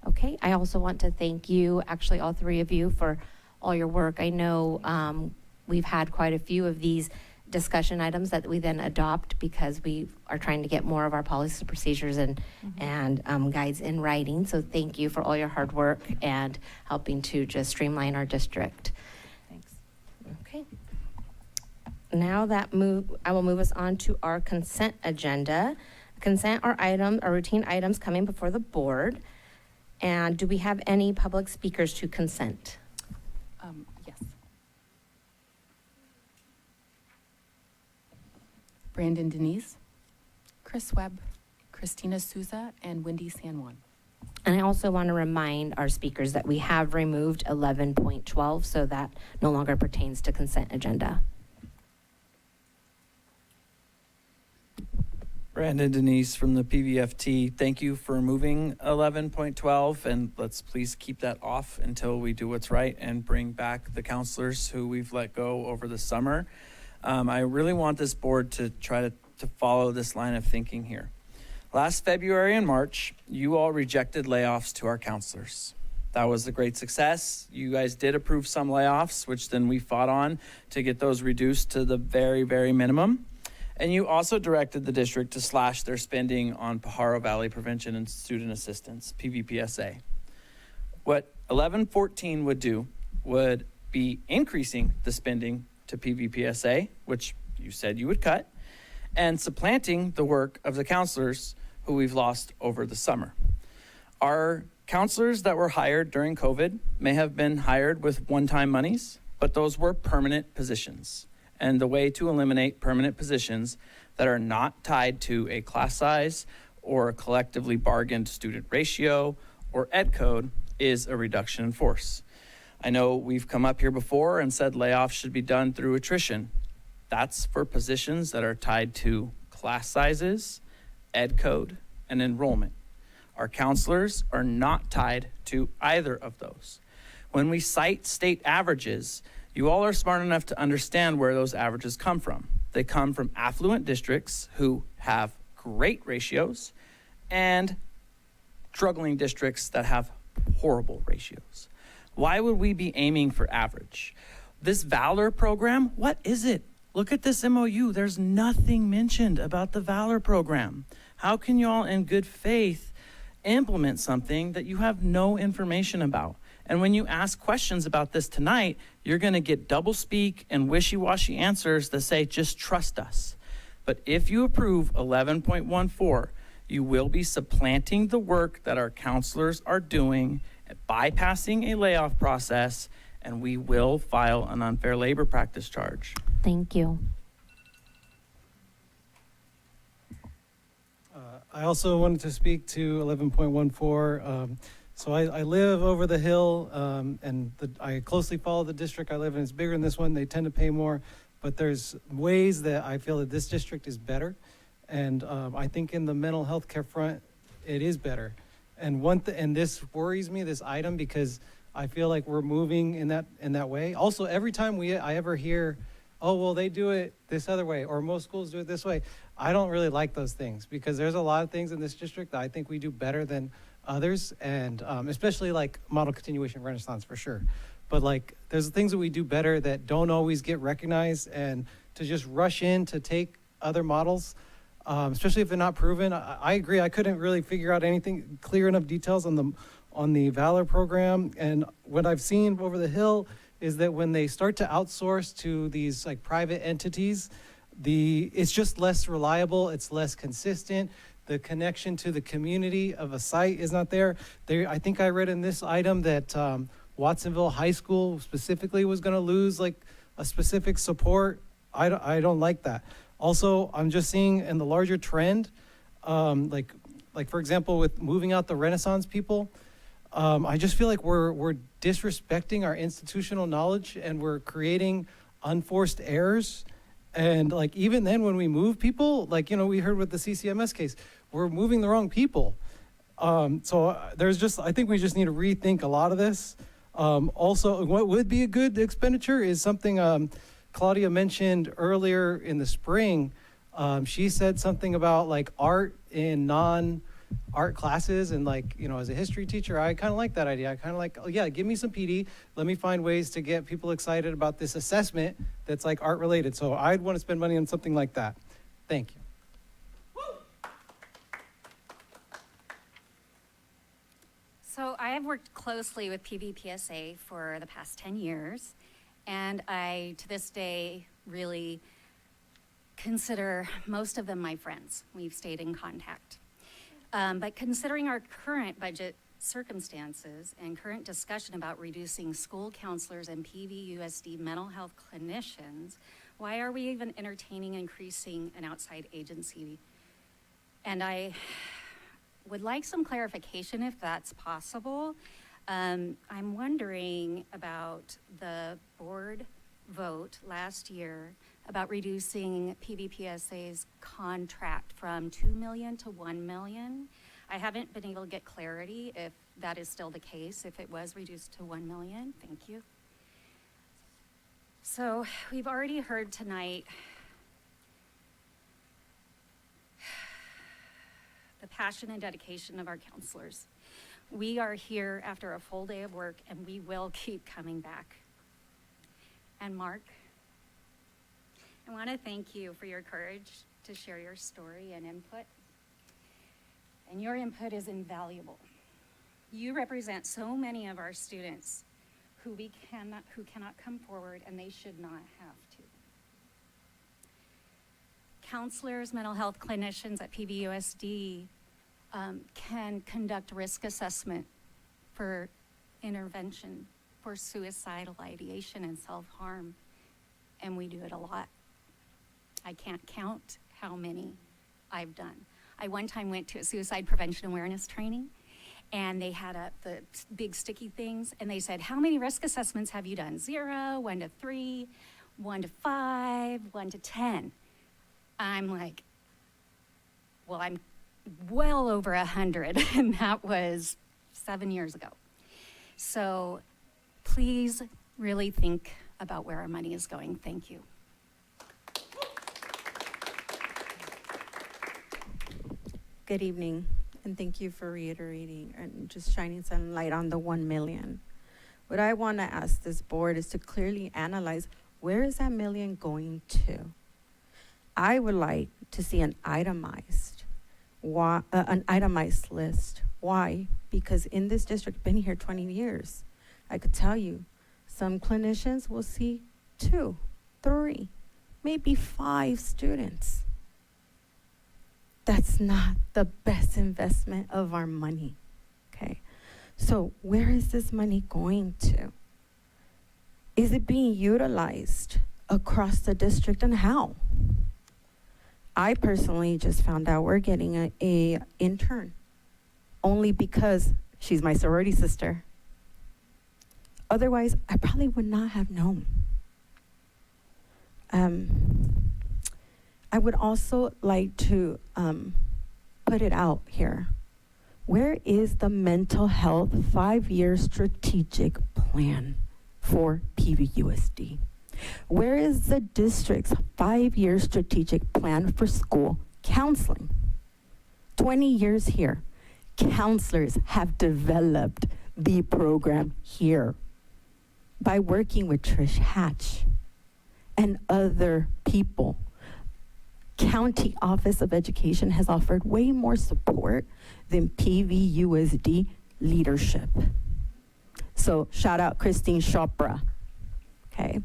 Okay, I also want to thank you, actually all 3 of you, for all your work. I know we've had quite a few of these discussion items that we then adopt because we are trying to get more of our policies and procedures and guides in writing. So thank you for all your hard work and helping to just streamline our district. Thanks. Okay. Now that I will move us on to our consent agenda. Consent are routine items coming before the board. And do we have any public speakers to consent? Yes. Brandon Denise, Chris Webb, Christina Souza, and Wendy San Juan. And I also want to remind our speakers that we have removed 11.12, so that no longer pertains to consent agenda. Brandon Denise from the PVFT, thank you for moving 11.12, and let's please keep that off until we do what's right and bring back the counselors who we've let go over the summer. I really want this board to try to follow this line of thinking here. Last February and March, you all rejected layoffs to our counselors. That was a great success. You guys did approve some layoffs, which then we fought on to get those reduced to the very, very minimum. And you also directed the district to slash their spending on Pajaro Valley Prevention and Student Assistance, PVPSA. What 1114 would do would be increasing the spending to PVPSA, which you said you would cut, and supplanting the work of the counselors who we've lost over the summer. Our counselors that were hired during COVID may have been hired with one-time monies, but those were permanent positions. And the way to eliminate permanent positions that are not tied to a class size or a collectively bargained student ratio or ed code is a reduction in force. I know we've come up here before and said layoffs should be done through attrition. That's for positions that are tied to class sizes, ed code, and enrollment. Our counselors are not tied to either of those. When we cite state averages, You all are smart enough to understand where those averages come from. They come from affluent districts who have great ratios and struggling districts that have horrible ratios. Why would we be aiming for average? This Valor program, what is it? Look at this MOU. There's nothing mentioned about the Valor program. How can y'all in good faith implement something that you have no information about? And when you ask questions about this tonight, you're going to get doublespeak and wishy-washy answers that say, just trust us. But if you approve 11.14, you will be supplanting the work that our counselors are doing, bypassing a layoff process, and we will file an unfair labor practice charge. Thank you. I also wanted to speak to 11.14. So I live over the hill, and I closely follow the district I live in. It's bigger than this one. They tend to pay more, but there's ways that I feel that this district is better. And I think in the mental health care front, it is better. And and this worries me, this item, because I feel like we're moving in that way. Also, every time I ever hear, oh, well, they do it this other way, or most schools do it this way, I don't really like those things, because there's a lot of things in this district that I think we do better than others, and especially like model continuation renaissance for sure. But like, there's things that we do better that don't always get recognized, and to just rush in to take other models, especially if they're not proven. I agree. I couldn't really figure out anything clear enough details on the Valor program. And what I've seen over the hill is that when they start to outsource to these like private entities, it's just less reliable. It's less consistent. The connection to the community of a site is not there. I think I read in this item that Watsonville High School specifically was going to lose like a specific support. I don't like that. Also, I'm just seeing in the larger trend, like for example, with moving out the Renaissance people, I just feel like we're disrespecting our institutional knowledge, and we're creating unforced errors. And like, even then when we move people, like, we heard with the CCMS case, we're moving the wrong people. So I think we just need to rethink a lot of this. Also, what would be a good expenditure is something Claudia mentioned earlier in the spring. She said something about like art in non-art classes, and like, as a history teacher, I kind of like that idea. I kind of like, oh yeah, give me some PD. Let me find ways to get people excited about this assessment that's like art related. So I'd want to spend money on something like that. Thank you. So I have worked closely with PVPSA for the past 10 years, and I, to this day, really consider most of them my friends. We've stayed in contact. But considering our current budget circumstances and current discussion about reducing school counselors and PVUSD mental health clinicians, why are we even entertaining increasing an outside agency? And I would like some clarification if that's possible. I'm wondering about the board vote last year about reducing PVPSA's contract from $2 million to $1 million. I haven't been able to get clarity if that is still the case, if it was reduced to $1 million. Thank you. So we've already heard tonight the passion and dedication of our counselors. We are here after a full day of work, and we will keep coming back. And Mark, I want to thank you for your courage to share your story and input. And your input is invaluable. You represent so many of our students who cannot come forward, and they should not have to. Counselors, mental health clinicians at PVUSD can conduct risk assessment for intervention for suicidal ideation and self-harm, and we do it a lot. I can't count how many I've done. I one time went to a suicide prevention awareness training, and they had the big sticky things, and they said, how many risk assessments have you done? 0, 1 to 3, 1 to 5, 1 to 10. I'm like, well, I'm well over 100, and that was 7 years ago. So please really think about where our money is going. Thank you. Good evening, and thank you for reiterating and just shining some light on the 1 million. What I want to ask this board is to clearly analyze, where is that million going to? I would like to see an itemized list. Why? Because in this district, been here 20 years. I could tell you, some clinicians will see 2, 3, maybe 5 students. That's not the best investment of our money, okay? So where is this money going to? Is it being utilized across the district, and how? I personally just found out we're getting a intern only because she's my sorority sister. Otherwise, I probably would not have known. I would also like to put it out here. Where is the mental health 5-year strategic plan for PVUSD? Where is the district's 5-year strategic plan for school counseling? 20 years here, counselors have developed the program here by working with Trish Hatch and other people. County Office of Education has offered way more support than PVUSD leadership. So shout out Christine Chopra, okay?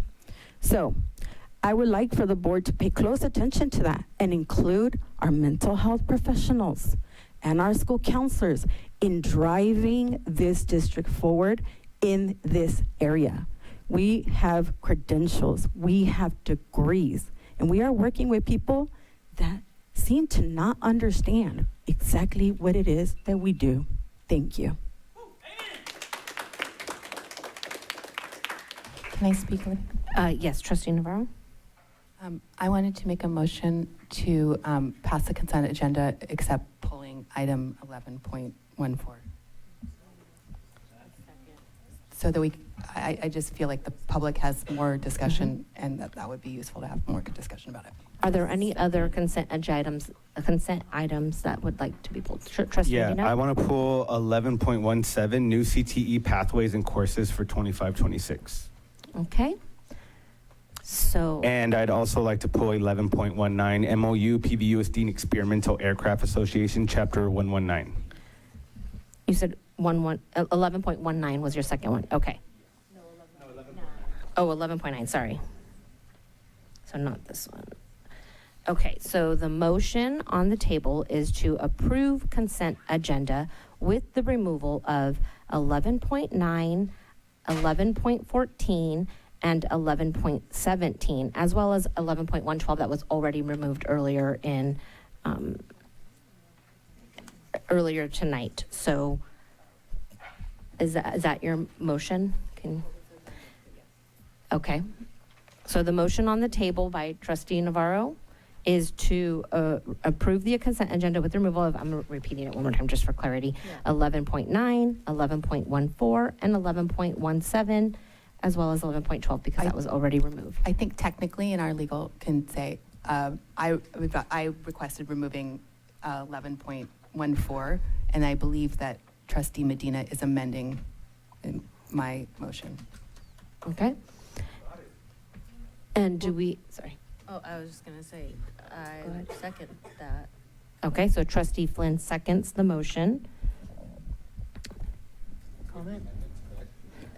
So I would like for the board to pay close attention to that and include our mental health professionals and our school counselors in driving this district forward in this area. We have credentials, we have degrees, and we are working with people that seem to not understand exactly what it is that we do. Thank you. Can I speak? Yes, Trustee Navarro. I wanted to make a motion to pass the consent agenda except pulling item 11.14. So that I just feel like the public has more discussion and that would be useful to have more discussion about it. Are there any other consent items that would like to be pulled? Trustee Yeah, Medina? I want to pull 11.17, new CTE pathways and courses for 25-26. Okay. So. And I'd also like to pull 11.19, MOU, PVUSD, and Experimental Aircraft Association, Chapter 119. You said 11.19 was your second one. Okay. No, 11.9. Oh, 11.9, sorry. So not this one. Okay, so the motion on the table is to approve consent agenda with the removal of 11.9, 11.14, and 11.17, as well as 11.112 that was already removed earlier in earlier tonight. So is that your motion? Okay. So the motion on the table by Trustee Navarro is to approve the consent agenda with the removal of, I'm repeating it one more time just for clarity, 11.9, 11.14, and 11.17, as well as 11.12 because that was already removed. I think technically in our legal can say, I requested removing 11.14, and I believe that Trustee Medina is amending my motion. Okay. And do we, sorry. Oh, I was just going to say, I second that. Okay, so Trustee Flynn seconds the motion. Comment?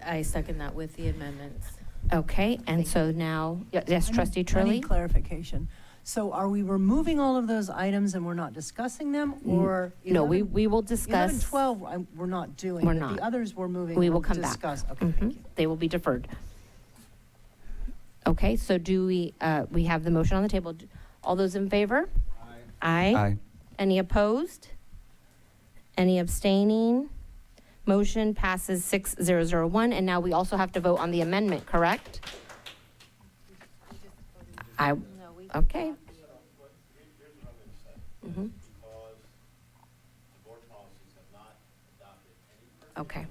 I second that with the amendments. Okay, and so now, yes, Trustee I Turley? need clarification. So are we removing all of those items and we're not discussing them, or? No, we will discuss. 11, 12, we're not doing. We're but not. The others we're moving. We will we'll come back. discuss. Okay, Mhm. thank you. They will be deferred. Okay, so do we have the motion on the table. All those in favor? Aye. Aye. Any opposed? Any abstaining? Motion passes 6-0-0-1, and now we also have to vote on the amendment, correct? Okay. Mhm. Okay.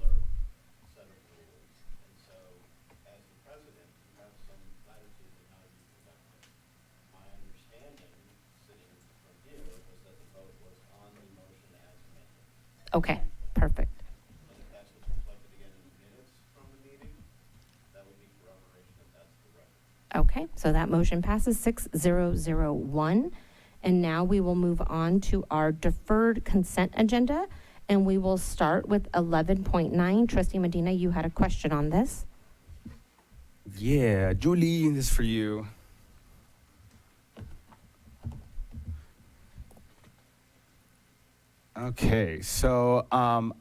Okay, perfect. Okay, so that motion passes 6001. And now we will move on to our deferred consent agenda, and we will start with 11.9. Trustee Medina, you had a question on this. Yeah, Julie, this is for you. Okay, so I'm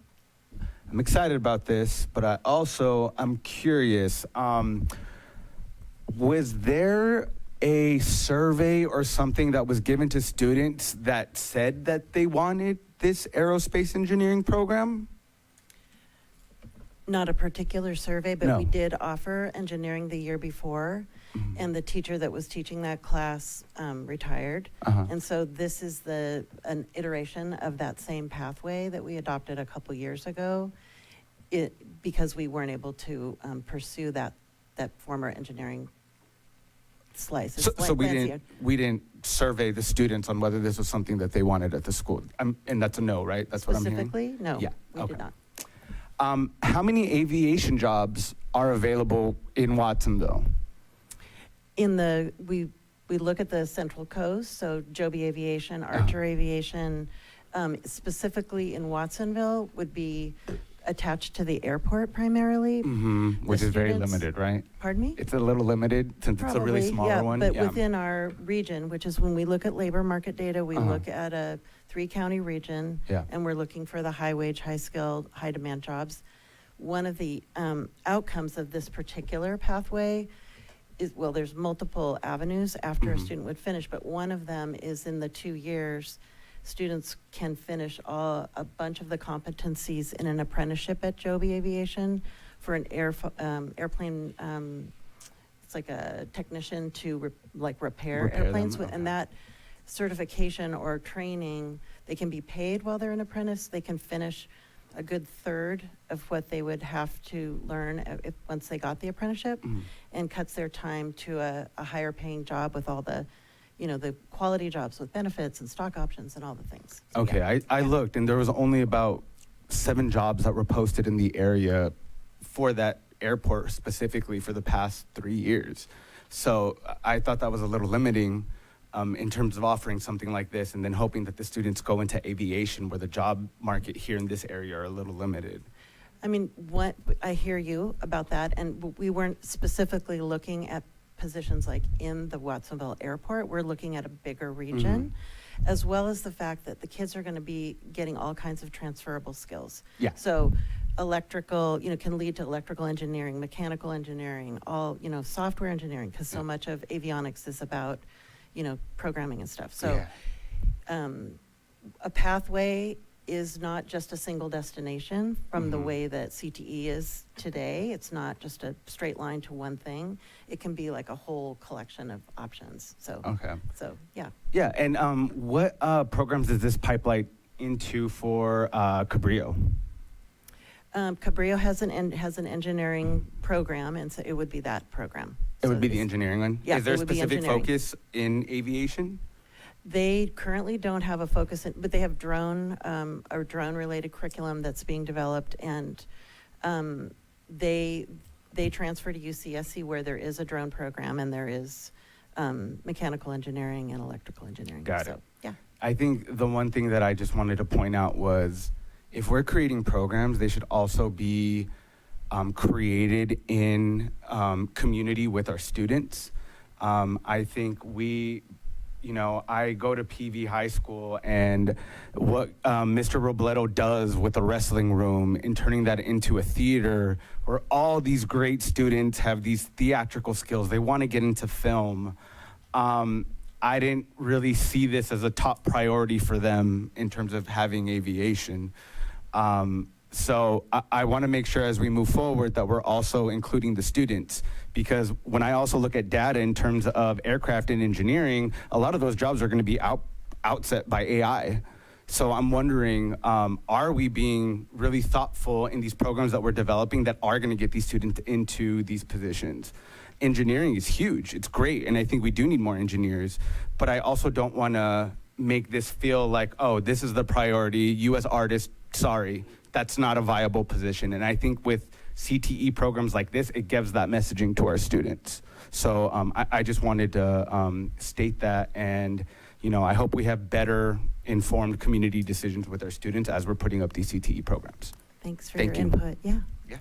excited about this, but I'm curious. Was there a survey or something that was given to students that said that they wanted this aerospace engineering program? Not a particular survey, but No. we did offer engineering the year before, and the teacher that was teaching that class retired. Uh-huh. And so this is an iteration of that same pathway that we adopted a couple years ago, because we weren't able to pursue that former engineering slice. It's So fancier. we didn't survey the students on whether this was something that they wanted at the school. And that's a no, right? That's what I'm hearing? Specifically, no, Yeah, we okay. did not. How many aviation jobs are available in Watsonville? We look at the Central Coast, so Joby Aviation, Archer Aviation, specifically in Watsonville would be attached to the airport primarily. Which is very students- limited, right? Pardon me? It's a little limited since it's a really Probably, smaller yeah, one. but Yeah. within our region, which is when we look at labor market data, we Uh-huh. look at a 3-county region, Yeah. and we're looking for the high wage, high skilled, high demand jobs. One of the outcomes of this particular pathway is, well, there's multiple avenues after a Mhm. student would finish, but one of them is in the 2 years, students can finish a bunch of the competencies in an apprenticeship at Joby Aviation for an airplane, it's like a technician to repair Repair them, airplanes. okay. And that certification or training, they can be paid while they're an apprentice. They can finish a good third of what they would have to learn once they got the apprenticeship, and cuts their time to a higher paying job with all the quality jobs with benefits and stock options and all the things. So, Okay, yeah. I looked and there was only about 7 jobs that were posted in the area for that airport specifically for the past 3 years. So I thought that was a little limiting in terms of offering something like this and then hoping that the students go into aviation where the job market here in this area are a little limited. I mean, I hear you about that, and we weren't specifically looking at positions like in the Watsonville airport. We're looking at a bigger region, as well as the fact that the kids are going to be getting all kinds of transferable skills. Yeah. So electrical, can lead to electrical engineering, mechanical engineering, all, software engineering, because so much of avionics is about, programming and stuff. So a pathway is not just a single destination from the way that CTE is today. It's not just a straight line to one thing. It can be like a whole collection of options. So, Okay. so yeah. Yeah, and what programs is this pipeline into for Cabrillo? Cabrillo has an engineering program, and so it would be that program. It So would be the it's- engineering one? Yeah, Is there a it would be specific engineering. focus in aviation? They currently don't have a focus, but they have a drone-related curriculum that's being developed, and they transfer to UCSC where there is a drone program, and there is mechanical engineering and electrical engineering. Got So, it. yeah. I think the one thing that I just wanted to point out was if we're creating programs, they should also be created in community with our students. I think I go to PV High School, and what Mr. Robledo does with the wrestling room and turning that into a theater where all these great students have these theatrical skills, they want to get into film. I didn't really see this as a top priority for them in terms of having aviation. So I want to make sure as we move forward that we're also including the students, because when I also look at data in terms of aircraft and engineering, a lot of those jobs are going to be outset by AI. So I'm wondering, are we being really thoughtful in these programs that we're developing that are going to get these students into these positions? Engineering is huge. It's great. And I think we do need more engineers. But I also don't want to make this feel like, oh, this is the priority. You as artists sorry, that's not a viable position. And I think with CTE programs like this, it gives that messaging to our students. So I just wanted to state that, and I hope we have better informed community decisions with our students as we're putting up these CTE programs. Thanks for Thank your you. input. Yeah. Yeah.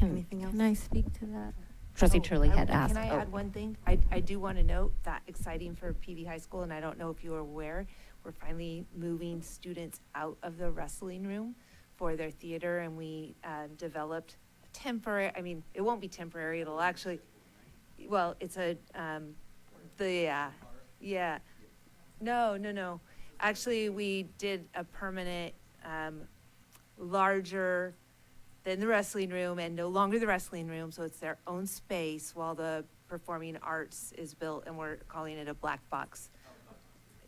Anything else? Can I speak to that? Trustee Oh, Turley had asked. Can I add one thing? I do want to note that exciting for PV High School, and I don't know if you are aware, we're finally moving students out of the wrestling room for their theater, and we developed a temporary, it won't be temporary, it'll actually, well, it's no. Actually, we did a permanent, larger than the wrestling room, and no longer the wrestling room, so it's their own space while the performing arts is built, and we're calling it a black box.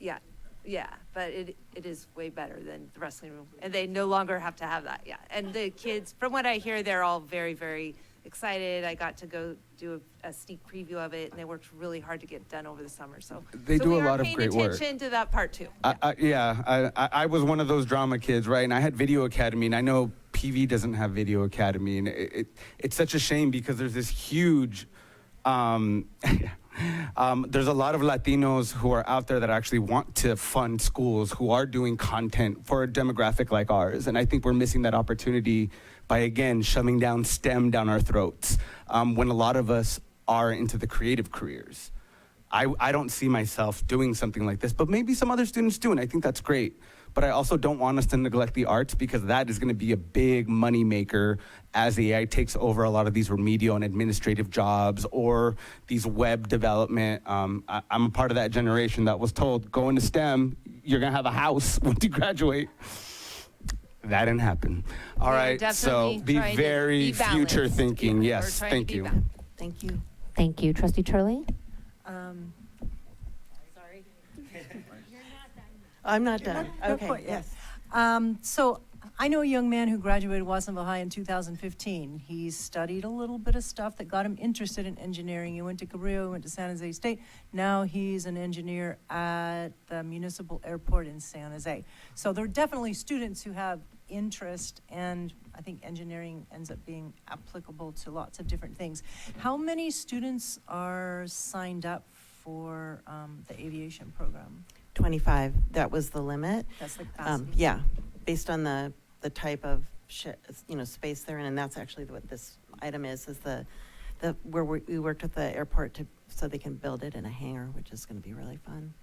Yeah, but it is way better than the wrestling room, and they no longer have to have that, And the kids, from what I hear, they're all very, very excited. I got to go do a sneak preview of it, and they worked really hard to get done over the summer, so. They do a lot of great work. So we are paying attention to that part too. I was one of those drama kids, right? And I had Video Academy, and I know PV doesn't have Video Academy, and it's such a shame because there's this huge, there's a lot of Latinos who are out there that actually want to fund schools, who are doing content for a demographic like ours, and I think we're missing that opportunity by, again, shoving down STEM down our throats when a lot of us are into the creative careers. I don't see myself doing something like this, but maybe some other students do, and I think that's great. But I also don't want us to neglect the arts, because that is going to be a big money maker as AI takes over a lot of these remedial and administrative jobs or these web development. I'm a part of that generation that was told, go into STEM, you're going to have a house once you graduate. That didn't happen. All right, so be very future thinking. Yes, thank you. Thank you. Thank you. Trustee Turley? Sorry. I'm not done. Okay, quite yet. yes. So I know a young man who graduated Watsonville High in 2015. He studied a little bit of stuff that got him interested in engineering. He went to Cabrillo, he went to San Jose State. Now he's an engineer at the municipal airport in San Jose. So there are definitely students who have interest, and I think engineering ends up being applicable to lots of different things. How many students are signed up for the aviation program? 25, that was the limit. That's the capacity. Yeah, based on the type of space they're in, and that's actually what this item is the where we worked with the airport so they can build it in a hangar, which is going to be really fun.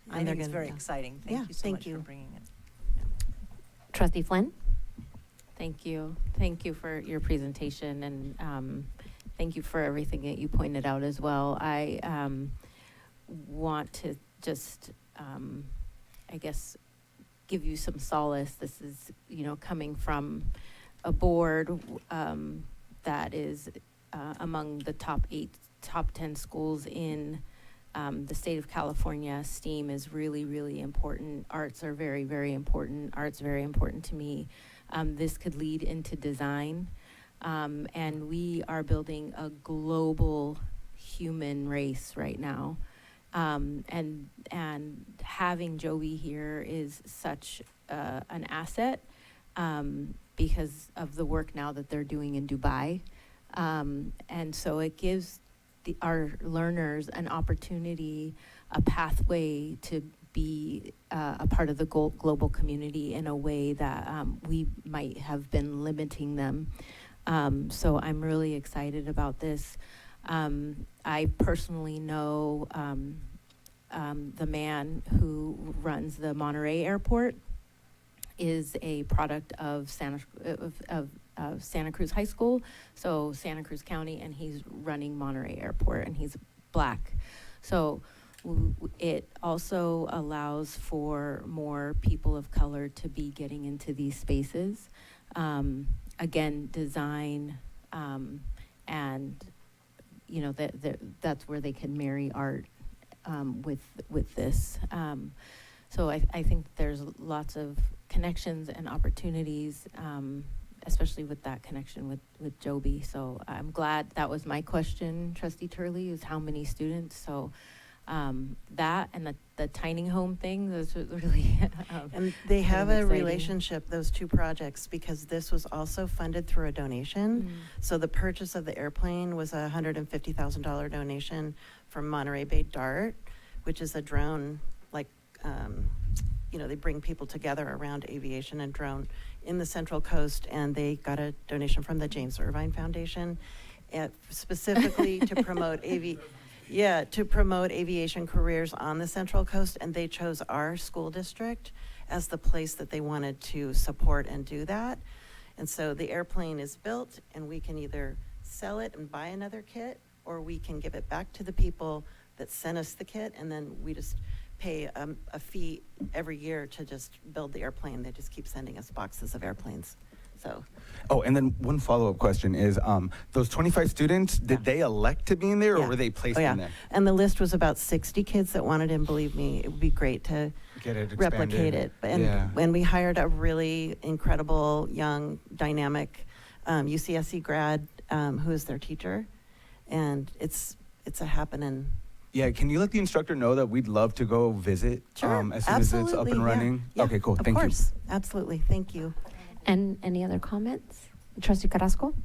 I think it's very exciting. Thank you so much for bringing it. Trustee Flynn? Thank you. Thank you for your presentation, and thank you for everything that you pointed out as well. I want to just, I guess, give you some solace. This is, coming from a board that is among the top 10 schools in the state of California. STEAM is really, really important. Arts are very, very important. Art's very important to me. This could lead into design. And we are building a global human race right now. And having Joey here is such an asset because of the work now that they're doing in Dubai. And so it gives our learners an opportunity, a pathway to be a part of the global community in a way that we might have been limiting them. So I'm really excited about this. I personally know the man who runs the Monterey Airport is a product of Santa Cruz High School, so Santa Cruz County, and he's running Monterey Airport, and he's Black. So it also allows for more people of color to be getting into these spaces. Again, design, and that's where they can marry art with this. So I think there's lots of connections and opportunities, especially with that connection with Joby. So I'm glad. That was my question, Trustee Turley, is how many students. So That and the tiny home thing, those are really And they kind have of a exciting. relationship, those two projects, because this was also funded through a donation. So the purchase of the airplane was a $150,000 donation from Monterey Bay DART, which is a drone, like, they bring people together around aviation and drone in the Central Coast, and they got a donation from the James Irvine Foundation, specifically to promote to promote aviation careers on the Central Coast, and they chose our school district as the place that they wanted to support and do that. And so the airplane is built, and we can either sell it and buy another kit, or we can give it back to the people that sent us the kit, and then we just pay a fee every year to just build the airplane. They just keep sending us boxes of airplanes. So. Oh, and then one follow-up question is, those 25 students, did they elect to be in there, or were they placed in there? And the list was about 60 kids that wanted, and believe me, it would be great to Get it replicate expanded. it. And we hired a really incredible, young, dynamic UCSC grad who is their teacher, and it's a happening. Yeah, can you let the instructor know that we'd love to go visit as soon as it's up and running? Yeah. Okay, cool. Of Thank course. Absolutely. Thank you. And any other comments? Trustee Carrasco?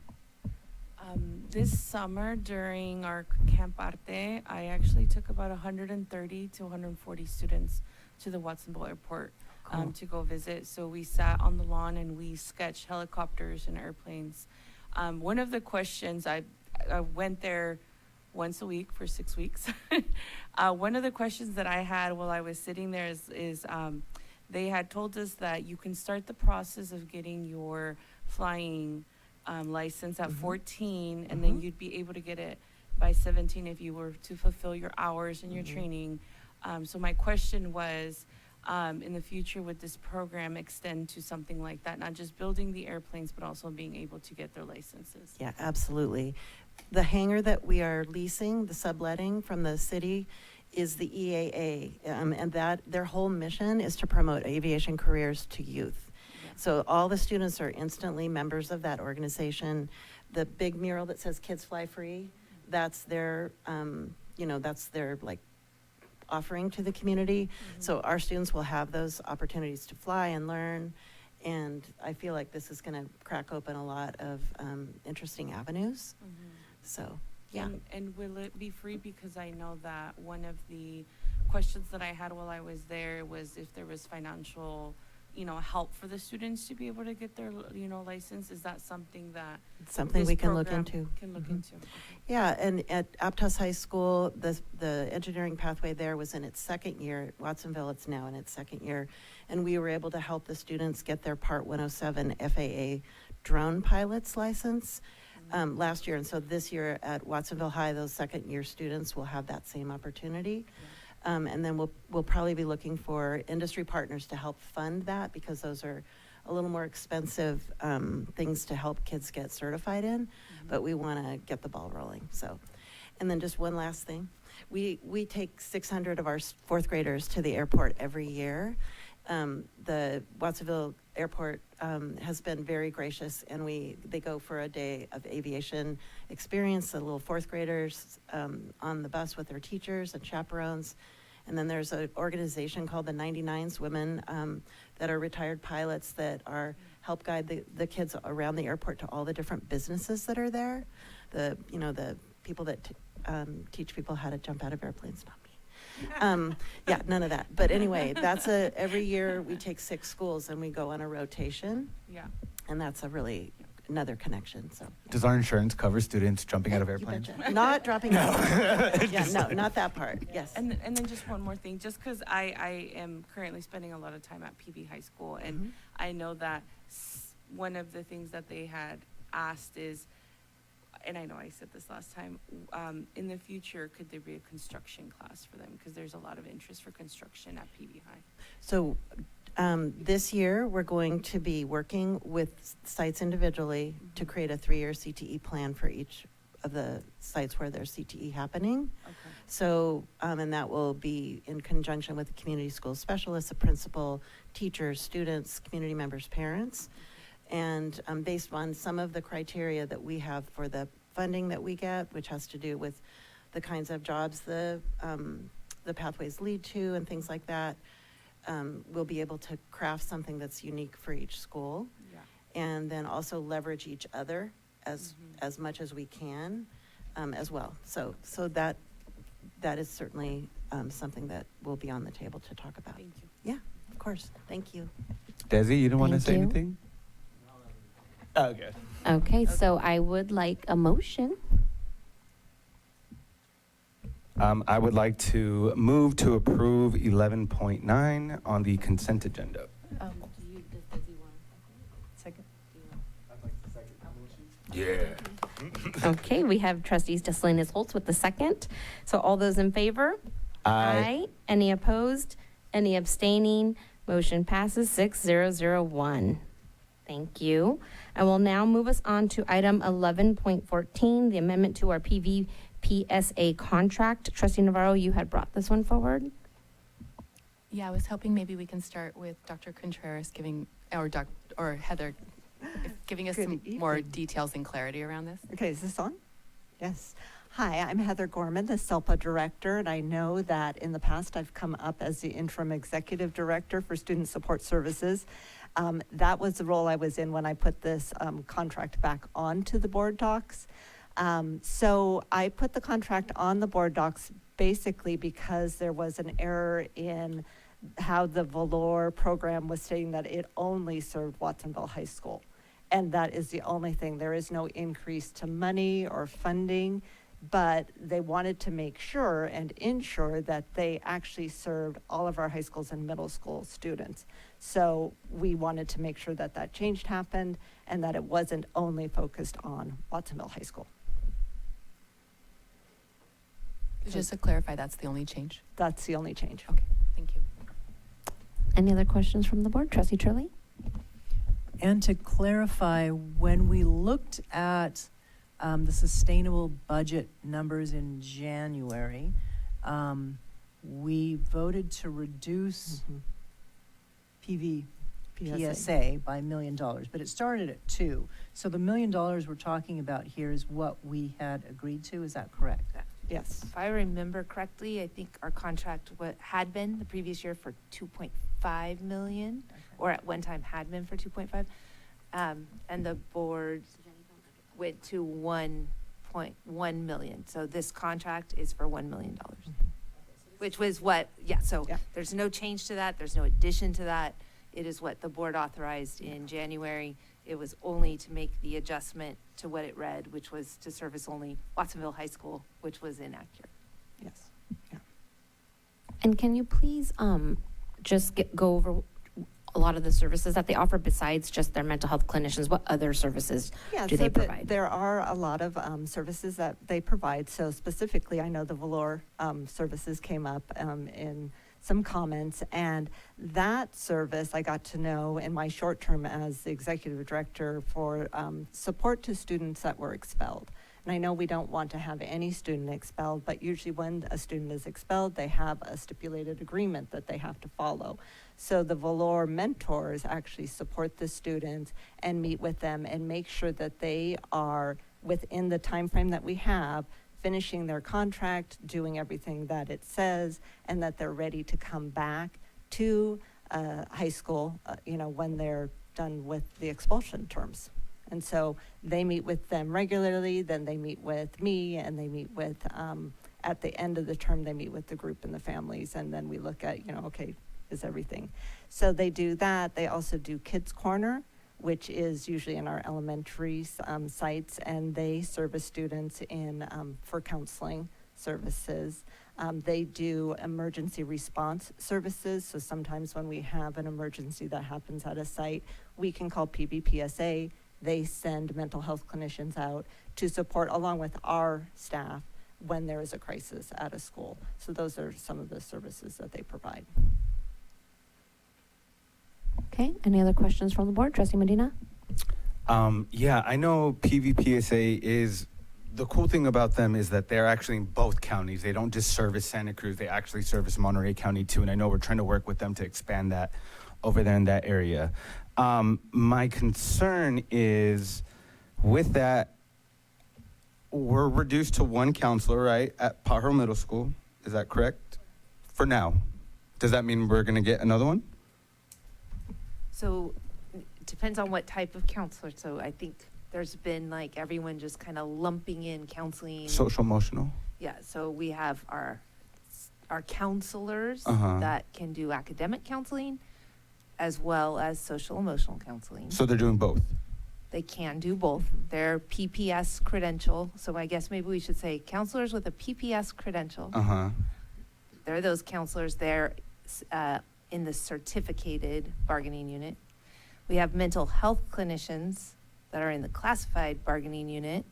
This summer during our Camp Arte, I actually took about 130 to 140 students to the Watsonville Airport to go visit. So we sat on the lawn and we sketched helicopters and airplanes. One of the questions, I went there once a week for 6 weeks. One of the questions that I had while I was sitting there is they had told us that you can start the process of getting your flying license at 14, and then you'd be able to get it by 17 if you were to fulfill your hours and your training. So my question was, in the future, would this program extend to something like that? Not just building the airplanes, but also being able to get their licenses? Yeah, absolutely. The hangar that we are leasing, the subletting from the city, is the EAA, and that their whole mission is to promote aviation careers to youth. So all the students are instantly members of that organization. The big mural that says "Kids Fly Free," that's their, that's their like offering to the community. So our students will have those opportunities to fly and learn. And I feel like this is going to crack open a lot of interesting avenues. So, yeah. And will it be free? Because I know that one of the questions that I had while I was there was if there was financial, help for the students to be able to get their, license. Is that something that something this we can look program into? Can look into. Yeah, and at Aptos High School, the engineering pathway there was in its second year. At Watsonville, it's now in its second year. And we were able to help the students get their Part 107 FAA drone pilot's license last year. And so this year at Watsonville High, those second year students will have that same opportunity. And then we'll probably be looking for industry partners to help fund that, because those are a little more expensive things to help kids get certified in, but we want to get the ball rolling. So, and then just one last thing. We take 600 of our fourth graders to the airport every year. The Watsonville Airport has been very gracious, and they go for a day of aviation experience, the little fourth graders on the bus with their teachers and chaperones. And then there's an organization called the 99s Women that are retired pilots that help guide the kids around the airport to all the different businesses that are there. The people that teach people how to jump out of airplanes, not me. Yeah, none of that. But anyway, that's every year we take 6 schools and we go on a rotation. Yeah. And that's another connection. So. Does our insurance cover students jumping out of You airplanes? betcha. Not dropping out. Yeah, no, not that part. Yes. And then just one more thing, just because I am currently spending a lot of time at PV High School, and I know that one of the things that they had asked is, and I know I said this last time, in the future, could there be a construction class for them? Because there's a lot of interest for construction at PV High. So this year, we're going to be working with sites individually to create a 3-year CTE plan for each of the sites where there's CTE happening. Okay. So, and that will be in conjunction with the community school specialists, the principal, teachers, students, community members, parents. And based on some of the criteria that we have for the funding that we get, which has to do with the kinds of jobs the the pathways lead to and things like that. We'll be able to craft something that's unique for each school. Yeah. And then also leverage each other as much as we can as well. So that is certainly something that will be on the table to talk about. Thank you. Yeah, of course. Thank you. Desi, you don't want to Thank say you. anything? Okay. Okay, so I would like a motion. I would like to move to approve 11.9 on the consent agenda. Second. Yeah. Okay, we have trustees Salinas Holtz with the second. So all those in favor? Aye. Any opposed? Any abstaining? Motion passes 6001. Thank you. I will now move us on to item 11.14, the amendment to our PVPSA contract. Trustee Navarro, you had brought this one forward. Yeah, I was hoping maybe we can start with Dr. Contreras giving, or Heather, giving us some more details and clarity around this. Okay, is this on? Yes. Hi, I'm Heather Gorman, the SELPA director, and I know that in the past I've come up as the interim executive director for student support services. That was the role I was in when I put this contract back onto the board docs. So I put the contract on the board docs basically because there was an error in how the Valor program was stating that it only served Watsonville High School. And that is the only thing. There is no increase to money or funding, but they wanted to make sure and ensure that they actually served all of our high schools and middle school students. So we wanted to make sure that that change happened and that it wasn't only focused on Watsonville High School. Just to clarify, that's the only change? That's the only change. Okay, thank you. Any other questions from the board? Trustee Turley? And to clarify, when we looked at the sustainable budget numbers in January, we voted to reduce PVPSA by $1 million, but it started at 2. So the $1 million we're talking about here is what we had agreed to. Is that correct? Yes. If I remember correctly, I think our contract had been the previous year for 2.5 million, or at one time had been for 2.5. And the board went to 1.1 million. So this contract is for $1 million, which was what, there's no change to that. There's no addition to that. It is what the board authorized in January. It was only to make the adjustment to what it read, which was to service only Watsonville High School, which was inaccurate. Yes. Yeah. And can you please just go over a lot of the services that they offer besides just their mental health clinicians? What other services do they provide? There are a lot of services that they provide. So specifically, I know the Valor services came up in some comments, and that service I got to know in my short term as the executive director for support to students that were expelled. And I know we don't want to have any student expelled, but usually when a student is expelled, they have a stipulated agreement that they have to follow. So the Valor mentors actually support the students and meet with them and make sure that they are within the time frame that we have, finishing their contract, doing everything that it says, and that they're ready to come back to high school, when they're done with the expulsion terms. And so they meet with them regularly, then they meet with me, and they meet with, at the end of the term, they meet with the group and the families, and then we look at, okay, is everything. So they do that. They also do Kids Corner, which is usually in our elementary sites, and they service students for counseling services. They do emergency response services. So sometimes when we have an emergency that happens at a site, we can call PVPSA. They send mental health clinicians out to support along with our staff when there is a crisis at a school. So those are some of the services that they provide. Okay, any other questions from the board? Trustee Medina? Yeah, I know PVPSA is, the cool thing about them is that they're actually in both counties. They don't just service Santa Cruz, they actually service Monterey County too. And I know we're trying to work with them to expand that over there in that area. My concern is with that, we're reduced to one counselor, right, at Pajaro Middle School. Is that correct? for now. Does that mean we're going to get another one? So it depends on what type of counselor. So I think there's been like everyone just kind of lumping in counseling. Social emotional? Yeah, so we have our counselors Uh-huh. that can do academic counseling as well as social emotional counseling. So they're doing both? They can do both. They're PPS credential. So I guess maybe we should say counselors with a PPS credential. Uh-huh. They're those counselors there in the certificated bargaining unit. We have mental health clinicians that are in the classified bargaining unit.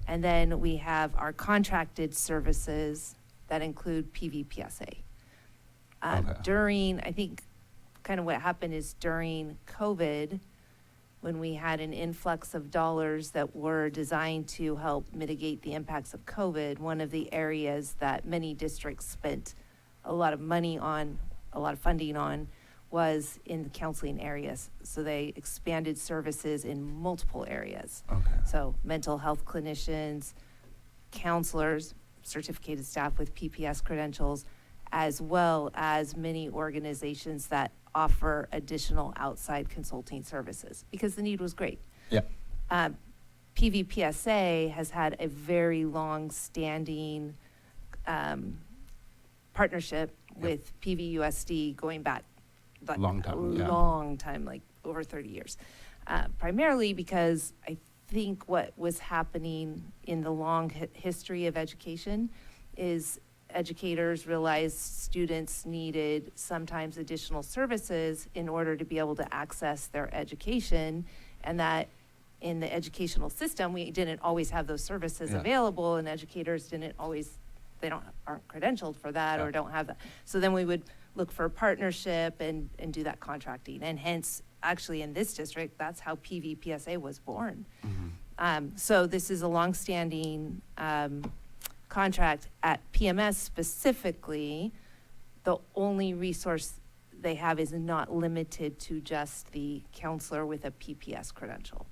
And then we have our contracted services that include PVPSA. Okay. During, I think, kind of what happened is during COVID, when we had an influx of dollars that were designed to help mitigate the impacts of COVID, one of the areas that many districts spent a lot of money on, a lot of funding on, was in the counseling areas. So they expanded services in multiple areas. Okay. So mental health clinicians, counselors, certificated staff with PPS credentials, as well as many organizations that offer additional outside consulting services because the need was great. Yeah. PVPSA has had a very long-standing partnership with PVUSD going back like Long time, yeah. long time, like over 30 years. Primarily because I think what was happening in the long history of education is educators realized students needed sometimes additional services in order to be able to access their education, and that in the educational system we didn't always have those services available, and educators didn't always, aren't credentialed for that or don't have that. So then we would look for a partnership and do that contracting, and hence actually in this district that's how PVPSA was born. So this is a longstanding contract. At PMS specifically, the only resource they have is not limited to just the counselor with a PPS credential.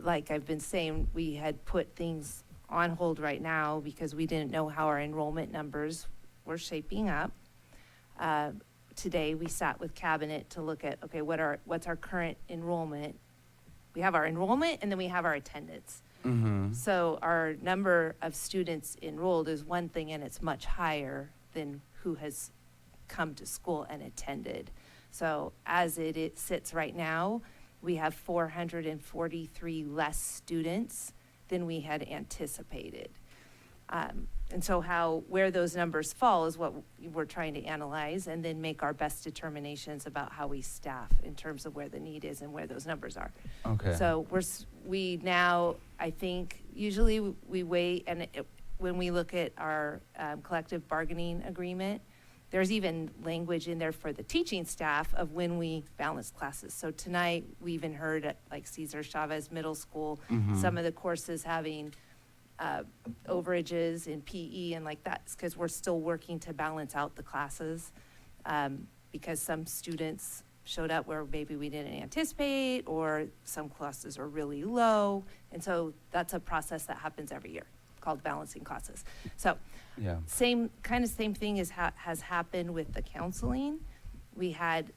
Like I've been saying, we had put things on hold right now because we didn't know how our enrollment numbers were shaping up. Today we sat with cabinet to look at, okay, what's our current enrollment? We have our enrollment and then we have our attendance. So our number of students enrolled is one thing, and it's much higher than who has come to school and attended. So as it sits right now, we have 443 less students than we had anticipated. And so where those numbers fall is what we're trying to analyze and then make our best determinations about how we staff in terms of where the need is and where those numbers are. Okay. So we now, I think, usually we wait, and when we look at our collective bargaining agreement, there's even language in there for the teaching staff of when we balance classes. So tonight, we even heard at like Cesar Chavez Middle School, some of the courses having overages in PE and like that, because we're still working to balance out the classes, because some students showed up where maybe we didn't anticipate, or some classes are really low. And so that's a process that happens every year called balancing classes. So same thing has happened with the counseling. We had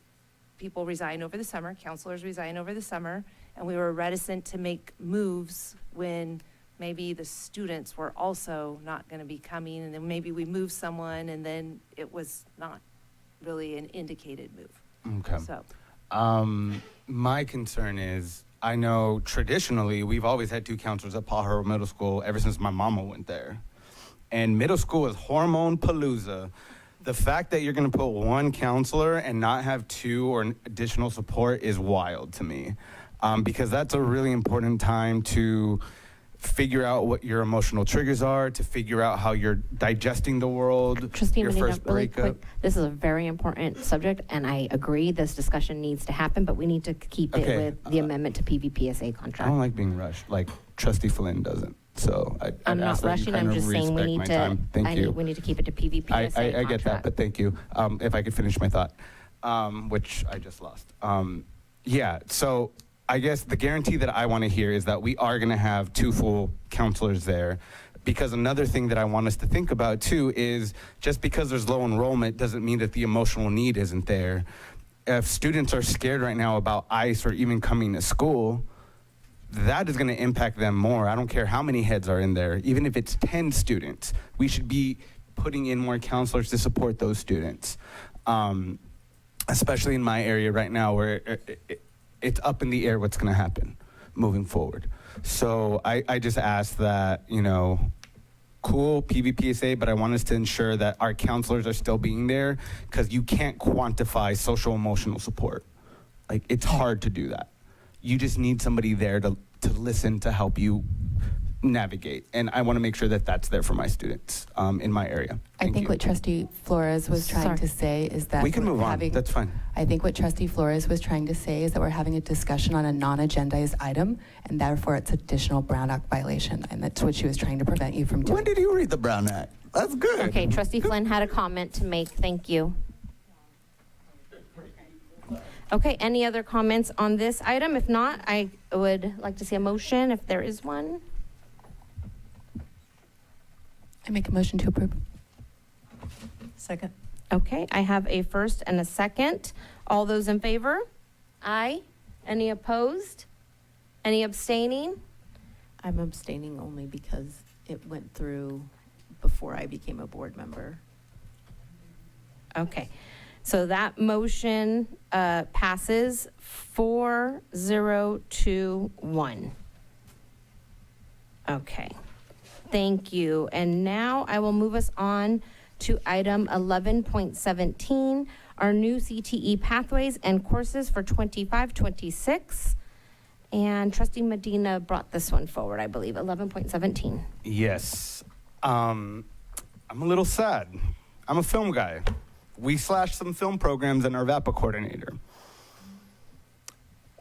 people resign over the summer, counselors resign over the summer, and we were reticent to make moves when maybe the students were also not going to be coming, and then maybe we moved someone and then it was not really an indicated move. Okay. So my concern is, I know traditionally we've always had 2 counselors at Pajaro Middle School ever since my mama went there. And middle school is hormone palooza. The fact that you're going to put 1 counselor and not have 2 or additional support is wild to me, because that's a really important time to figure out what your emotional triggers are, to figure out how you're digesting the world, Trustee your Medina, first really breakup. quick, this is a very important subject, and I agree this discussion needs to happen, but we need to keep it with the amendment to PVPSA I contract. don't like being rushed, like Trustee Flynn doesn't. So I'm not rushing, I'm just saying we need to, we need to keep it to PVPSA I get that, contract. but thank you. If I could finish my thought, which I just lost. So I guess the guarantee that I want to hear is that we are going to have 2 full counselors there. Because another thing that I want us to think about too is just because there's low enrollment doesn't mean that the emotional need isn't there. If students are scared right now about ICE or even coming to school, that is going to impact them more. I don't care how many heads are in there. Even if it's 10 students, we should be putting in more counselors to support those students. Especially in my area right now where it's up in the air what's going to happen moving forward. So I just ask that, you know, cool, PVPSA, but I want us to ensure that our counselors are still being there, because you can't quantify social emotional support. Like, it's hard to do that. You just need somebody there to listen, to help you navigate. And I want to make sure that that's there for my students in my area. I think what Trustee Flores was trying to say is that we can move on. That's fine. I think what Trustee Flores was trying to say is that we're having a discussion on a non-agendized item, and therefore it's additional Brown Act violation, and that's what she was trying to prevent you from doing. When did you read the Brown Act? That's good. Okay, Trustee Flynn had a comment to make. Thank you. Okay, any other comments on this item? If not, I would like to see a motion if there is one. I make a motion to approve. Second. Okay, I have a first and a second. All those in favor? Aye. Any opposed? Any abstaining? I'm abstaining only because it went through before I became a board member. Okay, so that motion passes 4-0-2-1. Okay, thank you. And now I will move us on to item 11.17, our new CTE pathways and courses for 25-26. And Trustee Medina brought this one forward, I believe, 11.17. Yes. I'm a little sad. I'm a film guy. We slashed some film programs in our VAPA coordinator.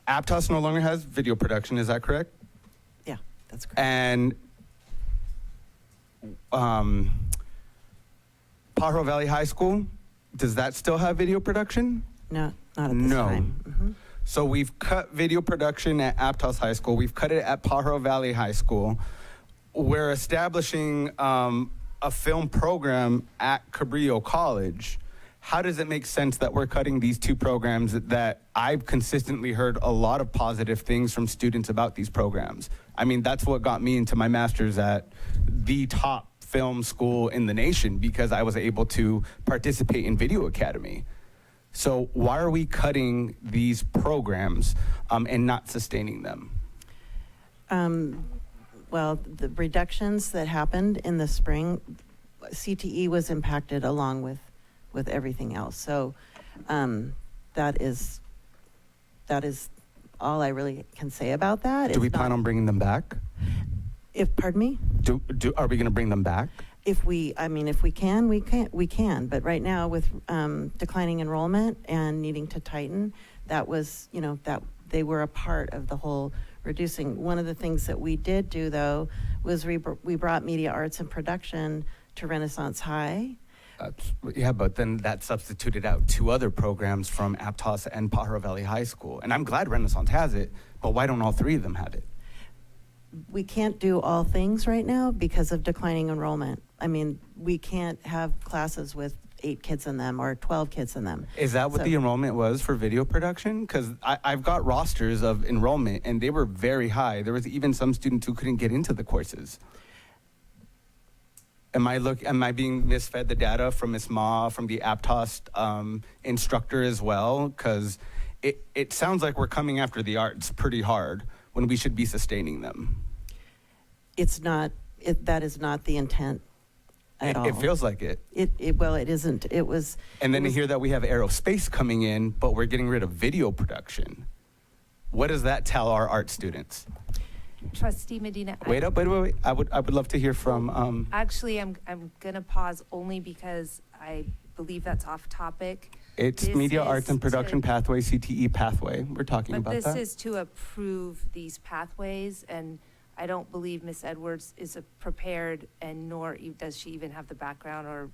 Aptos no longer has video production, is that correct? Yeah, that's correct. And Pajaro Valley High School, does that still have video production? No, not at this time. Mhm. So we've cut video production at Aptos High School. We've cut it at Pajaro Valley High School. We're establishing a film program at Cabrillo College. How does it make sense that we're cutting these two programs that I've consistently heard a lot of positive things from students about these programs? I mean, that's what got me into my master's at the top film school in the nation, because I was able to participate in Video Academy. So why are we cutting these programs and not sustaining them? Well, the reductions that happened in the spring, CTE was impacted along with everything else. So that is all I really can say about that. Do we plan on bringing them back? Pardon me? Are we going to bring them back? If we can, we can. But right now, with declining enrollment and needing to tighten, that was, that they were a part of the whole reducing. One of the things that we did do, though, was we brought media arts and production to Renaissance High. Yeah, but then that substituted out two other programs from Aptos and Pajaro Valley High School. And I'm glad Renaissance has it, but why don't all three of them have it? We can't do all things right now because of declining enrollment. I mean, we can't have classes with 8 kids in them or 12 kids in them. Is that what the enrollment was for video production? Because I've got rosters of enrollment, and they were very high. There was even some students who couldn't get into the courses. Am I being misfed the data from Ms. Ma, from the Aptos instructor as well? Because it sounds like we're coming after the arts pretty hard when we should be sustaining them. It's not. That is not the intent at all. It feels like it. Well, it isn't. It was. And then to hear that we have aerospace coming in, but we're getting rid of video production. What does that tell our art students? Trustee Medina. Wait. I would love to hear from. Actually, I'm gonna pause only because I believe that's off topic. It's Media Arts and Production Pathway, CTE pathway. We're talking about that. But this is to approve these pathways, and I don't believe Ms. Edwards is prepared, and nor does she even have the background or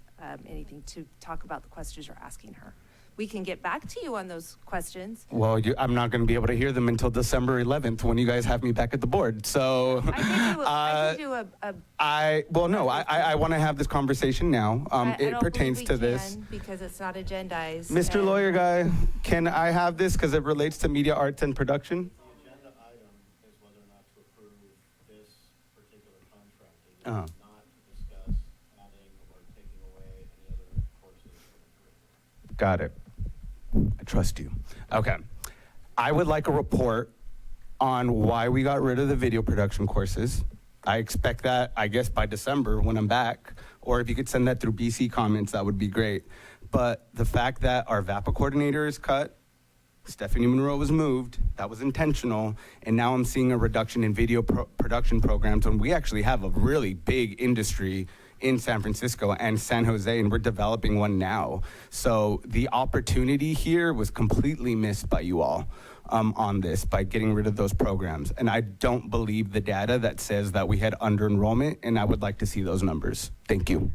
anything to talk about the questions you're asking her. we can get back to you on those questions. Well, I'm not going to be able to hear them until December 11th when you guys have me back at the board. So I can do I want to have this conversation now. I It don't pertains believe to we this. can because it's not agendized. Mr. and- Lawyer Guy, can I have this because it relates to media arts and production? The agenda item is whether or not to approve this particular contract. It is Uh-huh. not to discuss adding or taking away any other courses from the curriculum. Got it. I trust you. Okay. I would like a report on why we got rid of the video production courses. I expect that, I guess, by December when I'm back. Or if you could send that through BC comments, that would be great. But the fact that our VAPA coordinator is cut, Stephanie Monroe was moved, that was intentional, and now I'm seeing a reduction in video production programs when we actually have a really big industry in San Francisco and San Jose, and we're developing one now. So the opportunity here was completely missed by you all on this by getting rid of those programs. And I don't believe the data that says that we had under enrollment, and I would like to see those numbers. Thank you.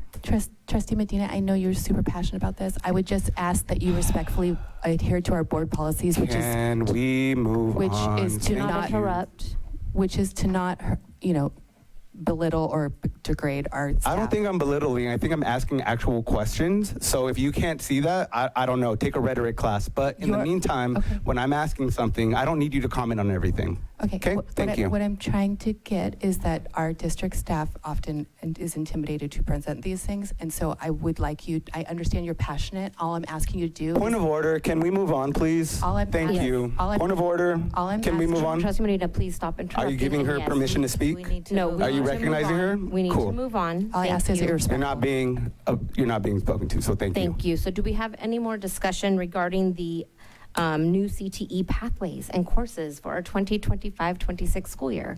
Trustee Medina, I know you're super passionate about this. I would just ask that you respectfully adhere to our board policies, which we move which on? is to Thank not you. interrupt, which is to not, belittle or degrade our staff. I don't think I'm belittling. I think I'm asking actual questions. So if you can't see that, I don't know. Take a rhetoric class. But in the meantime, when I'm asking something, I don't need you to comment on everything. Okay. Thank you. What I'm trying to get is that our district staff often is intimidated to present these things, and so I would like you. I understand you're passionate. All I'm asking you to do. Point of order. Can we move on, please? Thank you. Point of order. Can we move on? Trustee Medina, please stop interrupting. Are you giving her and permission to speak? No. Are you recognizing her? We need Cool. to move on. All I ask is Thank you. irrespectful. You're not being spoken to. So thank you. Thank you. So do we have any more discussion regarding the new CTE pathways and courses for our 2025-26 school year?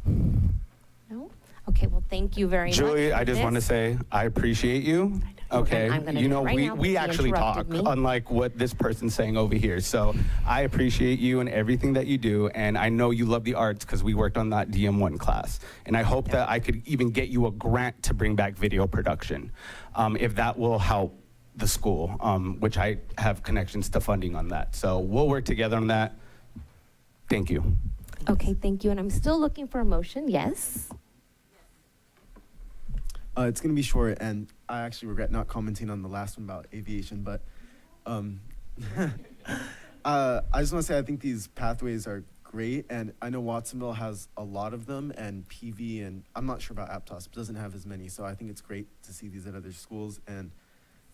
No? Okay, well, thank you very much. Julie, for I just want to this. say I appreciate you. Okay, I'm gonna do it right now we because you actually talk, interrupted me. unlike what this person's saying over here. So I appreciate you and everything that you do, and I know you love the arts because we worked on that DM1 class. And I hope that I could even get you a grant to bring back video production, if that will help the school, which I have connections to funding on that. So we'll work together on that. Thank you. Okay, thank you. And I'm still looking for a motion. Yes? It's going to be short, and I actually regret not commenting on the last one about aviation, but I just want to say I think these pathways are great, and I know Watsonville has a lot of them, and PV, and I'm not sure about Aptos, but doesn't have as many, so I think it's great to see these at other schools. And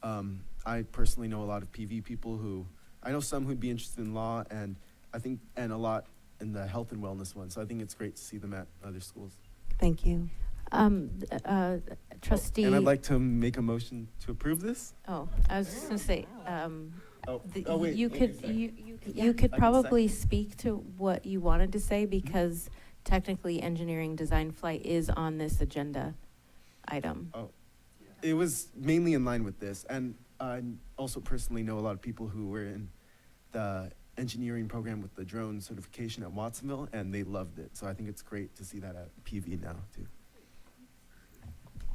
I personally know a lot of PV people who, I know some who'd be interested in law, and I think, and a lot in the health and wellness one, so I think it's great to see them at other schools. Thank you. Trustee. And I'd like to make a motion to approve this. Oh, I was just gonna say, wait, you okay, could, sorry. you could I can probably speak to what you wanted to say because technically engineering design flight is on this agenda item. Oh, it was mainly in line with this, and I also personally know a lot of people who were in the engineering program with the drone certification at Watsonville, and they loved it. So I think it's great to see that at PV now too.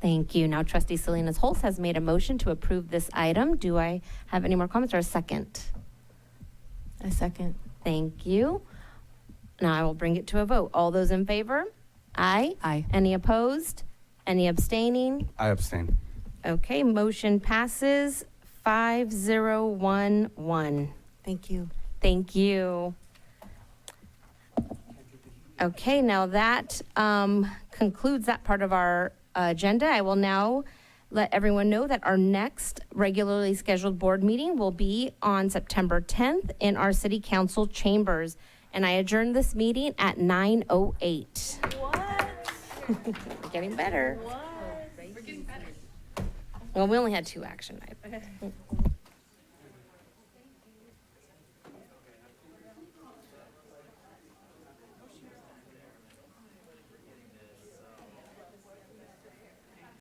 Thank you. Now trustee Salinas Holtz has made a motion to approve this item. Do I have any more comments or a second? A second. Thank you. Now I will bring it to a vote. All those in favor? Aye. Aye. Any opposed? Any abstaining? I abstain. Okay, motion passes 5011. Thank you. Thank you. Okay, now that concludes that part of our agenda. I will now let everyone know that our next regularly scheduled board meeting will be on September 10th in our city council chambers. And I adjourn this meeting at 9:08. What? We're getting better. What? We're getting better. Well, we only had 2 action items.